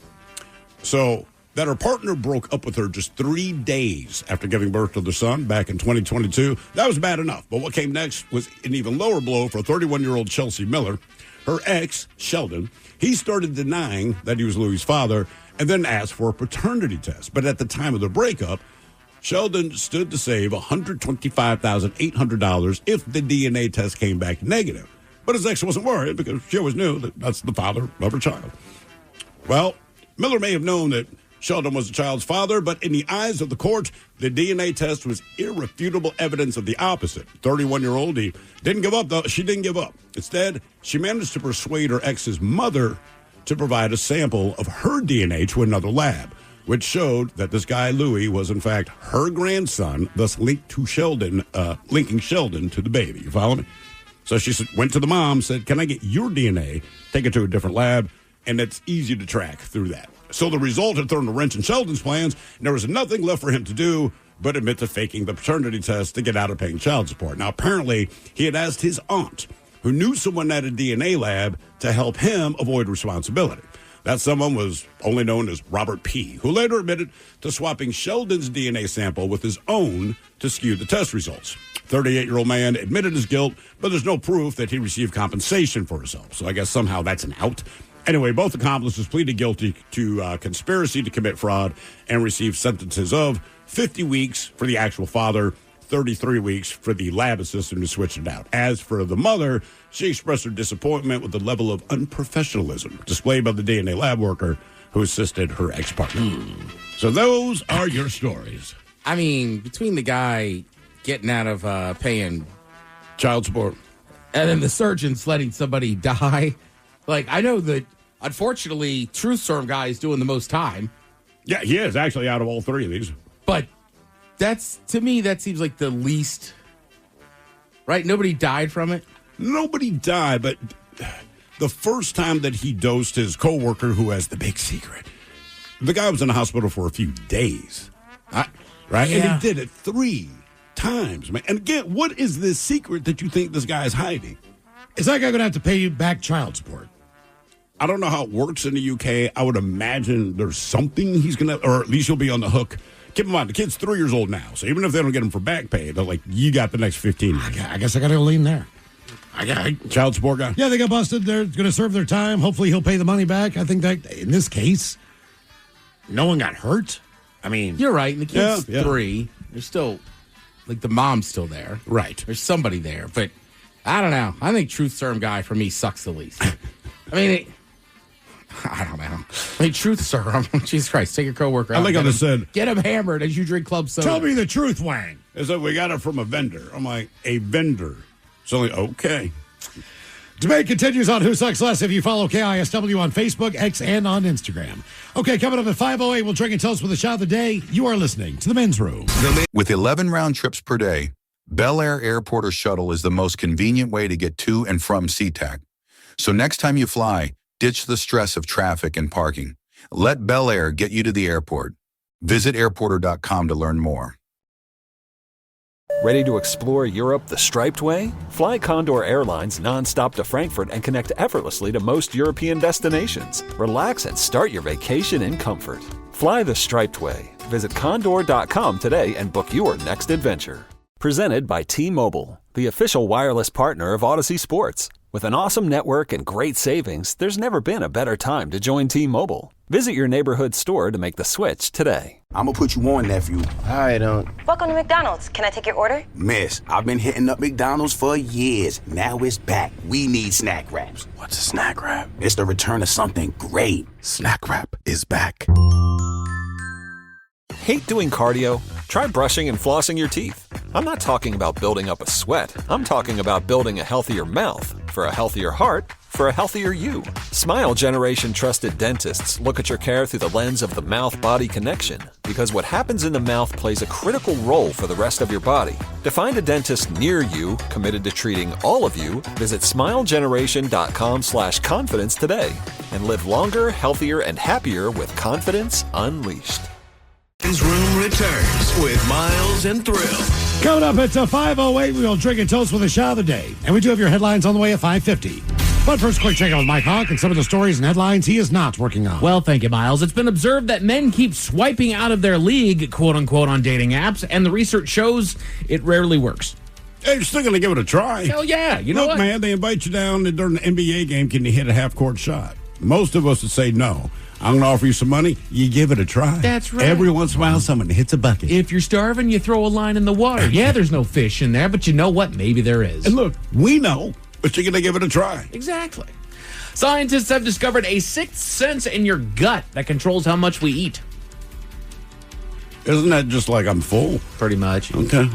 I: So that her partner broke up with her just 3 days after giving birth to their son back in 2022. That was bad enough. But what came next was an even lower blow for 31-year-old Chelsea Miller. Her ex, Sheldon, he started denying that he was Louis' father and then asked for a paternity test. But at the time of the breakup, Sheldon stood to save $125,800 if the DNA test came back negative. But his ex wasn't worried because she always knew that that's the father of her child. Well, Miller may have known that Sheldon was the child's father, but in the eyes of the court, the DNA test was irrefutable evidence of the opposite. 31-year-old, he didn't give up, though. She didn't give up. Instead, she managed to persuade her ex's mother to provide a sample of her DNA to another lab, which showed that this guy, Louis, was in fact her grandson, thus linked to Sheldon, linking Sheldon to the baby. You follow me? So she went to the mom, said, "Can I get your DNA, take it to a different lab?" And it's easy to track through that. So the result had thrown a wrench in Sheldon's plans, and there was nothing left for him to do but admit to faking the paternity test to get out of paying child support. Now, apparently, he had asked his aunt, who knew someone at a DNA lab, to help him avoid responsibility. That someone was only known as Robert P., who later admitted to swapping Sheldon's DNA sample with his own to skew the test results. 38-year-old man admitted his guilt, but there's no proof that he received compensation for his help. So I guess somehow that's an out. Anyway, both accomplices pleaded guilty to conspiracy to commit fraud and received sentences of 50 weeks for the actual father, 33 weeks for the lab assistant who switched it out. As for the mother, she expressed her disappointment with the level of unprofessionalism displayed by the DNA lab worker who assisted her ex-partner. So those are your stories.
P: I mean, between the guy getting out of paying
I: child support
P: and then the surgeons letting somebody die, like, I know that, unfortunately, Truth Serum guy is doing the most time.
I: Yeah, he is actually out of all three of these.
P: But to me, that seems like the least, right? Nobody died from it?
I: Nobody died, but the first time that he dosed his coworker who has the big secret, the guy was in the hospital for a few days, right?
J: Yeah.
I: And he did it 3 times, man. And again, what is this secret that you think this guy is hiding?
J: Is that guy going to have to pay you back child support?
I: I don't know how it works in the UK. I would imagine there's something he's going to, or at least he'll be on the hook. Keep in mind, the kid's 3 years old now, so even if they don't get him for back pay, they're like, you got the next 15 years.
J: I guess I got to lean there.
I: Child support guy?
J: Yeah, they got busted. They're going to serve their time. Hopefully he'll pay the money back. I think that in this case, no one got hurt. I mean,
P: you're right. And the kid's 3. There's still, like, the mom's still there.
I: Right.
P: There's somebody there. But I don't know. I think Truth Serum guy, for me, sucks the least. I mean, I don't know. I mean, Truth Serum. Jesus Christ. Take your coworker out.
I: I think I just said,
P: get him hammered as you drink club soda.
J: Tell me the truth, Wang.
I: Is that we got it from a vendor. I'm like, a vendor. So like, okay.
J: Debate continues on Who Sucks Less if you follow KISW on Facebook, X, and on Instagram. Okay, coming up at 5:08, we'll drink and toast with a shot of the day. You are listening to The Men's Room.
M: With 11 round trips per day, Bel Air Airport or Shuttle is the most convenient way to get to and from SeaTac. So next time you fly, ditch the stress of traffic and parking. Let Bel Air get you to the airport. Visit airporter.com to learn more.
L: Ready to explore Europe the striped way? Fly Condor Airlines nonstop to Frankfurt and connect effortlessly to most European destinations. Relax and start your vacation in comfort. Fly the striped way. Visit condor.com today and book your next adventure. Presented by T-Mobile, the official wireless partner of Odyssey Sports. With an awesome network and great savings, there's never been a better time to join T-Mobile. Visit your neighborhood store to make the switch today.
E: I'm gonna put you on, nephew.
O: All right,
V: Welcome to McDonald's. Can I take your order?
E: Miss, I've been hitting up McDonald's for years. Now it's back. We need snack wraps.
O: What's a snack wrap?
E: It's the return of something great.
O: Snack wrap is back.
L: Hate doing cardio? Try brushing and flossing your teeth. I'm not talking about building up a sweat. I'm talking about building a healthier mouth. For a healthier heart, for a healthier you. Smile Generation trusted dentists look at your care through the lens of the mouth-body connection, because what happens in the mouth plays a critical role for the rest of your body. To find a dentist near you committed to treating all of you, visit smilegeneration.com/confidence today and live longer, healthier, and happier with confidence unleashed.
H: Men's Room returns with Miles and Thrill.
J: Coming up at 5:08, we will drink and toast with a shot of the day. And we do have your headlines on the way at 5:50. But first, quick check out with Mike Hawk and some of the stories and headlines he is not working on.
X: Well, thank you, Miles. It's been observed that men keep swiping out of their league, quote unquote, on dating apps, and the research shows it rarely works.
I: Hey, you're still going to give it a try.
X: Hell yeah. You know
I: Look,
X: what?
I: man, they invite you down and during the NBA game, can you hit a half-court shot? Most of us would say no. I'm going to offer you some money. You give it a try.
X: That's right.
I: Every once in a while, someone hits a bucket.
X: If you're starving, you throw a line in the water. Yeah, there's no fish in there, but you know what? Maybe there is.
I: And look, we know, but you're going to give it a try.
X: Exactly. Scientists have discovered a sixth sense in your gut that controls how much we eat.
I: Isn't that just like I'm full?
X: Pretty much.
I: Okay.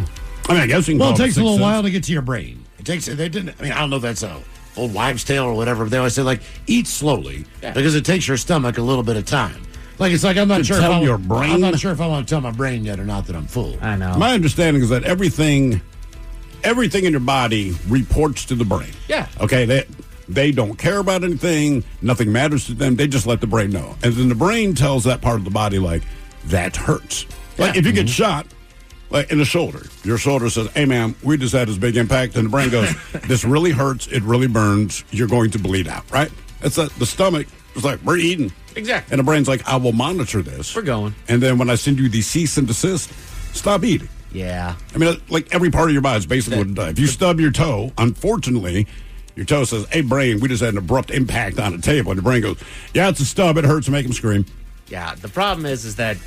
I: I mean, I guess you can
J: Well, it
I: call
J: takes a
I: sixth
J: little
I: sense.
J: while to get to your brain. It takes. They didn't. I mean, I don't know if that's a old wives' tale or whatever. But they always say like, eat slowly because it takes your stomach a little bit of time. Like it's like I'm not
I: To
J: sure.
I: tell
J: if
I: your brain?
J: I'm not sure if I want to tell my brain yet or not that I'm full.
X: I know.
I: My understanding is that everything in your body reports to the brain.
X: Yeah.
I: Okay, they don't care about anything. Nothing matters to them. They just let the brain know. And then the brain tells that part of the body, like, that hurts. Like, if you get shot, like, in the shoulder, your shoulder says, hey, man, we just had this big impact. And the brain goes, this really hurts. It really burns. You're going to bleed out, right? It's the stomach It's like, we're eating.
X: Exactly.
I: And the brain's like, I will monitor this.
X: We're going.
I: And then when I send you the cease and desist, stop eating.
X: Yeah.
I: I mean, like every part of your body is basically what it does. If you stub your toe, unfortunately, your toe says, hey, brain, we just had an abrupt impact on the table. And the brain goes, yeah, it's a stub. It hurts to make him scream.
X: Yeah, the problem is that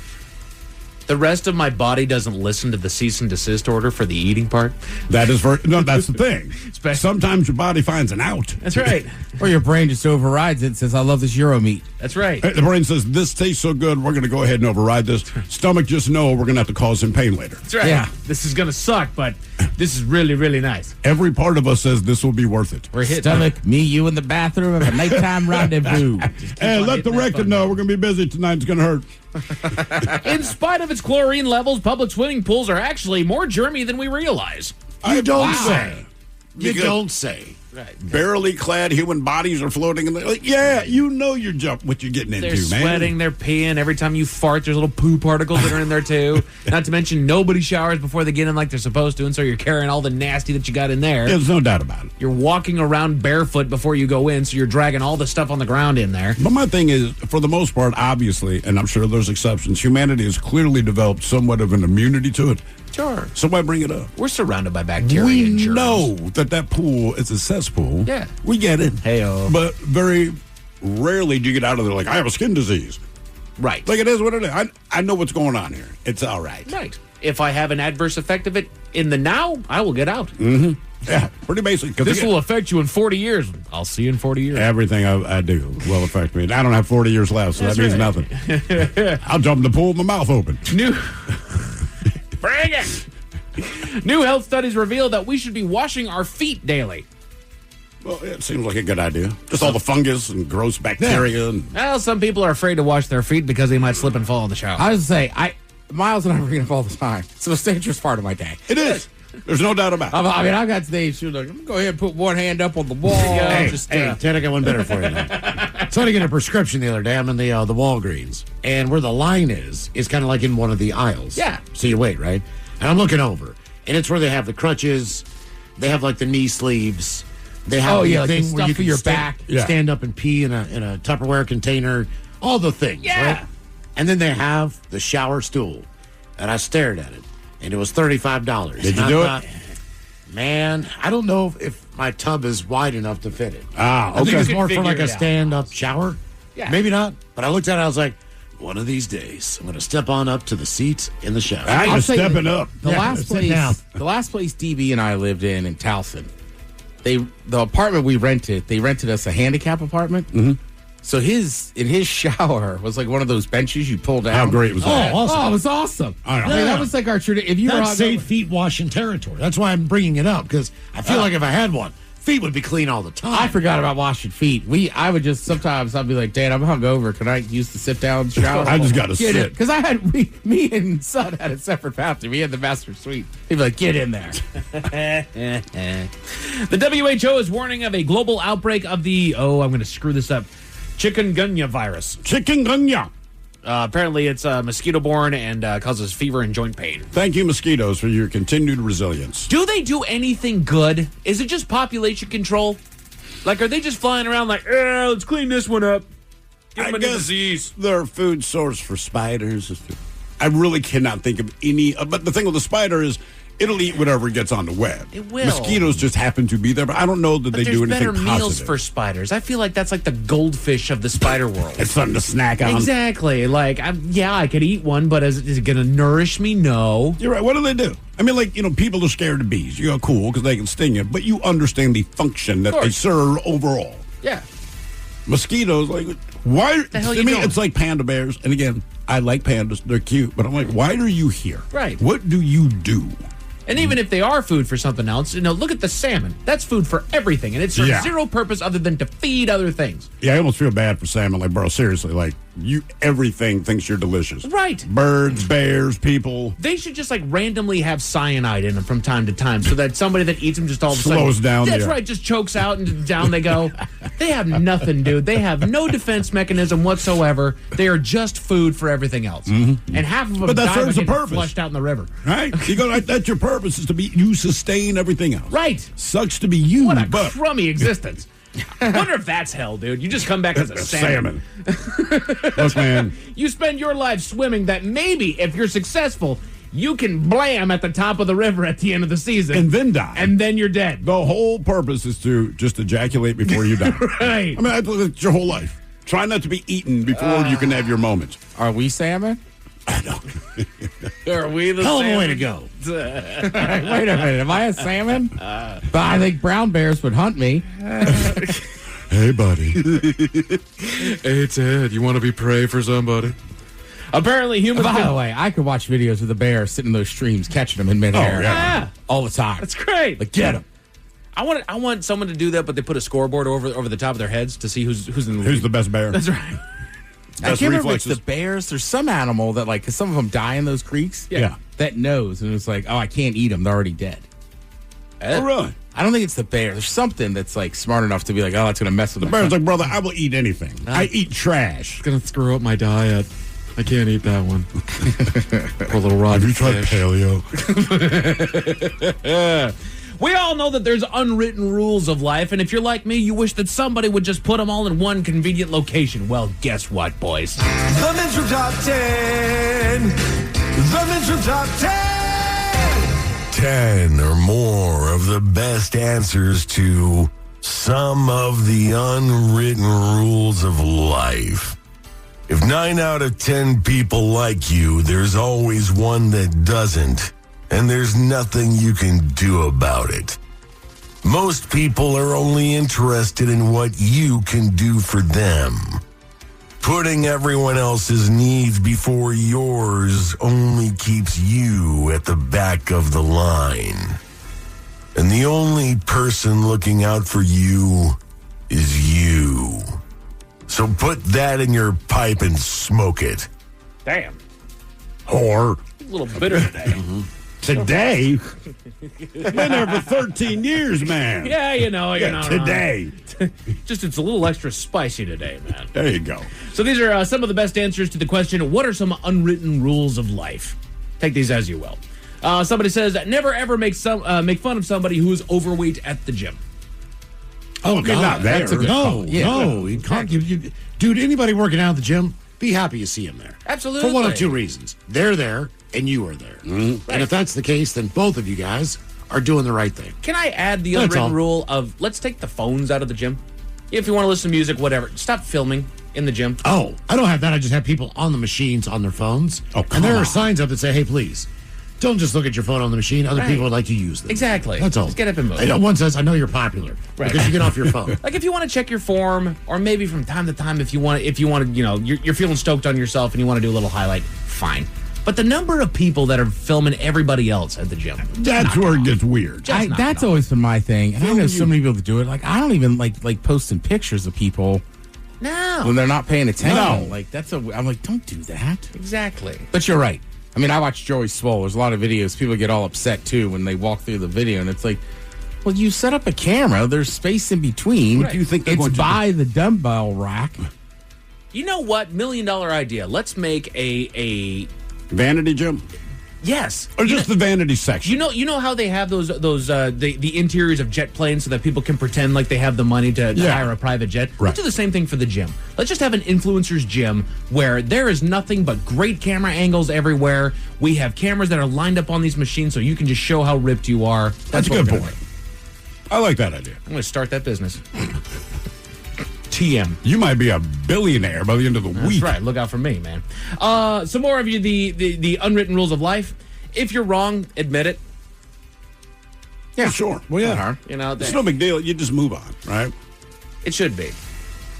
X: the rest of my body doesn't listen to the cease and desist order for the eating part.
I: That's the thing. Sometimes your body finds an out.
X: That's right.
P: Or your brain just overrides it and says, I love this Euro meat.
X: That's right.
I: The brain says, this tastes so good, we're going to go ahead and override this. Stomach just know we're going to have to cause him pain later.
X: That's right. Yeah. This is going to suck, but this is really, really nice.
I: Every part of us says this will be worth it.
X: We're hitting
P: Stomach, me, you in the bathroom have a nighttime rendezvous.
I: Hey, let the rectum know we're going to be busy tonight. It's going to hurt.
X: In spite of its chlorine levels, public swimming pools are actually more germy than we realize.
I: You don't
X: say.
J: You don't say.
X: Right.
I: Barely clad human bodies are floating in the like, yeah, you know what you're getting into,
X: They're
I: man.
X: sweating, they're peeing. Every time you fart, there's little poo particles that are in there too. Not to mention nobody showers before they get in like they're supposed to, and so you're carrying all the nasty that you got in there.
I: There's no doubt about it.
X: You're walking around barefoot before you go in, so you're dragging all the stuff on the ground in there.
I: But my thing is, for the most part, obviously, and I'm sure there's exceptions, humanity has clearly developed somewhat of an immunity to it.
X: Sure.
I: So why bring it up?
X: We're surrounded by bacteria
I: We
X: and germs.
I: know that pool is a cesspool.
X: Yeah.
I: We get it.
X: Hey-o.
I: But very rarely do you get out of there like, I have a skin disease.
X: Right.
I: Like, it is what it is. I know what's going on here. It's all right.
X: Right. If I have an adverse effect of it in the now, I will get out.
I: Mm-hmm. Yeah, pretty basic.
X: This will affect you in 40 years. I'll see you in 40 years.
I: Everything I do will affect me. I don't have 40 years left, so
X: That's
I: that means
X: right.
I: nothing. I'll jump in the pool with my mouth open.
X: Bring it! New health studies reveal that we should be washing our feet daily.
I: Well, it seems like a good idea. Just all the fungus and gross bacteria. And
X: Well, some people are afraid to wash their feet because they might slip and fall in the shower.
P: I was say, Miles and I bring it up all the time. It's the most dangerous part of my day.
I: It is. There's no doubt about it.
P: I mean, I got days too. Like, I'm gonna go ahead and put one hand up on the wall.
J: Hey, Ted, I got one better for you. So I got a prescription the other day. I'm in the Walgreens, and where the line is kind of like in one of the aisles.
X: Yeah.
J: So you wait, right? And I'm looking over, and it's where they have the crutches, they have like the knee sleeves, they have the
P: like the
J: thing
P: stuff
J: where you
P: for
J: can
P: your
J: stand,
P: back.
J: stand up and pee in a Tupperware container, all the things.
X: Yeah.
J: Right? And then they have the shower stool, and I stared at it, and it was $35.
I: Did you
J: And
I: do
J: I
I: it?
J: thought, man, I don't know if my tub is wide enough to fit it.
I: Ah,
J: I think
I: okay.
J: it's more for
X: Figure
J: like a
X: it out.
J: stand-up shower.
X: Yeah.
J: Maybe not. But I looked at it, I was like, one of these days, I'm going to step on up to the seats in the shower.
I: You're
P: I'll tell you,
I: stepping up.
P: The
J: sit down.
P: last place DB and I lived in Towson, the apartment we rented, they rented us a handicap apartment.
I: Mm-hmm.
P: So in his shower was like one of those benches you pull down.
I: How great was that?
J: awesome.
P: Oh, it was awesome.
I: I know.
P: I mean, that was like our tradition. If you were
J: That's
P: on
J: safe feet washing territory. That's why I'm bringing it up, because I feel like if I had one, feet would be clean all the time.
P: I forgot about washing feet. I would just sometimes I'd be like, Dad, I'm hungover. Can I use the sit down shower?
I: I just gotta sit.
P: Because I had me and son had a separate bathroom. We had the master suite. He'd be like, get in there.
X: The WHO is warning of a global outbreak of the, I'm going to screw this up, chikungunya virus.
I: Chikungunya.
X: Apparently, it's mosquito-borne and causes fever and joint pain.
I: Thank you, mosquitoes, for your continued resilience.
X: Do they do anything good? Is it just population control? Like, are they just flying around like, let's clean this one up? Give them
I: I
X: a new
I: guess
X: disease.
I: they're a food source for spiders. I really cannot think of any. But the thing with the spider is, it'll eat whatever gets on the web.
X: It will.
I: Mosquitoes just happen to be there, but I don't know that
X: But
I: they do
X: there's
I: anything
X: better
I: positive.
X: meals for spiders. I feel like that's like the goldfish of the spider world.
I: It's something to snack on.
X: Exactly. Like, I could eat one, but is it going to nourish me? No.
I: You're right. What do they do? I mean, like, people are scared of bees. You go, cool, because they can sting you. But you understand the function that they serve overall.
X: Yeah.
I: Mosquitoes, like, why?
X: The hell
I: To
X: you
I: me,
X: doing?
I: it's like panda bears. And again, I like pandas. They're cute. But I'm like, why are you here?
X: Right.
I: What do you do?
X: And even if they are food for something else, look at the salmon. That's food for everything, and it serves
I: Yeah.
X: zero purpose other than to feed other things.
I: Yeah, I almost feel bad for salmon. Like, bro, seriously, like, everything thinks you're delicious.
X: Right.
I: Birds, bears, people.
X: They should just randomly have cyanide in them from time to time, so that somebody that eats them just all of a sudden
I: Slows down,
X: That's
I: yeah.
X: right, just chokes out and down they go. They have nothing, dude. They have no defense mechanism whatsoever. They are just food for everything else, and half of them
I: But that
X: die by
I: serves a
X: getting
I: purpose.
X: flushed out in the river.
I: Right? You go, like, that's your purpose, is to be, you sustain everything else.
X: Right.
I: Sucks to be you,
X: What a
I: but
X: crummy existence. I wonder if that's hell, dude. You just come back as a salmon.
I: Look, man.
X: You spend your life swimming that maybe, if you're successful, you can blam at the top of the river at the end of the season.
I: And then die.
X: And then you're dead.
I: The whole purpose is to just ejaculate before you die.
X: Right.
I: I mean, that's your whole life. Try not to be eaten before you can have your moment.
P: Are we salmon?
X: Are we the
J: Hell of a
X: salmon?
J: way to go.
P: Wait a minute. Am I a salmon? But I think brown bears would hunt me.
I: Hey, buddy.
X: Hey, Ted, you want to be prey for somebody? Apparently, humans.
P: By the way, I could watch videos of the bear sitting in those streams, catching them in midair.
X: Oh, yeah.
P: All the time.
X: That's great.
P: Like, get them.
X: I want someone to do that, but they put a scoreboard over the top of their heads to see who's in the lead.
I: Who's the best bear?
X: That's right.
P: I can't remember if it's the bears. There's some animal that, like, because some of them die in those creeks.
I: Yeah.
P: That knows, and it's like, oh, I can't eat them. They're already dead.
I: Oh, really?
P: I don't think it's the bear. There's something that's, like, smart enough to be like, oh, that's going to mess with
I: The bear's like, brother, I will eat anything. I eat trash.
X: It's going to screw up my diet. I can't eat that one. Poor little rotten
I: Have you tried paleo?
X: We all know that there's unwritten rules of life, and if you're like me, you wish that somebody would just put them all in one convenient location. Well, guess what, boys?
F: The Men's Room Top 10. The Men's Room Top 10.
G: 10 or more of the best answers to some of the unwritten rules of life. If 9 out of 10 people like you, there's always one that doesn't, and there's nothing you can do about it. Most people are only interested in what you can do for them. Putting everyone else's needs before yours only keeps you at the back of the line. And the only person looking out for you is you. So put that in your pipe and smoke it.
X: Damn.
I: Whore.
X: A little bitter today.
I: Today? Been there for 13 years, man.
X: Yeah, you know.
I: Today.
X: Just it's a little extra spicy today, man.
I: There you go.
X: So these are some of the best answers to the question, what are some unwritten rules of life? Take these as you will. Somebody says, never ever make fun of somebody who is overweight at the gym.
J: Oh, God.
I: Not there.
J: That's a good call. No. You can't, dude, anybody working out at the gym, be happy you see them there.
X: Absolutely.
J: For one of two reasons. They're there, and you are there.
I: Mm-hmm.
J: And if that's the case, then both of you guys are doing the right thing.
X: Can I add the
J: That's
X: unwritten
J: all.
X: rule of let's take the phones out of the gym? If you want to listen to music, whatever, stop filming in the gym.
J: Oh, I don't have that. I just have people on the machines on their phones.
I: Oh,
J: and there
I: come
J: are
I: on.
J: signs up that say, hey, please, don't just look at your phone on the machine. Other
X: Right.
J: people would like to use them.
X: Exactly.
J: That's all.
X: Just get up and move.
J: I know one says, I know you're popular.
X: Right.
J: Because you get off your phone.
X: Like if you want to check your form, or maybe from time to time, if you want, you're feeling stoked on yourself and you want to do a little highlight, fine. But the number of people that are filming everybody else at the gym,
I: That's where it gets weird.
P: That's always been my thing. And I know so many people that do it. Like, I don't even like posting pictures of people
X: no,
P: when they're not paying attention.
I: No.
P: Like, I'm like, don't do that.
X: exactly.
P: But you're right. I mean, I watch Joey Swole. There's a lot of videos. People get all upset, too, when they walk through the video. And it's like, well, you set up a camera. There's space in between.
X: What do
I: you think they're
P: It's
I: going to
P: by the dumbbell rack.
X: You know what? $1 million idea. Let's make a
I: Vanity gym?
X: yes.
I: Or just the vanity section?
X: You know how they have those the interiors of jet planes so that people can pretend like they have the money to hire a private jet.
I: Right.
X: Let's do the same thing for the gym. Let's just have an influencer's gym where there is nothing but great camera angles everywhere. We have cameras that are lined up on these machines so you can just show how ripped you are.
I: That's a
X: what
I: good
X: we're
I: point.
X: gonna do.
I: I like that idea.
X: I'm going to start that business. TM.
I: You might be a billionaire by the end of the
X: That's
I: week.
X: right. Look out for me, man. Some more of you, the unwritten rules of life. If you're wrong, admit it.
I: Yeah, sure. Well, yeah.
X: You know,
I: It's no big deal. You just move on, right?
X: It should be.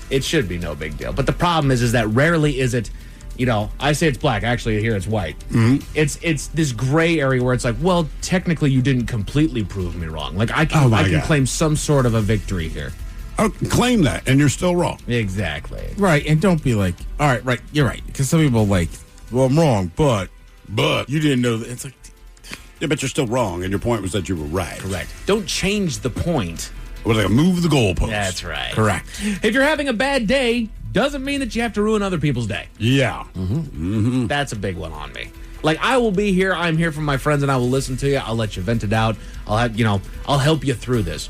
X: It should be no big deal. But the problem is that rarely is it, I say it's black. Actually, here it's white.
I: Mm-hmm.
X: It's this gray area where it's like, well, technically you didn't completely prove me wrong. Like I can
I: God.
X: claim some sort of a victory here.
I: Oh, claim that, and you're still wrong.
X: Exactly.
P: Right. And don't be like, all right, right. You're right. Because some people like, well, I'm wrong, but you didn't know that. It's like,
I: yeah, but you're still wrong, and your point was that you were right.
X: Correct. Don't change the point.
I: It was like move the goalpost.
X: That's right.
P: correct.
X: If you're having a bad day, doesn't mean that you have to ruin other people's day.
I: Yeah.
X: That's a big one on me. Like I will be here. I'm here for my friends, and I will listen to you. I'll let you vent it out. I'll help you through this.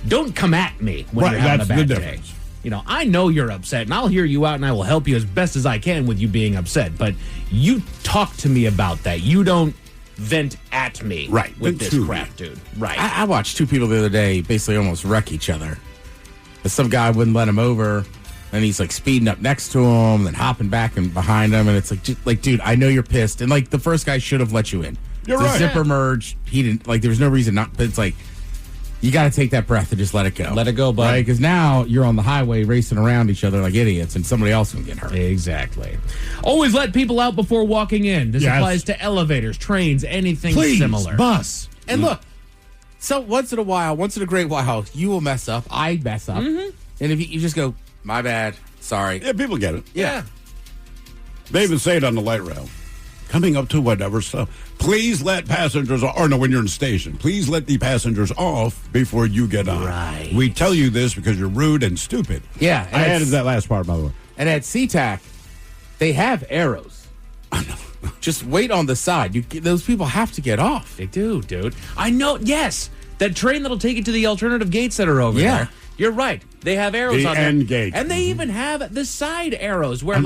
X: don't come at me when you're having a bad day. You know, I know you're upset, and I'll hear you out, and I will help you as best as I can with you being upset. But you talk to me about that. You don't vent at me with this crap, dude. Right.
P: I watched two people the other day basically almost wreck each other. Some guy wouldn't let him over, and he's like speeding up next to him, then hopping back and behind him, and it's like, dude, I know you're pissed, and like the first guy should have let you in.
I: You're
P: the
I: right.
P: Zipper merge, he didn't. Like there was no reason not. But it's like you got to take that breath and just let it go.
X: Let it go, bud.
P: Right? Because now you're on the highway racing around each other like idiots, and somebody else can get hurt.
X: Exactly. Always let people out before walking in. This applies to elevators, trains, anything similar.
J: Bus.
P: And look, so once in a great while, you will mess up. I mess up.
X: Mm-hmm.
P: And if you just go, my bad, sorry.
I: Yeah, people get it.
P: Yeah.
I: They even say it on the light rail. Coming up to whatever stuff. Please let passengers off. Or no, when you're in the station, please let the passengers off before you get on.
X: Right.
I: We tell you this because you're rude and stupid.
P: Yeah.
I: I added that last part, by the way.
P: And at SeaTac, they have arrows.
I: I know.
P: Just wait on the side. Those people have to get off.
X: They do, dude. I know. Yes. That train that'll take you to the alternative gates that are over there. You're right. They have arrows
I: The
X: on there.
I: end gate.
X: And they even have the side arrows where,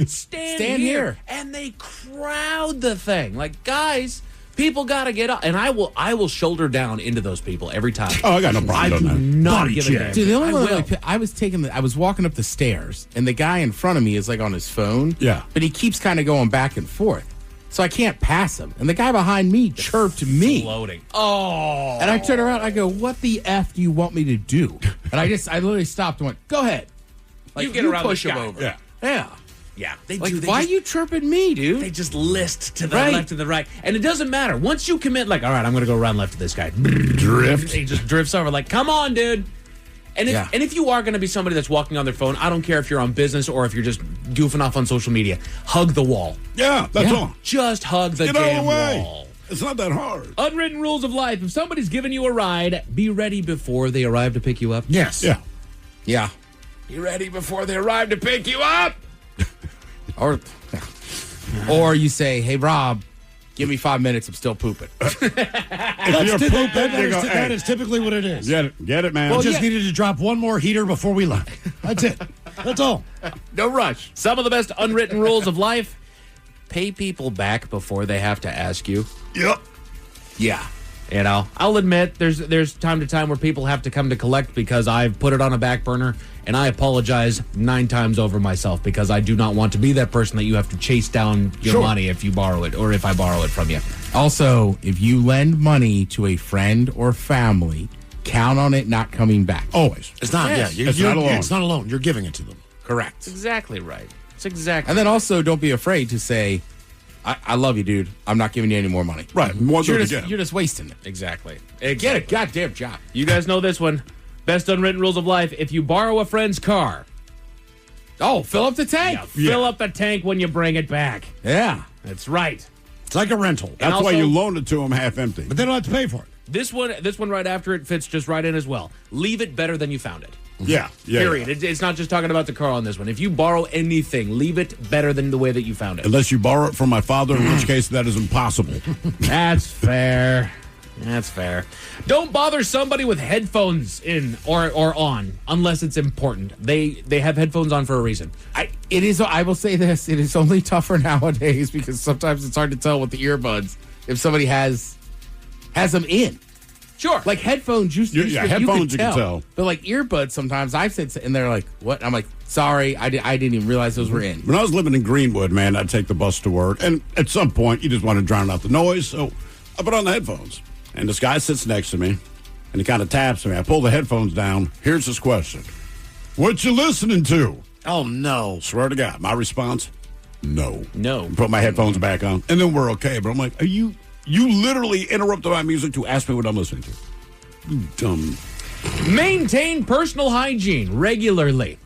X: stand here. And they crowd the thing. Like, guys, people got to get up. And I will shoulder down into those people every time.
I: Oh, I got no problem
X: I
I: doing
X: do
I: that.
X: not
I: Body
X: give a
I: check.
X: damn.
P: Dude, the only
X: I
P: one
X: will.
P: I was walking up the stairs, and the guy in front of me is like on his phone.
I: Yeah.
P: But he keeps kind of going back and forth. So I can't pass him. And the guy behind me chirped me.
X: Floating. Oh.
P: And I turn around, I go, what the F do you want me to do? And I literally stopped and went, go ahead. Like,
X: You get around
P: push
X: this
P: him
X: guy.
P: over.
I: Yeah.
P: Yeah.
X: Yeah. They
P: Like,
X: do. They
P: why
X: just,
P: are you chirping me, dude?
X: They just list to the
P: Right.
X: left and the right. And it doesn't matter. Once you commit, like, all right, I'm going to go around left to this guy.
I: Drift.
X: He just drifts over. Like, come on, dude. And if,
P: Yeah.
X: and if you are going to be somebody that's walking on their phone, I don't care if you're on business or if you're just goofing off on social media, hug the wall.
I: Yeah, that's all.
X: Just hug the
I: Get out of
X: damn
I: the way.
X: wall.
I: It's not that hard.
X: Unwritten rules of life. If somebody's giving you a ride, be ready before they arrive to pick you up.
J: Yes.
I: Yeah.
P: Yeah.
X: Be ready before they arrive to pick you up.
P: Or you say, hey, Rob, give me 5 minutes. I'm still pooping.
I: If you're pooping, you go,
J: That
I: hey,
J: is typically what it is.
I: get it, man.
J: We just needed to drop one more heater before we left. That's it. That's all.
X: No rush. Some of the best unwritten rules of life. Pay people back before they have to ask you.
I: Yep.
X: Yeah. You know, I'll admit there's time to time where people have to come to collect because I've put it on a back burner, and I apologize 9 times over myself because I do not want to be that person that you have to chase down your money if you borrow it or if I borrow it from you.
P: Also, if you lend money to a friend or family, count on it not coming back.
I: Always.
J: It's not.
X: Yes.
J: Yeah,
I: It's not a loan.
J: It's not a loan. You're giving it to them.
P: Correct.
X: That's exactly right. It's exactly
P: And then also, don't be afraid to say, I love you, dude. I'm not giving you any more money.
I: Right. More
P: You're
I: than
P: just, you're just wasting it.
X: Exactly.
P: Get a goddamn job.
X: You guys know this one. Best unwritten rules of life. If you borrow a friend's car,
P: fill up the tank.
X: fill up the tank when you bring it back.
P: Yeah.
X: That's right.
J: It's like a rental.
I: That's why
X: also-
I: you loaned it to them half empty.
J: But they don't have to pay for it.
X: This one right after it fits just right in as well. Leave it better than you found it.
I: Yeah.
X: Period. It's not just talking about the car on this one. If you borrow anything, leave it better than the way that you found it.
I: Unless you borrow it from my father, in which case that is impossible.
X: That's fair. That's fair. Don't bother somebody with headphones in or on unless it's important. They have headphones on for a reason.
P: I will say this, it is only tougher nowadays because sometimes it's hard to tell with the earbuds if somebody has them in.
X: Sure.
P: Like headphones,
I: headphones you can tell.
P: But like earbuds, sometimes I've said, and they're like, "What?" I'm like, "Sorry, I didn't even realize those were in."
I: When I was living in Greenwood, man, I'd take the bus to work, and at some point, you just want to drown out the noise, so I put on the headphones. And this guy sits next to me, and he kind of taps me. I pull the headphones down. Here's his question: "What you listening to?"
J: Oh no!
I: Swear to God, my response: No.
X: No.
I: Put my headphones back on, and then we're okay. But I'm like, are you? You literally interrupted my music to ask me what I'm listening to. You dumb.
X: Maintain personal hygiene regularly.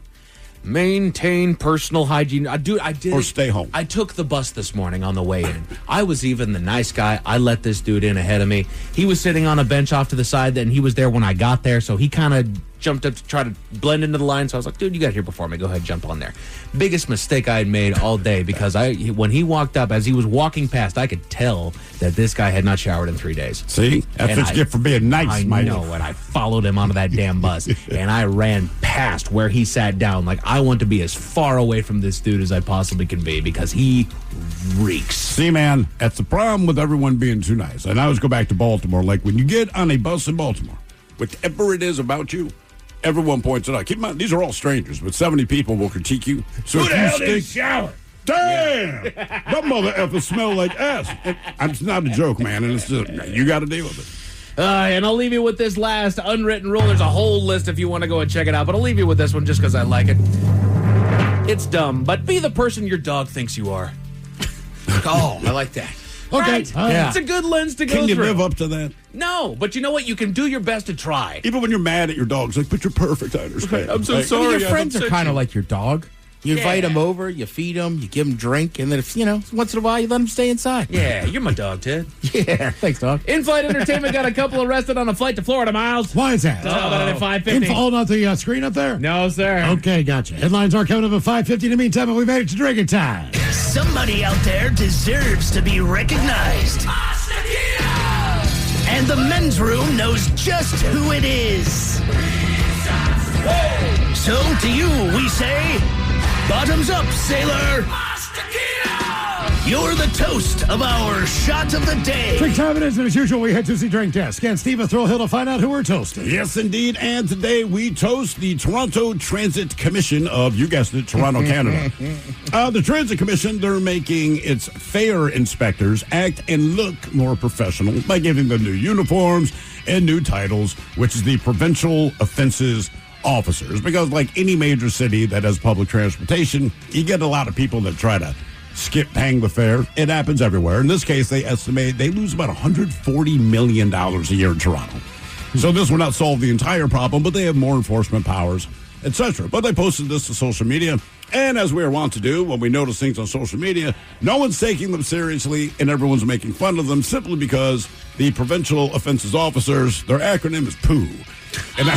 X: Maintain personal hygiene. I did.
I: Or stay home.
X: I took the bus this morning on the way in. I was even the nice guy. I let this dude in ahead of me. He was sitting on a bench off to the side, and he was there when I got there, so he kind of jumped up to try to blend into the line. So I was like, dude, you got here before me. Go ahead, jump on there. Biggest mistake I had made all day because when he walked up, as he was walking past, I could tell that this guy had not showered in 3 days.
I: See? That's what you get for being nice,
X: I know, and I followed him onto that damn bus, and I ran past where he sat down. Like, I want to be as far away from this dude as I possibly can be because he reeks.
I: See, man, that's the problem with everyone being too nice. And I always go back to Baltimore. Like, when you get on a bus in Baltimore, whatever it is about you, everyone points it out. Keep in mind, these are all strangers, but 70 people will critique you. So
J: Who the hell didn't shower?
I: Damn! That mother effer smell like ass. It's not a joke, man, and it's just, you got to deal with it.
X: And I'll leave you with this last unwritten rule. There's a whole list if you want to go and check it out, but I'll leave you with this one just because I like it. It's dumb, but be the person your dog thinks you are.
P: Oh, I like that.
X: Okay.
I: Right?
X: It's a good lens to go through.
I: Can you live up to that?
X: No, but you know what? You can do your best to try.
I: Even when you're mad at your dog, it's like, but you're perfect, I understand.
X: I'm so
I: Like,
X: sorry.
P: Your friends are kind of like your dog. You invite them over, you feed them, you give them drink, and then if, once in a while, you let them stay inside.
X: Yeah, you're my dog, Ted.
P: Yeah, thanks, dog.
X: In-flight entertainment got a couple arrested on a flight to Florida, Miles.
D: Why is that?
X: How about it at 5:50?
D: Info on the screen up there?
X: No, sir.
D: Okay, gotcha. Headlines are coming up at 5:50. In the meantime, we made it to drinking time.
B: Somebody out there deserves to be recognized. And the men's room knows just who it is. So to you, we say, bottoms up, sailor. You're the toast of our shot of the day.
D: Drink time it is, and as usual, we head to the drink desk. And Steve Thrill Hill to find out who we're toasting.
I: Yes, indeed. And today we toast the Toronto Transit Commission of, you guessed it, Toronto, Canada. The Transit Commission, they're making its fare inspectors act and look more professional by giving them new uniforms and new titles, which is the Provincial Offenses Officers. Because like any major city that has public transportation, you get a lot of people that try to skip paying the fare. It happens everywhere. In this case, they estimate they lose about $140 million a year in Toronto. So this will not solve the entire problem, but they have more enforcement powers, etc. But they posted this to social media, and as we are wont to do when we notice things on social media, no one's taking them seriously, and everyone's making fun of them simply because the Provincial Offenses Officers, their acronym is POO. And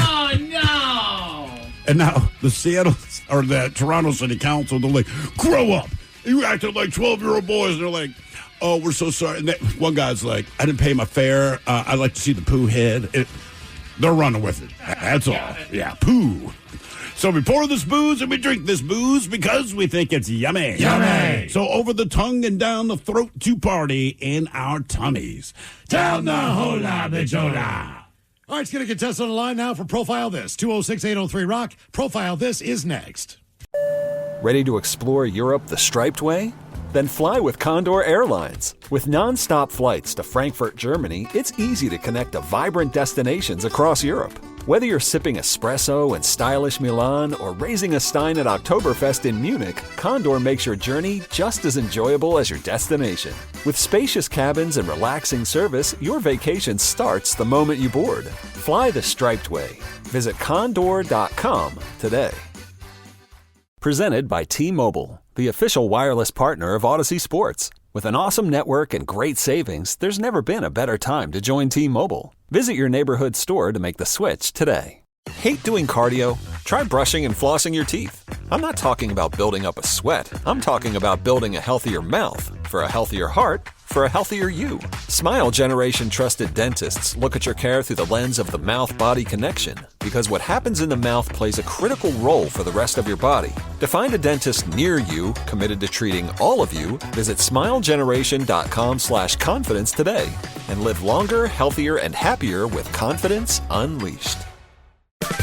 X: no!
I: And now the Seattle or the Toronto City Council, they're like, grow up. You acted like 12-year-old boys. And they're like, oh, we're so sorry. And one guy's like, I didn't pay my fare. I'd like to see the poo head. They're running with it. That's all. Yeah, poo. So we pour this booze and we drink this booze because we think it's yummy.
D: Yummy.
I: So over the tongue and down the throat to party in our tummies. Down the hola, bichola.
D: All right, let's get a contestant on the line now for Profile This. 206-803-ROCK. Profile This is next.
L: Ready to explore Europe the striped way? Then fly with Condor Airlines. With non-stop flights to Frankfurt, Germany, it's easy to connect to vibrant destinations across Europe. Whether you're sipping espresso in stylish Milan or raising a stein at Oktoberfest in Munich, Condor makes your journey just as enjoyable as your destination. With spacious cabins and relaxing service, your vacation starts the moment you board. Fly the striped way. Visit condor.com today. Presented by T-Mobile, the official wireless partner of Odyssey Sports. With an awesome network and great savings, there's never been a better time to join T-Mobile. Visit your neighborhood store to make the switch today. Hate doing cardio? Try brushing and flossing your teeth. I'm not talking about building up a sweat. I'm talking about building a healthier mouth for a healthier heart for a healthier you. Smile Generation trusted dentists look at your care through the lens of the mouth-body connection because what happens in the mouth plays a critical role for the rest of your body. To find a dentist near you committed to treating all of you, visit smilegeneration.com/confidence today and live longer, healthier, and happier with confidence unleashed.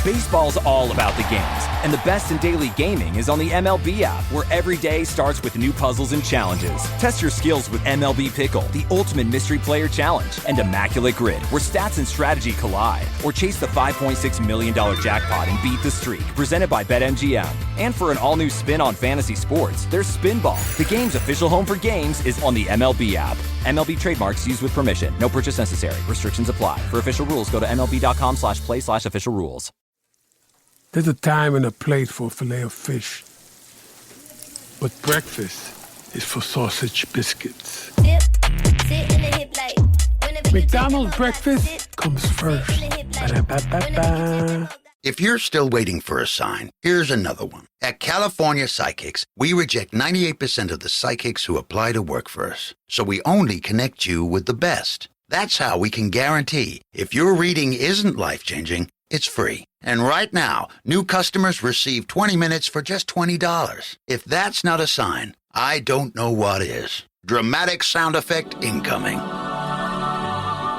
K: Baseball's all about the games, and the best in daily gaming is on the MLB app, where every day starts with new puzzles and challenges. Test your skills with MLB Pickle, the ultimate mystery player challenge, and Immaculate Grid, where stats and strategy collide. Or chase the $5.6 million jackpot and beat the streak, presented by BetMGM. And for an all-new spin on fantasy sports, there's Spinball. The game's official home for games is on the MLB app. MLB trademarks used with permission. No purchase necessary. Restrictions apply. For official rules, go to MLB.com/play/official rules.
N: There's a time and a place for filet of fish. But breakfast is for sausage biscuits. McDonald's breakfast comes first. Ba-da-ba-ba-ba.
A: If you're still waiting for a sign, here's another one. At California Psychics, we reject 98% of the psychics who apply to work for us. So we only connect you with the best. That's how we can guarantee if your reading isn't life-changing, it's free. And right now, new customers receive 20 minutes for just $20. If that's not a sign, I don't know what is. Dramatic sound effect incoming.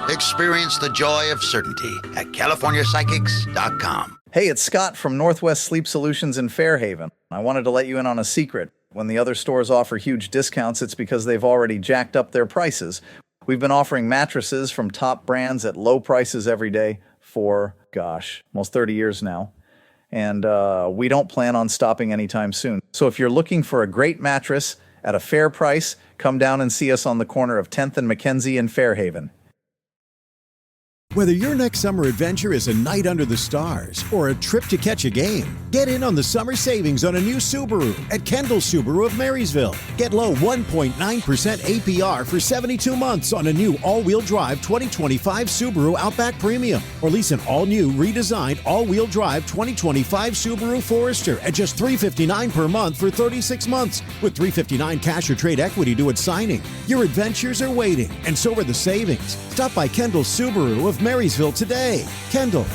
A: Experience the joy of certainty at CaliforniaPsychics.com.
Q: Hey, it's Scott from Northwest Sleep Solutions in Fairhaven. I wanted to let you in on a secret. When the other stores offer huge discounts, it's because they've already jacked up their prices. We've been offering mattresses from top brands at low prices every day for, almost 30 years now. And we don't plan on stopping anytime soon. So if you're looking for a great mattress at a fair price, come down and see us on the corner of 10th and Mackenzie in Fairhaven.
R: Whether your next summer adventure is a night under the stars or a trip to catch a game, get in on the summer savings on a new Subaru at Kendall Subaru of Marysville. Get low 1.9% APR for 72 months on a new all-wheel drive 2025 Subaru Outback Premium, or lease an all-new redesigned all-wheel drive 2025 Subaru Forester at just $359 per month for 36 months with $359 cash or trade equity to its signing. Your adventures are waiting, and so are the savings. Stop by Kendall Subaru of Marysville today. Kendall,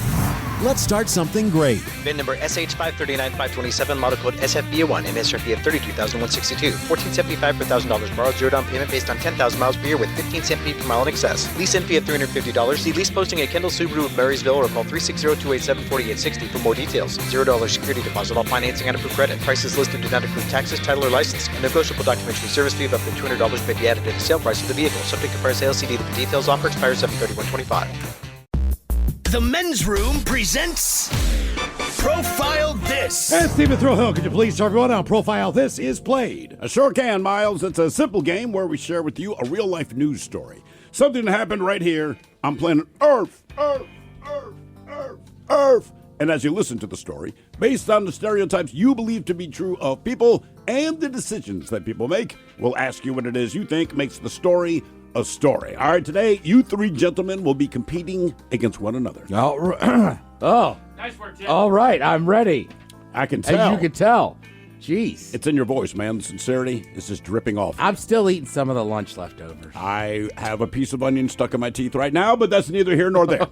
R: let's start something great.
W: VIN number SH539527, model code SFBA1, MSRP of $32,162, $14.75 per $1,000 borrowed, zero down payment based on 10,000 miles per year with 15 cent fee per mile in excess. Lease in fee of $350. See lease posting at Kendall Subaru of Marysville or call 360-287-4860 for more details. $0 security deposit, all financing on approved credit. Prices listed do not include taxes, title, or license. A negotiable documentary service fee of up to $200 may be added to the sale price of the vehicle. Subject to prior sale, see dealer for details. Offer expires 7/31/25.
B: The Men's Room presents Profile This.
D: And Stephen Throwhill, could you please tell everyone how Profile This is played?
I: I sure can, Miles. It's a simple game where we share with you a real-life news story. Something that happened right here on planet Earth. And as you listen to the story, based on the stereotypes you believe to be true of people and the decisions that people make, we'll ask you what it is you think makes the story a story. All right, today, you three gentlemen will be competing against one another.
P: Oh.
X: Nice work, Jim.
P: All right, I'm ready.
I: I can tell.
P: As you can tell. Jeez.
I: It's in your voice, man. The sincerity is just dripping off.
P: I'm still eating some of the lunch leftovers.
I: I have a piece of onion stuck in my teeth right now, but that's neither here nor there.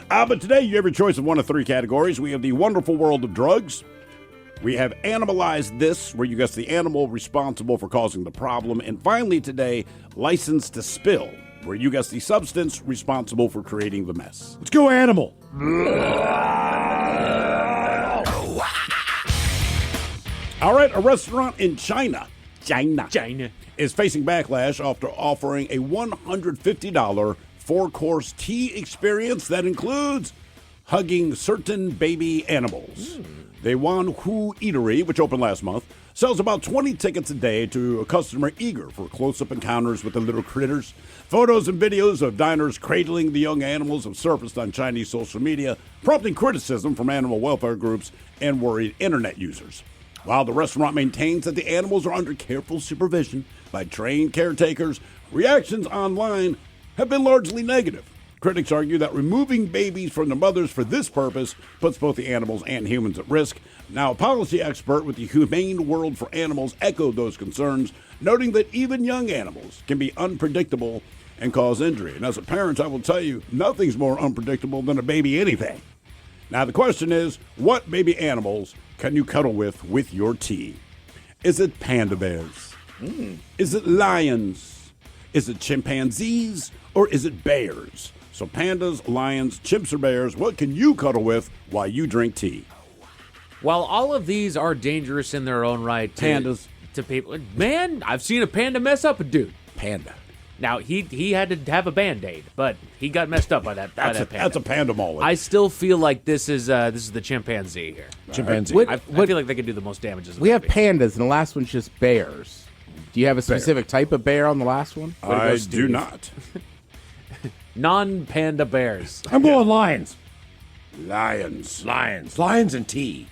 I: But today, you have your choice of one of three categories. We have the wonderful world of drugs. We have Animalize This, where you guess the animal responsible for causing the problem. And finally today, License to Spill, where you guess the substance responsible for creating the mess.
D: Let's go animal.
I: All right, a restaurant in China is facing backlash after offering a $150 four-course tea experience that includes hugging certain baby animals. The Wan Hu Eatery, which opened last month, sells about 20 tickets a day to a customer eager for close-up encounters with the little critters. Photos and videos of diners cradling the young animals have surfaced on Chinese social media, prompting criticism from animal welfare groups and worried internet users. While the restaurant maintains that the animals are under careful supervision by trained caretakers, reactions online have been largely negative. Critics argue that removing babies from their mothers for this purpose puts both the animals and humans at risk. Now, a policy expert with the Humane World for Animals echoed those concerns, noting that even young animals can be unpredictable and cause injury. And as a parent, I will tell you, nothing's more unpredictable than a baby anything. Now, the question is, what baby animals can you cuddle with your tea? Is it panda bears? Is it lions? Is it chimpanzees? Or is it bears? So pandas, lions, chimps, or bears, what can you cuddle with while you drink tea?
X: While all of these are dangerous in their own right,
I: pandas
X: to people, man, I've seen a panda mess up a dude.
I: Panda.
X: Now he had to have a Band-Aid, but he got messed up by that. Panda.
I: That's a panda mullet.
X: I still feel like this is the chimpanzee here.
I: Chimpanzee.
X: I feel like they could do the most damage.
P: We have pandas, and the last one's just bears. Do you have a specific type of bear on the last one?
I: I do not.
X: Non-panda bears.
D: I'm going lions.
I: Lions.
D: Lions and tea.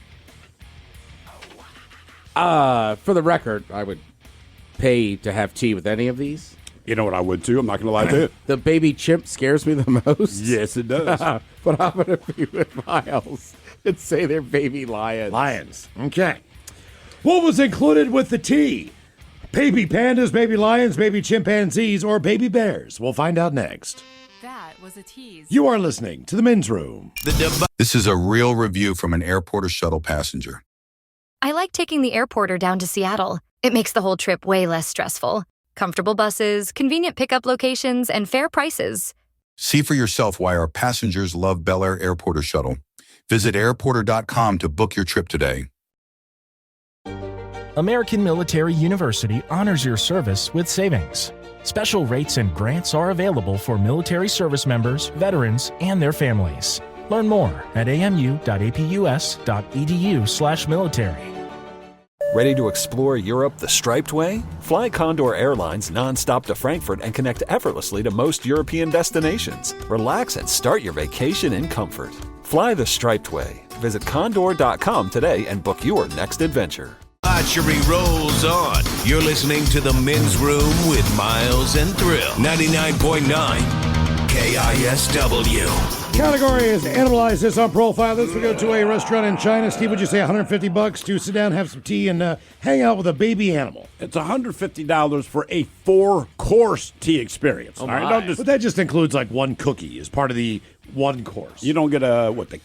P: For the record, I would pay to have tea with any of these.
I: You know what I would too? I'm not going to lie to you.
P: The baby chimp scares me the most.
I: Yes, it does.
P: But I'm going to be with Miles and say they're baby lions.
J: Lions. Okay. What was included with the tea? Baby pandas, baby lions, baby chimpanzees, or baby bears? We'll find out next.
C: That was a tease.
J: You are listening to The Men's Room.
M: This is a real review from an airport or shuttle passenger.
C: I like taking the airporter down to Seattle. It makes the whole trip way less stressful. Comfortable buses, convenient pickup locations, and fair prices.
M: See for yourself why our passengers love Bel Air Airport or Shuttle. Visit airporter.com to book your trip today.
S: American Military University honors your service with savings. Special rates and grants are available for military service members, veterans, and their families. Learn more at amu.apus.edu/military.
L: Ready to explore Europe the striped way? Fly Condor Airlines nonstop to Frankfurt and connect effortlessly to most European destinations. Relax and start your vacation in comfort. Fly the striped way. Visit condor.com today and book your next adventure.
H: Archery rolls on. You're listening to The Men's Room with Miles and Thrill. 99.9 KISW.
J: Category is Analyze This on Profile This. We go to a restaurant in China. Steve, would you say $150 to sit down, have some tea, and hang out with a baby animal?
I: It's $150 for a 4-course tea experience.
J: Oh,
I: all right,
J: but that just includes like one cookie as part of the one course.
I: You don't get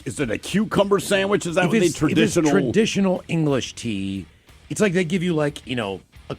I: is it a cucumber sandwich? Is that what the traditional?
J: If it's traditional English tea, it's like they give you a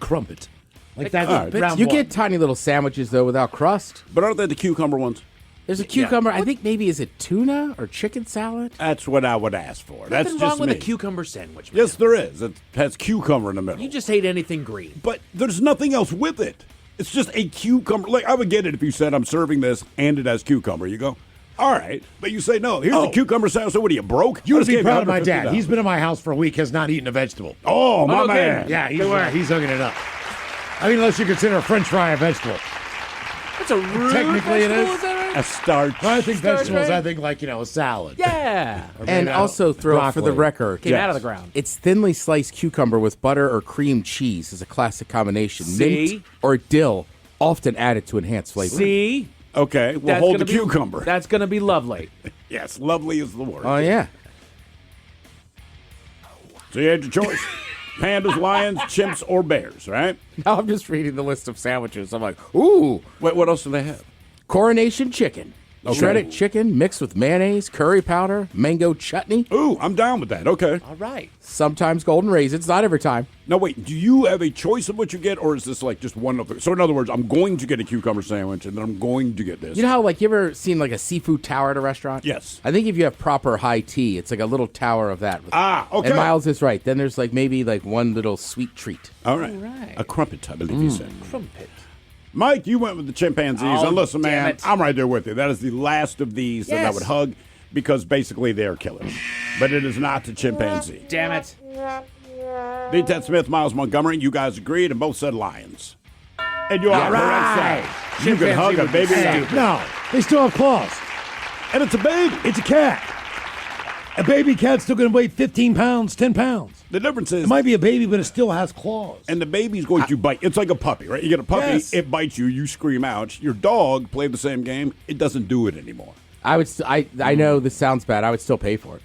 J: crumpet. Like that.
P: You get tiny little sandwiches, though, without crust.
I: But aren't they the cucumber ones?
P: There's a cucumber. I think maybe, is it tuna or chicken salad?
I: That's what I would ask for. That's
X: Nothing
I: just
X: wrong with
I: me.
X: a cucumber sandwich, man.
I: Yes, there is. It has cucumber in the middle.
X: You just hate anything green.
I: But there's nothing else with it. It's just a cucumber. Like, I would get it if you said, I'm serving this and it has cucumber. You go, all right. But you say, no, here's a cucumber sandwich. So what are you, broke?
J: You would be proud of my dad. He's been in my house for a week, has not eaten a vegetable.
I: Oh, my man.
J: Yeah, he's hooking it up. I mean, unless you consider a French fry a vegetable.
X: That's a rude
J: Technically, it
X: vegetable,
J: is.
X: is that right?
I: A starch.
J: Well, I think
X: Starch,
J: vegetables,
X: right?
J: I think a salad.
X: Yeah.
P: And also throw it for the record.
X: Came out of the ground.
P: It's thinly sliced cucumber with butter or cream cheese is a classic combination.
X: See?
P: Mint or dill, often added to enhance flavor.
X: See?
I: Okay, well,
X: That's
I: hold the
X: gonna be-
I: cucumber.
X: That's going to be lovely.
I: Yes, lovely is the word.
P: Oh, yeah.
I: So you had your choice. Pandas, lions, chimps, or bears, right?
P: Now I'm just reading the list of sandwiches. I'm like, ooh.
I: Wait, what else do they have?
P: Coronation chicken.
I: Okay.
P: Shredded chicken mixed with mayonnaise, curry powder, mango chutney.
I: Ooh, I'm down with that. Okay.
X: All right.
P: Sometimes golden raisins, not every time.
I: Now, wait, do you have a choice of what you get, or is this like just one of the... So, in other words, I'm going to get a cucumber sandwich, and then I'm going to get this.
P: You know how, like, you ever seen, like, a seafood tower at a restaurant?
I: Yes.
P: I think if you have proper high tea, it's like a little tower of that.
I: Okay.
P: And Miles is right. Then there's, like, maybe, like, one little sweet treat.
I: All right. A crumpet, I believe you said.
X: Crumpet.
I: Mike, you went with the chimpanzees.
X: Oh,
I: and listen,
X: damn
I: man,
X: it.
I: I'm right there with you. That is the last of these that I
X: Yes.
I: would hug because basically they are killers. But it is not the chimpanzee.
X: Damn it.
I: D. Ted Smith, Miles Montgomery, you guys agreed and both said lions. And you are correct, sir. You can hug a baby lion.
J: No, they still have claws.
I: And it's a baby.
J: It's a cat. A baby cat's still going to weigh 15 pounds, 10 pounds.
I: The difference is...
J: It might be a baby, but it still has claws.
I: And the baby's going to bite. It's like a puppy, right? You get a puppy,
J: Yes.
I: it bites you, you scream out. Your dog played the same game. It doesn't do it anymore.
P: I know this sounds bad. I would still pay for it.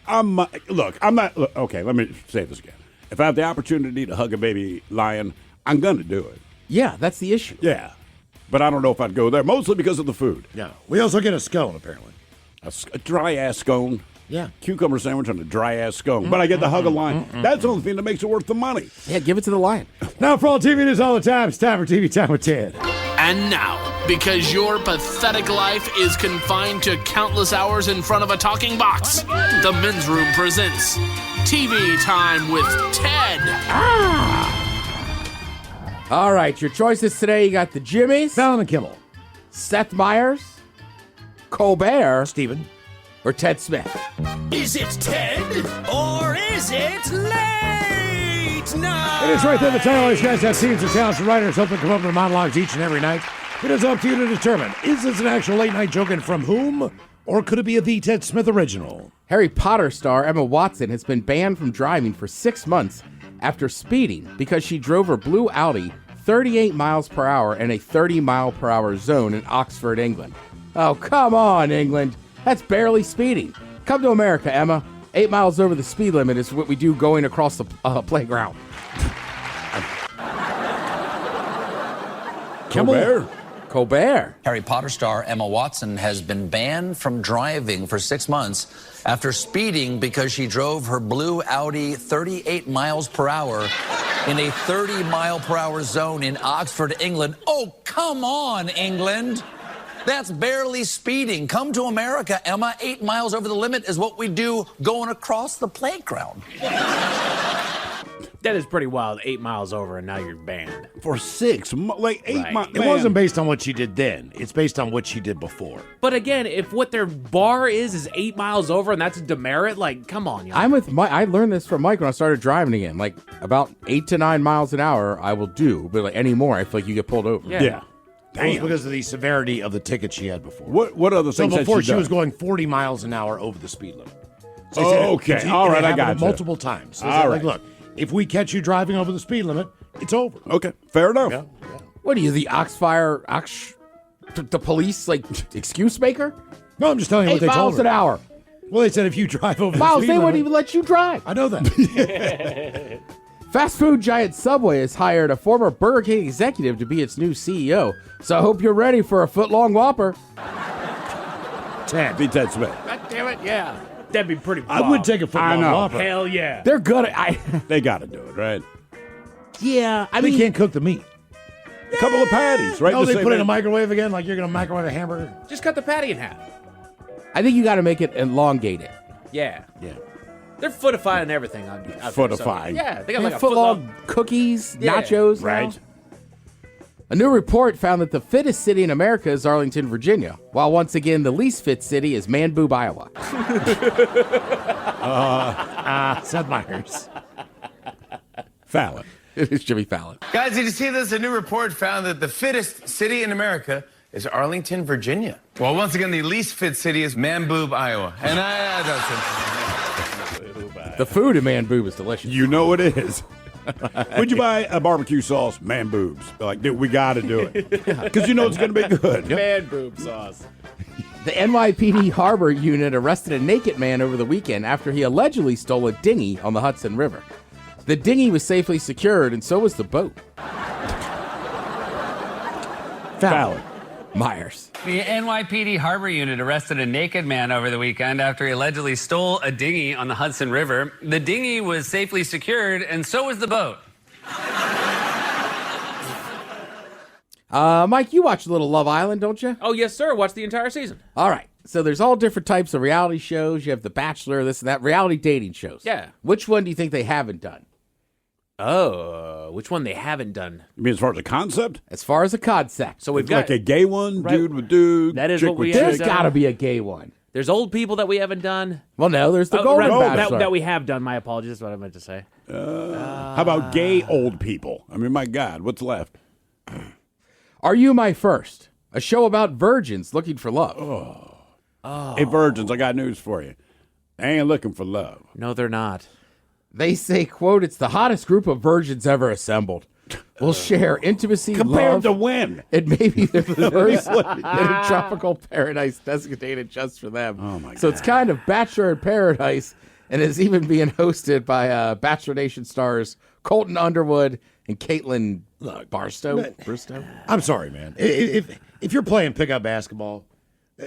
I: Okay, let me say this again. If I have the opportunity to hug a baby lion, I'm going to do it.
P: Yeah, that's the issue.
I: Yeah. But I don't know if I'd go there, mostly because of the food.
J: Yeah. We also get a scone, apparently.
I: A dry-ass scone.
J: Yeah.
I: Cucumber sandwich on a dry-ass scone. But I get to hug a lion. That's the only thing that makes it worth the money.
P: Yeah, give it to the lion.
J: Now, for all TV news all the time, it's time for TV Time with Ted.
T: And now, because your pathetic life is confined to countless hours in front of a talking box, the Men's Room presents TV Time with Ted.
P: All right, your choices today, you got the Jimmys.
J: Fallon and Kimmel.
P: Seth Meyers. Colbert.
J: Steven.
P: Or Ted Smith.
B: Is it Ted or is it late night?
J: It is right there. The title. These guys have teams of talented writers helping come up with monologues each and every night. It is up to you to determine, is this an actual late night joke and from whom? Or could it be a The Ted Smith original?
P: Harry Potter star Emma Watson has been banned from driving for 6 months after speeding because she drove her blue Audi 38 miles per hour in a 30-mile-per-hour zone in Oxford, England. Oh, come on, England. That's barely speeding. Come to America, Emma. 8 miles over the speed limit is what we do going across the playground. Colbert.
E: Harry Potter star Emma Watson has been banned from driving for 6 months after speeding because she drove her blue Audi 38 miles per hour in a 30-mile-per-hour zone in Oxford, England. Oh, come on, England. That's barely speeding. Come to America, Emma. 8 miles over the limit is what we do going across the playground.
X: That is pretty wild. 8 miles over, and now you're banned.
I: For 6 months. Like 8 months.
J: It wasn't based on what she did then. It's based on what she did before.
X: But again, if what their bar is 8 miles over, and that's a demerit, like, come on, y'all.
P: I'm with Mike. I learned this from Mike when I started driving again. Like, about 8 to 9 miles an hour, I will do. But like any more, I feel like you get pulled over.
J: Yeah. That was because of the severity of the ticket she had before.
I: What other things
J: So before
I: had
J: she
I: done?
J: was going 40 miles an hour over the speed limit. So
I: Oh,
J: they said
I: okay.
J: it-
I: All right,
J: it
I: I
J: happened
I: got you.
J: multiple times. So they
I: All
J: said,
I: right.
J: like, look, if we catch you driving over the speed limit, it's over.
I: Okay, fair enough.
P: What are you, the the police, like, excuse maker?
J: No, I'm just telling you what
P: 8
J: they told
P: miles
J: her.
P: an hour.
J: Well, they said if you drive over the
P: Miles,
J: speed
P: they
J: limit,
P: wouldn't even let you drive.
J: I know that.
P: Fast food giant Subway has hired a former Burger King executive to be its new CEO. So I hope you're ready for a foot-long Whopper.
J: 10.
I: Beat Ted Smith.
X: God damn it, yeah. That'd be pretty
J: I would take a foot
I: I
J: long
I: know.
J: Whopper.
X: Hell yeah.
P: They're good at
I: They got to do it, right?
X: Yeah, I
J: They
X: mean,
J: can't cook the meat.
I: A couple of patties, right?
J: No,
I: The
J: they
I: same
J: put it in a
I: way-
J: microwave again, like you're going to microwave a hamburger.
X: just cut the patty in half.
P: I think you got to make it elongated.
X: Yeah.
I: Yeah.
X: They're footifying everything out there.
I: Footifying.
X: Yeah, they got
P: And
X: like a
P: foot-long cookies,
X: Yeah,
P: nachos. now.
I: Right.
P: A new report found that the fittest city in America is Arlington, Virginia, while once again the least fit city is Man Boob, Iowa.
J: Seth Meyers.
I: Fallon.
P: It's Jimmy Fallon.
O: Guys, did you see this? A new report found that the fittest city in America is Arlington, Virginia. Well, once again, the least fit city is Man Boob, Iowa. And
P: The food in Man Boob is delicious.
I: You know it is. Would you buy a barbecue sauce? Man boobs. Like, dude, we got to do it. Because you know it's going to be good.
X: Man boob sauce.
P: The NYPD Harbor unit arrested a naked man over the weekend after he allegedly stole a dinghy on the Hudson River. The dinghy was safely secured, and so was the boat.
I: Fallon.
P: Myers.
U: The NYPD Harbor Unit arrested a naked man over the weekend after he allegedly stole a dinghy on the Hudson River. The dinghy was safely secured, and so was the boat.
P: Mike, you watch a little Love Island, don't you?
X: Oh, yes, sir. Watch the entire season.
P: All right. So there's all different types of reality shows. You have The Bachelor, this and that, reality dating shows.
X: Yeah.
P: Which one do you think they haven't done?
X: Oh, which one they haven't done?
I: You mean as far as the concept?
P: As far as the concept.
X: So we've
I: It's
X: got
I: like a gay one,
X: Right.
I: dude with dude,
X: That is
I: chick
X: what
I: with
X: we
I: chick.
X: have
P: There's
X: done.
P: got to be a gay one.
X: There's old people that we haven't done.
P: Well, no, there's the
X: Oh,
P: Golden
X: right,
P: Bachelor.
X: that we have done. My apologies. That's what I meant to say.
I: How about gay old people? I mean, my God, what's left?
P: Are You My First? A show about virgins looking for love.
I: Hey, virgins, I got news for you. They ain't looking for love.
X: No, they're not.
P: They say, quote, it's the hottest group of virgins ever assembled. We'll share intimacy,
I: Compared
P: love,
I: to when?
P: and maybe the first in a tropical paradise designated just for them.
I: Oh, my
P: So it's kind of Bachelor in Paradise, and is even being hosted by Bachelor Nation stars Colton Underwood and Caitlin Barstow.
J: I'm sorry, man. If you're playing pickup basketball,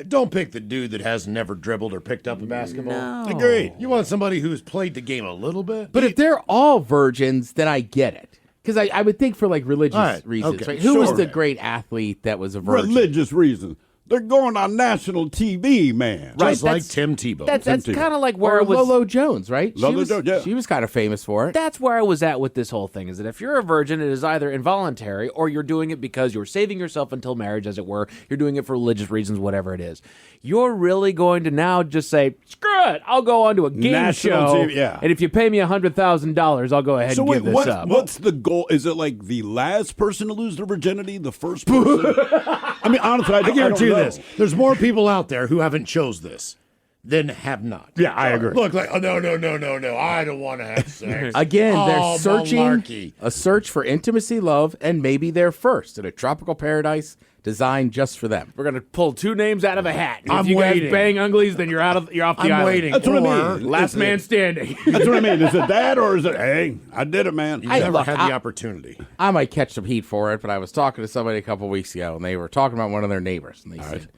J: don't pick the dude that has never dribbled or picked up a basketball.
P: No.
J: Agreed. You want somebody who's played the game a little bit.
P: But if they're all virgins, then I get it. Because I would think for like religious
J: All right,
P: reasons.
J: okay,
P: Right? Who was
J: sure.
P: the great athlete that was a virgin?
I: Religious reasons. They're going on national TV, man.
J: Just like
P: that's-
J: Tim Tebow.
X: That's
I: Tebow.
X: kind of like where
P: Or
X: it was.
P: Lolo Jones, right?
I: Lolo Jones, yeah.
P: She was kind of famous for it.
X: That's where I was at with this whole thing. Is that if you're a virgin, it is either involuntary or you're doing it because you're saving yourself until marriage, as it were. You're doing it for religious reasons, whatever it is. You're really going to now just say, screw it, I'll go on to a game
I: National
X: show.
I: TV, yeah.
X: And if you pay me $100,000, I'll go ahead
I: So
X: and
I: wait,
X: give this up.
I: what's the goal? Is it like the last person to lose their virginity, the first person? I mean, honestly, I
J: I guarantee you
I: don't know.
J: this. There's more people out there who haven't chose this. then have not.
I: Yeah, I agree.
J: Look, like, oh, no, I don't want to have sex.
P: Again,
J: Oh,
P: they're searching
J: malarkey.
P: a search for intimacy, love, and maybe they're first in a tropical paradise designed just for them.
X: We're gonna pull two names out of a hat. And
J: I'm
X: if you
J: waiting.
X: guys bang uglies, then you're off the
J: I'm
X: island.
J: waiting.
I: That's what I
J: Or-
I: mean.
X: Last man standing.
I: That's what I mean. Is it that or is it, hey, I did it, man?
J: You
P: I-
J: never
P: look,
J: had the opportunity.
P: I might catch some heat for it, but I was talking to somebody a couple weeks ago, and they were talking about one of their neighbors, and they said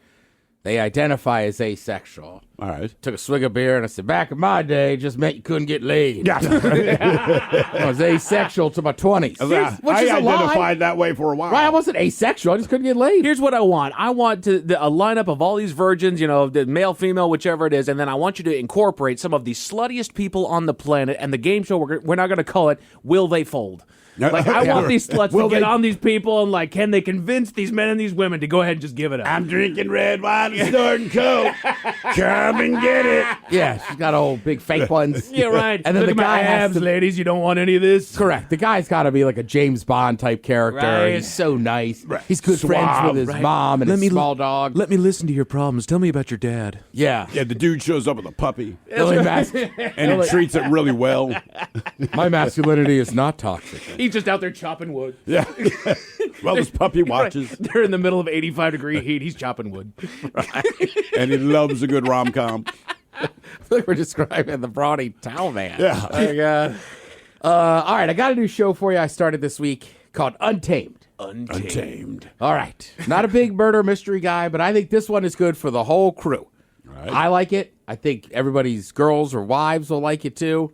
P: they identify as asexual.
I: All right.
P: Took a swig of beer, and I said, back in my day, it just meant you couldn't get laid.
I: Yeah.
P: I was asexual to my 20s.
I: I identified that way for a while.
P: Right, I wasn't asexual. I just couldn't get laid.
X: Here's what I want. I want a lineup of all these virgins, the male, female, whichever it is, and then I want you to incorporate some of the sluttiest people on the planet, and the game show, we're not going to call it Will They Fold? Like, I want these sluts to get on these people and, like, can they convince these men and these women to go ahead and just give it up?
I: I'm drinking red wine and snorting coke. Come and get it.
P: Yeah, she's got old big fake ones.
X: Yeah, right.
P: And then
X: Look
P: the
X: at my
P: guy has
X: abs,
P: to,
X: ladies. You don't want any of this?
P: correct. The guy's got to be like a James Bond type character.
X: Right.
P: He's so nice. He's good friends with his mom and his small dog.
X: Let me listen to your problems. Tell me about your dad.
P: Yeah.
I: Yeah, the dude shows up with a puppy.
P: Really
I: And he treats it really well.
P: My masculinity is not toxic.
X: He's just out there chopping wood.
I: Yeah. Well, this puppy watches.
X: They're in the middle of 85-degree heat. He's chopping wood.
I: And he loves a good rom-com.
P: I feel like we're describing the brawny towel man.
I: Yeah.
P: Oh, my God. All right, I got a new show for you I started this week called Untamed.
I: Untamed.
P: All right. Not a big murder mystery guy, but I think this one is good for the whole crew.
I: Right.
P: I like it. I think everybody's girls or wives will like it too.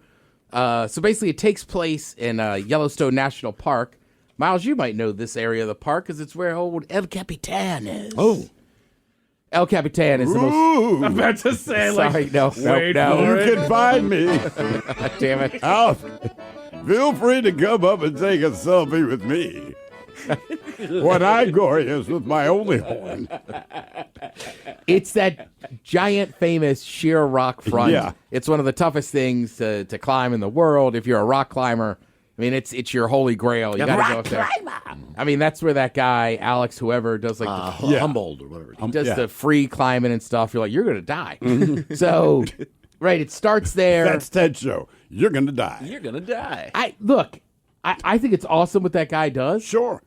P: So basically, it takes place in Yellowstone National Park. Miles, you might know this area of the park because it's where old El Capitan is.
I: Oh.
P: El Capitan is the most...
I: Ooh.
X: I'm about to say,
P: Sorry, no.
X: wait for
I: You
X: it.
I: can find me.
P: Damn it.
I: Alf, feel free to come up and take a selfie with me. When I glorious with my only horn.
P: It's that giant, famous sheer rock front.
I: Yeah.
P: It's one of the toughest things to climb in the world. If you're a rock climber, I mean, it's your holy grail. You got to go up there. I mean, that's where that guy, Alex, whoever, does like the
J: Humboldt or whatever.
P: he does the free climbing and stuff. You're like, you're going to die. So, right, it starts there.
I: That's Ted's show. You're going to die.
X: You're going to die.
P: I think it's awesome what that guy does.
I: Sure.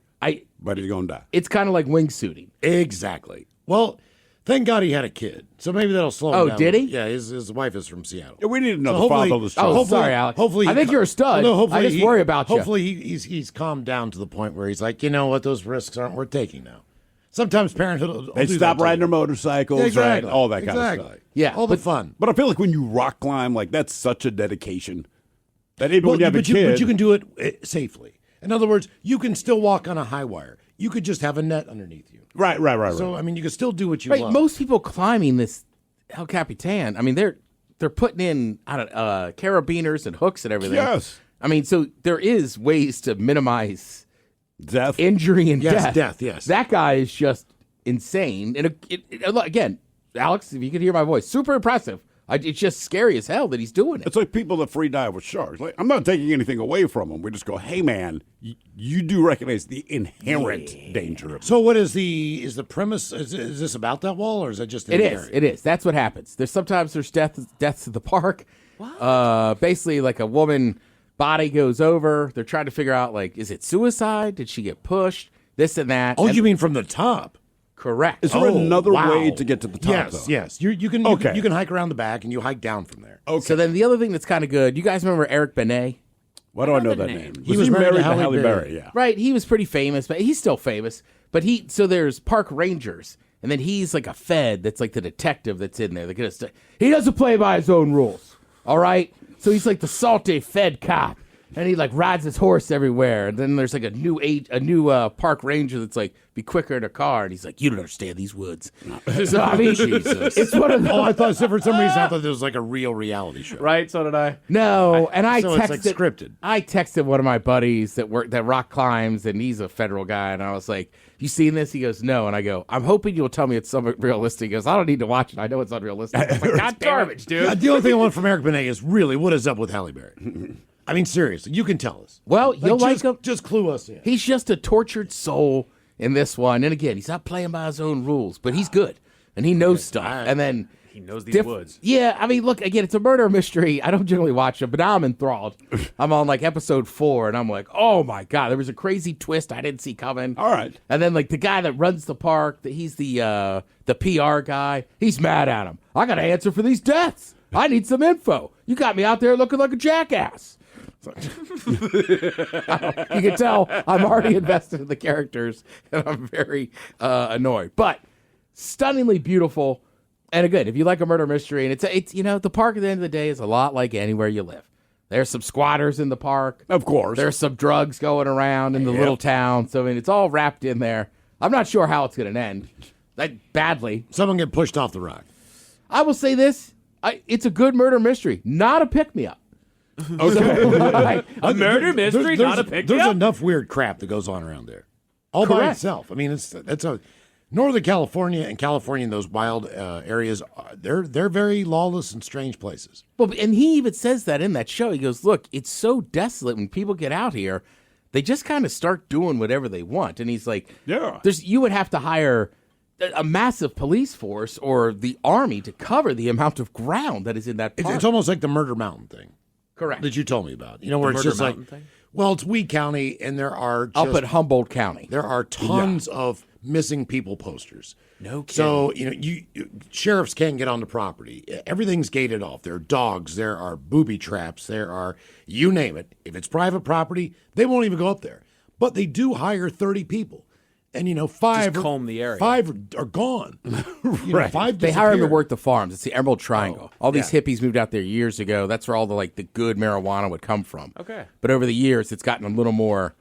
I: But he's going to die.
P: It's kind of like wingsuiting.
J: Exactly. Well, thank God he had a kid. So maybe that'll slow him down.
P: Oh, did he?
J: Yeah, his wife is from Seattle.
I: Yeah, we need another
J: hopefully-
I: fatherless
P: Oh,
I: child.
P: sorry, Alex.
J: Hopefully,
P: I think you're a stud.
J: Well, no, hopefully
P: I just worry about you.
J: Hopefully, he's calmed down to the point where he's like, you know what, those risks aren't worth taking now. Sometimes parenthood will
I: They
J: do
I: stop
J: that to
I: riding
J: you.
I: their motorcycles,
J: Exactly.
I: right? All that kind
J: Exactly.
I: of stuff.
P: Yeah,
J: all the fun.
I: But I feel like when you rock climb, like that's such a dedication. That even when you have a
J: but
I: kid.
J: you can do it safely. In other words, you can still walk on a high wire. You could just have a net underneath you.
I: Right.
J: So I mean, you can still do what you
P: Right,
J: love.
P: most people climbing this El Capitan, I mean, they're putting in carabiners and hooks and everything.
I: Yes.
P: I mean, so there is ways to minimize
I: death,
P: injury, and
J: Yes,
P: death.
J: death, yes.
P: That guy is just insane. And again, Alex, if you could hear my voice, super impressive. It's just scary as hell that he's doing it.
I: It's like people that free dive with sharks. Like, I'm not taking anything away from them. We just go, hey, man, you do recognize the inherent danger of it.
J: So what is the premise? Is this about that wall, or is that just in
P: It
J: the
P: is.
J: area?
P: It is. That's what happens. There's deaths at the park. Basically, like a woman body goes over. They're trying to figure out, like, is it suicide? Did she get pushed? This and that.
J: Oh,
P: And-
J: you mean from the top?
P: Correct.
I: Is there another way to get to the top,
J: Yes,
I: though?
J: yes. You can hike around the back and you hike down from there.
I: Okay.
P: So then the other thing that's kind of good, you guys remember Eric Benet?
I: Why do I know that name?
J: He was married to Halle Berry.
I: Yeah.
P: Right, he was pretty famous, but he's still famous. But so there's park rangers, and then he's like a fed that's like the detective that's in there. He doesn't play by his own rules, all right? So he's like the salty fed cop, and he like rides his horse everywhere. And then there's like a new park ranger that's like, be quicker in a car, and he's like, you don't understand these woods. So I mean, it's one of those.
J: Oh, I thought for some reason I thought there was like a real reality show.
X: Right, so did I.
P: No, and I
J: So
P: texted,
J: it's like scripted.
P: I texted one of my buddies that rock climbs, and he's a federal guy, and I was like, "You seen this?" He goes, "No," and I go, "I'm hoping you'll tell me it's somewhat realistic." He goes, "I don't need to watch it. I know it's unrealistic." I was like, God damn it, dude.
J: The only thing I want from Eric Benet is really what is up with Halle Berry. I mean, seriously, you can tell us.
P: Well, you'll like him.
J: Just clue us in.
P: He's just a tortured soul in this one, and again, he's not playing by his own rules, but he's good. and he knows stuff. And then
F: he knows these woods.
P: Yeah, I mean, look, again, it's a murder mystery. I don't generally watch it, but now I'm enthralled. I'm on like episode 4, and I'm like, oh my God, there was a crazy twist I didn't see coming.
I: All right.
P: And then like the guy that runs the park, he's the PR guy. He's mad at him. I got to answer for these deaths. I need some info. You got me out there looking like a jackass. You can tell I'm already invested in the characters, and I'm very annoyed. But stunningly beautiful, and again, if you like a murder mystery, and it's the park at the end of the day is a lot like anywhere you live. There's some squatters in the park,
I: of course.
P: There's some drugs going around in the little town. So I mean, it's all wrapped in there. I'm not sure how it's going to end. Badly.
J: Someone get pushed off the rock.
P: I will say this: it's a good murder mystery, not a pick me up.
J: Okay.
F: A murder mystery, not a pick-me-up?
J: There's enough weird crap that goes on around there, all by
P: Correct.
J: itself. I mean, it's a Northern California and those wild areas. They're very lawless and strange places.
P: Well, and he even says that in that show. He goes, "Look, it's so desolate when people get out here, they just kind of start doing whatever they want." And he's like,
I: "Yeah,
P: you would have to hire a massive police force or the army to cover the amount of ground that is in that park."
J: It's almost like the Murder Mountain thing.
P: Correct.
J: That you told me about. You know, where
P: The
J: it's
P: Murder
J: just like,
P: Mountain thing?
J: well, it's Weed County, and there are
P: Up at Humboldt County.
J: There are tons of missing people posters.
P: No kidding.
J: So, sheriffs can't get on the property. Everything's gated off. There are dogs. There are booby traps. There are, you name it. If it's private property, they won't even go up there. But they do hire 30 people. And, 5
F: Just comb the area.
J: 5 are gone.
P: Right.
J: 5
P: they hire him to
J: disappear.
P: work the farms. It's the Emerald Triangle. All these hippies moved out there years ago. That's where all the good marijuana would come from.
F: Okay.
P: But over the years, it's gotten a little more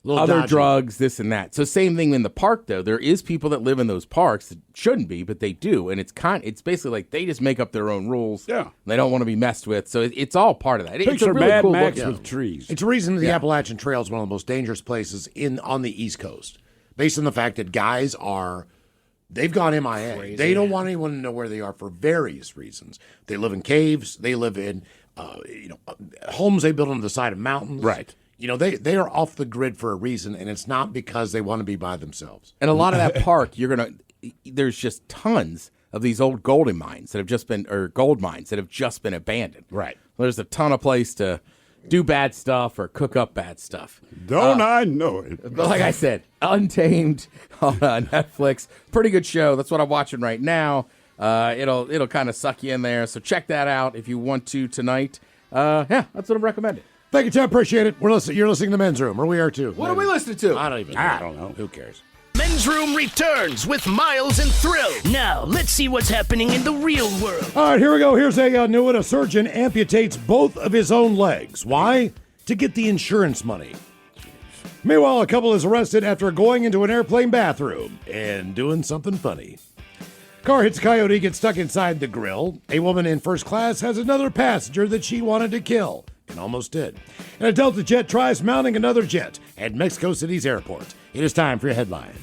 P: other
J: dodgy.
P: drugs, this and that. So same thing in the park, though. There is people that live in those parks that shouldn't be, but they do. And it's basically like they just make up their own rules.
I: Yeah.
P: They don't want to be messed with. So it's all part of that. It's
I: Picture
P: a really
I: Mad
P: cool
I: Max
P: look.
I: with trees.
J: It's a reason the Appalachian Trail is one of the most dangerous places on the East Coast, based on the fact that guys they've gone MIA.
F: Crazy.
J: They don't want anyone to know where they are for various reasons. They live in caves. They live in, homes they build on the side of mountains.
P: Right.
J: They are off the grid for a reason, and it's not because they want to be by themselves.
P: And a lot of that park, there's just tons of these old gold mines that have just been abandoned.
J: Right.
P: There's a ton of place to do bad stuff or cook up bad stuff.
I: Don't I know it?
P: But like I said, Untamed on Netflix. Pretty good show. That's what I'm watching right now. It'll kind of suck you in there. So check that out if you want to tonight. That's what I'm recommending.
J: Thank you, Tim. Appreciate it. You're listening to Men's Room, or we are too.
P: What are we listening to?
J: I don't even know. I don't know. Who cares?
B: Men's Room returns with Miles and Thrill. Now, let's see what's happening in the real world.
J: All right, here we go. Here's a new one. A surgeon amputates both of his own legs. Why? To get the insurance money. Meanwhile, a couple is arrested after going into an airplane bathroom and doing something funny. Car hits a coyote, gets stuck inside the grill. A woman in first class has another passenger that she wanted to kill and almost did. And a Delta jet tries mounting another jet at Mexico City's airport. It is time for your headlines.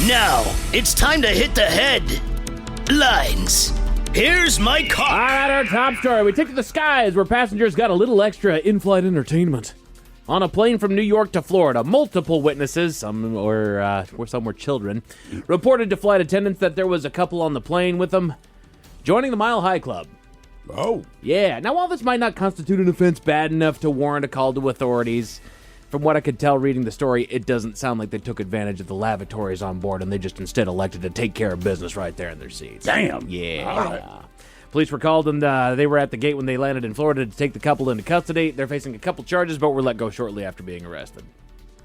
B: Now, it's time to hit the headlines. Here's my car.
F: All right, our top story. We take to the skies where passengers got a little extra in-flight entertainment. On a plane from New York to Florida, multiple witnesses, some were children, reported to flight attendants that there was a couple on the plane with them joining the Mile High Club.
I: Oh.
F: Yeah. Now, while this might not constitute an offense bad enough to warrant a call to authorities, from what I could tell reading the story, it doesn't sound like they took advantage of the lavatories on board and they just instead elected to take care of business right there in their seats.
I: Damn.
F: Yeah.
I: All right.
F: Police were called and they were at the gate when they landed in Florida to take the couple into custody. They're facing a couple charges, but were let go shortly after being arrested.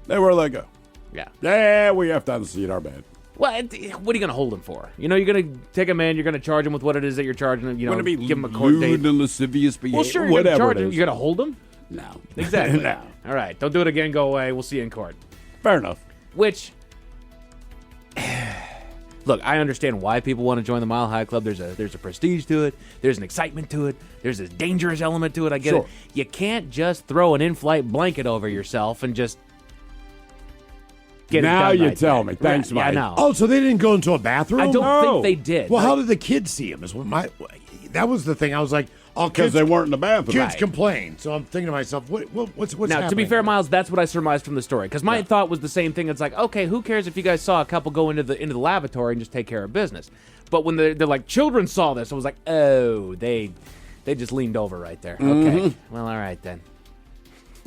I: They were let go.
F: Yeah.
I: Yeah, we have to see it our bad.
F: Well, what are you going to hold them for? You're going to take them in, you're going to charge them with what it is that you're charging them,
I: Going to be
F: give them a court date.
I: lewd and lascivious behavior.
F: Well, sure, you're
I: whatever
F: charge
I: it
F: them.
I: is.
F: You're going to hold them?
I: No.
F: Exactly.
I: No.
F: All right, don't do it again, go away. We'll see you in court.
I: Fair enough.
F: Which, look, I understand why people want to join the Mile High Club. There's a prestige to it. There's an excitement to it. There's a dangerous element to it. I get it. You can't just throw an in-flight blanket over yourself and just get
I: now
F: it done
I: you
F: right
I: tell
F: there.
I: me. Thanks,
F: Yeah,
I: Mike.
F: I know.
J: Oh, so they didn't go into a bathroom?
F: I don't think they did.
J: Well, how did the kids see him? That was the thing. I was like,
I: Because they weren't in the bathroom.
J: Kids complain. So I'm thinking to myself, what's
F: now,
J: happening?
F: to be fair, Miles, that's what I surmised from the story. Because my thought was the same thing. It's like, okay, who cares if you guys saw a couple go into the lavatory and just take care of business? But when they're like, children saw this, I was like, oh, they just leaned over right there. Okay, well, all right then.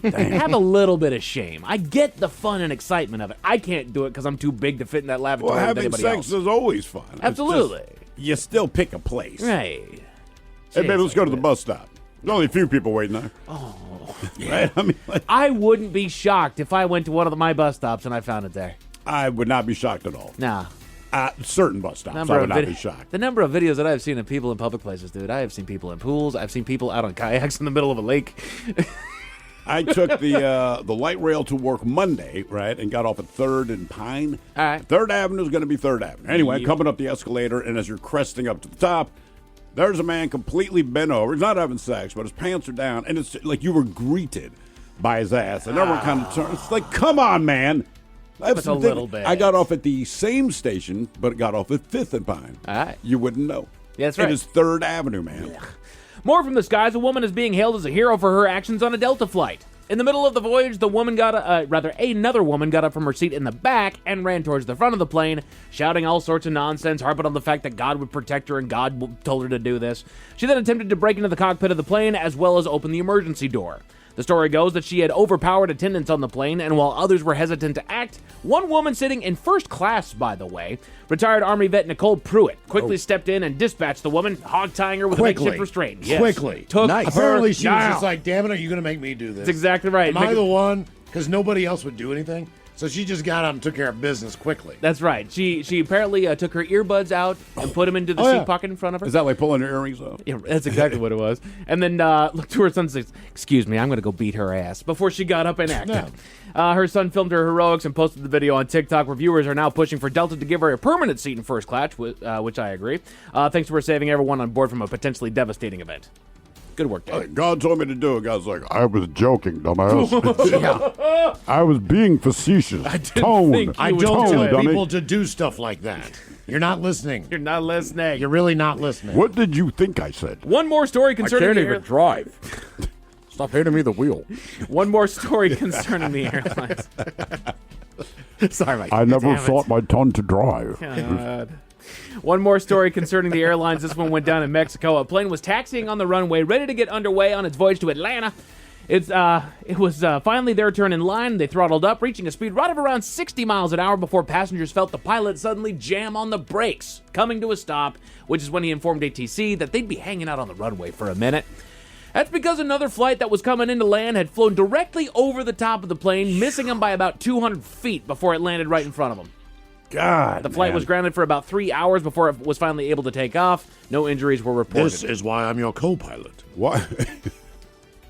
F: Have a little bit of shame. I get the fun and excitement of it. I can't do it because I'm too big to fit in that lavatory
I: Well,
F: with
I: having
F: anybody
I: sex
F: else.
I: is always fun. It's
F: Absolutely.
I: just, you still pick a place.
F: Right.
I: Hey, baby, let's go to the bus stop. There's only a few people waiting there.
F: Oh.
I: Right? I mean,
F: I wouldn't be shocked if I went to one of my bus stops and I found it there.
I: I would not be shocked at all.
F: Nah.
I: Certain bus stops, I would not be shocked.
F: The number of videos that I've seen of people in public places, dude. I have seen people in pools. I've seen people out on kayaks in the middle of a lake.
I: I took the light rail to work Monday, right, and got off at 3rd and Pine.
F: All right.
I: 3rd Avenue is going to be 3rd Avenue. Anyway, coming up the escalator, and as you're cresting up to the top, there's a man completely bent over. He's not having sex, but his pants are down, and it's like you were greeted by his ass. And everyone kind of turned. It's like, come on, man.
F: That's a little bit.
I: I got off at the same station, but got off at 5th and Pine.
F: All right.
I: You wouldn't know.
F: Yeah, that's right.
I: It is 3rd Avenue, man.
F: More from the skies. A woman is being hailed as a hero for her actions on a Delta flight. In the middle of the voyage, another woman got up from her seat in the back and ran towards the front of the plane, shouting all sorts of nonsense, harping on the fact that God would protect her and God told her to do this. She then attempted to break into the cockpit of the plane as well as open the emergency door. The story goes that she had overpowered attendants on the plane, and while others were hesitant to act, one woman sitting in first class, by the way, retired Army vet Nicole Pruitt, quickly stepped in and dispatched the woman, hog-tying her with a makeshift restraint. Yes.
J: Quickly.
F: Took
J: Apparently she was
F: down.
J: just like, damn it, are you going to make me do this?
F: That's exactly right.
J: Am I the one? Because nobody else would do anything. So she just got up and took care of business quickly.
F: That's right. She apparently took her earbuds out and put them into the seat pocket in front of her.
I: Is that like pulling her earrings off?
F: Yeah, that's exactly what it was. And then looked to her son and said, excuse me, I'm going to go beat her ass, before she got up and acted. Her son filmed her heroics and posted the video on TikTok. Reviewers are now pushing for Delta to give her a permanent seat in first class, which I agree. Thanks for saving everyone on board from a potentially devastating event. Good work, Dave.
I: God told me to do it. God's like, I was joking, dumbass. I was being facetious.
J: I don't tell people to do stuff like that. You're not listening.
F: You're not listening.
J: You're really not listening.
I: What did you think I said?
F: One more story concerning
I: I can't even drive. Stop handing me the wheel.
F: One more story concerning the airlines. Sorry, Mike.
I: I never thought my tongue to drive.
F: God. One more story concerning the airlines. This one went down in Mexico. A plane was taxiing on the runway, ready to get underway on its voyage to Atlanta. It was finally their turn in line. They throttled up, reaching a speed right of around 60 miles an hour before passengers felt the pilot suddenly jam on the brakes, coming to a stop, which is when he informed ATC that they'd be hanging out on the runway for a minute. That's because another flight that was coming into land had flown directly over the top of the plane, missing him by about 200 feet before it landed right in front of him.
I: God,
F: the flight was grounded for about 3 hours before it was finally able to take off. No injuries were reported.
J: This is why I'm your co-pilot.
I: Why?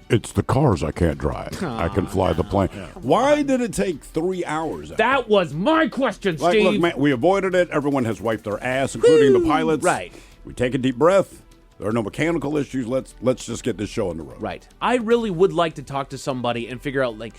I: It's the cars I can't drive. I can fly the plane. Why did it take 3 hours?
F: That was my question,
I: Like,
F: Steve.
I: look, man, we avoided it. Everyone has wiped their ass, including the pilots.
F: Right.
I: We take a deep breath. There are no mechanical issues. Let's just get this show on the road.
F: Right. I really would like to talk to somebody and figure out, like,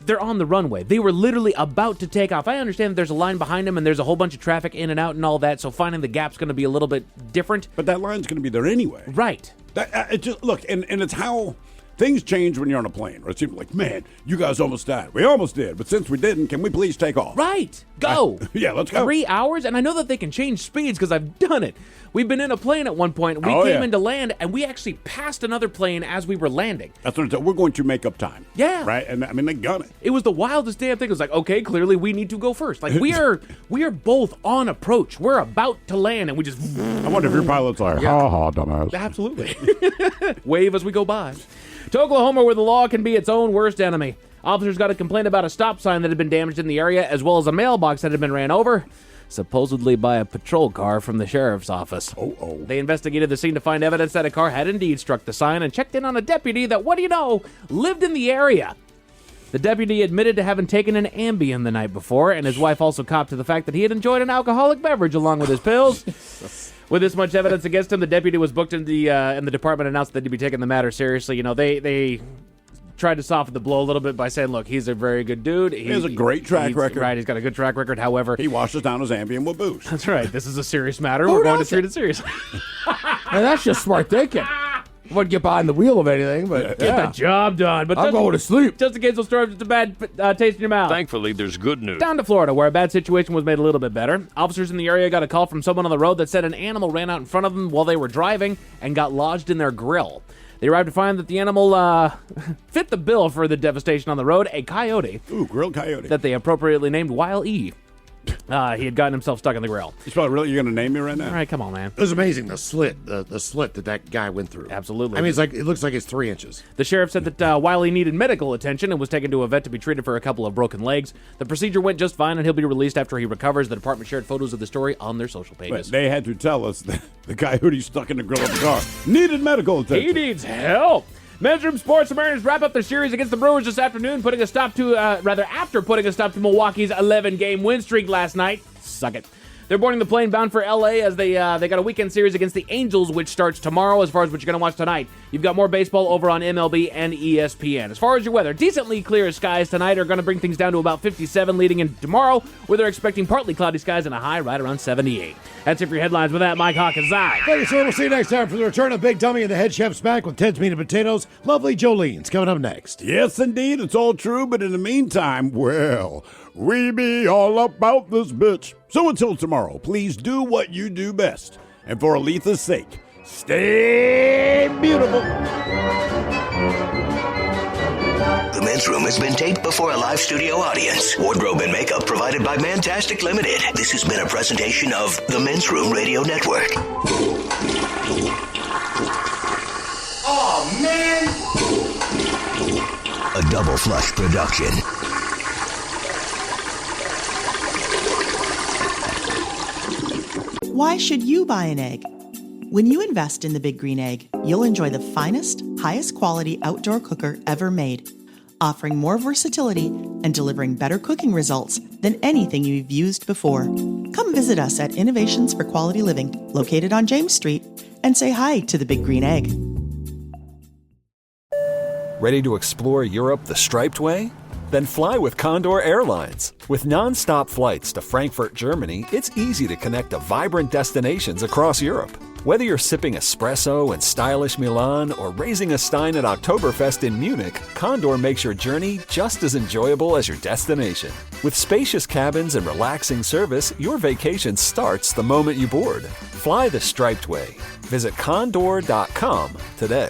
F: they're on the runway. They were literally about to take off. I understand that there's a line behind them and there's a whole bunch of traffic in and out and all that, so finding the gap's going to be a little bit different.
I: But that line's going to be there anyway.
F: Right.
I: It just look, and it's how things change when you're on a plane. Right? It's like, man, you guys almost died. We almost did, but since we didn't, can we please take off?
F: Right. Go.
I: Yeah, let's go.
F: 3 hours, and I know that they can change speeds because I've done it. We've been in a plane at one point. We came into land, and we actually passed another plane as we were landing.
I: That's what we're going to make up time.
F: Yeah.
I: Right? And I mean, they gun it.
F: It was the wildest damn thing. It was like, okay, clearly we need to go first. Like, we are both on approach. We're about to land, and we just...
I: I wonder if your pilot's like, ha ha, dumbass.
F: Absolutely. Wave as we go by. To Oklahoma, where the law can be its own worst enemy. Officers got a complaint about a stop sign that had been damaged in the area, as well as a mailbox that had been ran over, supposedly by a patrol car from the sheriff's office. They investigated the scene to find evidence that a car had indeed struck the sign and checked in on a deputy that, what do you know, lived in the area. The deputy admitted to having taken an Ambien the night before, and his wife also copped to the fact that he had enjoyed an alcoholic beverage along with his pills. With this much evidence against him, the deputy was booked and the department announced that they'd be taking the matter seriously. You know, they tried to soften the blow a little bit by saying, look, he's a very good dude.
I: He has a great track record.
F: Right, he's got a good track record. However,
I: he washes down his Ambien with booze.
F: That's right. This is a serious matter. We're going to treat it seriously.
P: And that's just smart thinking. wouldn't get behind the wheel of anything, but
F: Get the job done. But
P: I'm going to sleep.
F: Just in case those stories, it's a bad taste in your mouth.
G: Thankfully, there's good news.
F: Down to Florida, where a bad situation was made a little bit better. Officers in the area got a call from someone on the road that said an animal ran out in front of them while they were driving and got lodged in their grill. They arrived to find that the animal fit the bill for the devastation on the road, a coyote.
I: Ooh, grilled coyote.
F: That they appropriately named Wile E. He had gotten himself stuck in the grill.
I: You're going to name me right now?
F: All right, come on, man.
J: It was amazing, the slit that guy went through.
F: Absolutely.
J: I mean, it looks like it's 3 inches.
F: The sheriff said that Wiley needed medical attention and was taken to a vet to be treated for a couple of broken legs. The procedure went just fine, and he'll be released after he recovers. The department shared photos of the story on their social pages.
I: But they had to tell us that the coyote stuck in the grill of the car needed medical attention.
F: He needs help. Men's Room Sports, the Mariners wrap up their series against the Brewers this afternoon, after putting a stop to Milwaukee's 11-game win streak last night. Suck it. They're boarding the plane bound for L.A. as they got a weekend series against the Angels, which starts tomorrow. As far as what you're going to watch tonight, you've got more baseball over on MLB and ESPN. As far as your weather, decently clear skies tonight are going to bring things down to about 57 leading into tomorrow, where they're expecting partly cloudy skies and a high right around 78. That's it for your headlines. With that, Mike Hawkins.
J: Thank you, sir. We'll see you next time for the return of Big Dummy and the Head Chef's back with Ted's Meat and Potatoes. Lovely Jolene's coming up next.
I: Yes, indeed. It's all true. But in the meantime, well, we be all about this bitch. So until tomorrow, please do what you do best. And for Aletha's sake, stay beautiful.
K: The Men's Room has been taped before a live studio audience. Wardrobe and makeup provided by Mantastic Limited. This has been a presentation of the Men's Room Radio Network.
B: Oh, man!
K: A Double Flush production.
N: Why should you buy an egg? When you invest in the Big Green Egg, you'll enjoy the finest, highest quality outdoor cooker ever made, offering more versatility and delivering better cooking results than anything you've used before. Come visit us at Innovations for Quality Living, located on James Street, and say hi to the Big Green Egg.
L: Ready to explore Europe the striped way? Then fly with Condor Airlines. With non-stop flights to Frankfurt, Germany, it's easy to connect to vibrant destinations across Europe. Whether you're sipping espresso in stylish Milan or raising a stein at Oktoberfest in Munich, Condor makes your journey just as enjoyable as your destination. With spacious cabins and relaxing service, your vacation starts the moment you board. Fly the striped way. Visit condor.com today.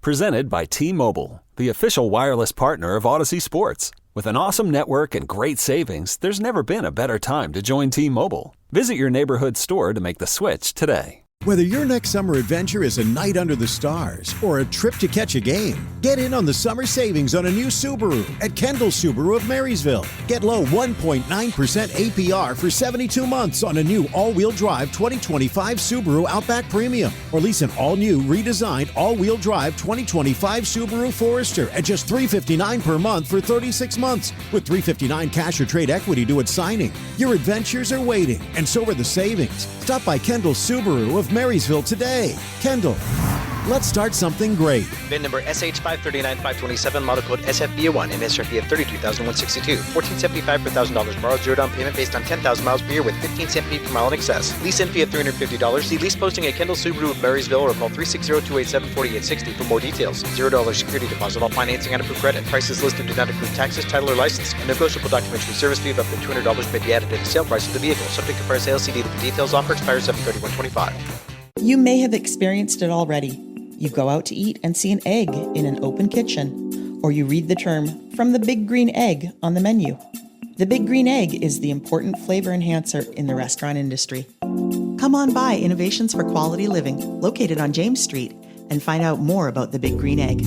L: Presented by T-Mobile, the official wireless partner of Odyssey Sports. With an awesome network and great savings, there's never been a better time to join T-Mobile. Visit your neighborhood store to make the switch today.
R: Whether your next summer adventure is a night under the stars or a trip to catch a game, get in on the summer savings on a new Subaru at Kendall Subaru of Marysville. Get low 1.9% APR for 72 months on a new all-wheel drive 2025 Subaru Outback Premium, or lease an all-new redesigned all-wheel drive 2025 Subaru Forester at just $359 per month for 36 months with $359 cash or trade equity due at signing. Your adventures are waiting, and so are the savings. Stop by Kendall Subaru of Marysville today. Kendall, let's start something great.
W: VIN number SH539527, model code SFB1, MSRP of $32,162. $14.75 per $1,000 borrowed, zero down payment based on 10,000 miles per year with 15 cent fee per mile in excess. Lease in fee of $350. See lease posting at Kendall Subaru of Marysville or call 360-287-4860 for more details. $0 security deposit, all financing on approved credit. Prices listed do not include taxes, title, or license. A negotiable documentary service fee of up to $200 may be added to the sale price of the vehicle. Subject to price sale, see dealer for details. Offer expires 7/31/25.
N: You may have experienced it already. You go out to eat and see an egg in an open kitchen, or you read the term, "from the Big Green Egg," on the menu. The Big Green Egg is the important flavor enhancer in the restaurant industry. Come on by Innovations for Quality Living, located on James Street, and find out more about the Big Green Egg.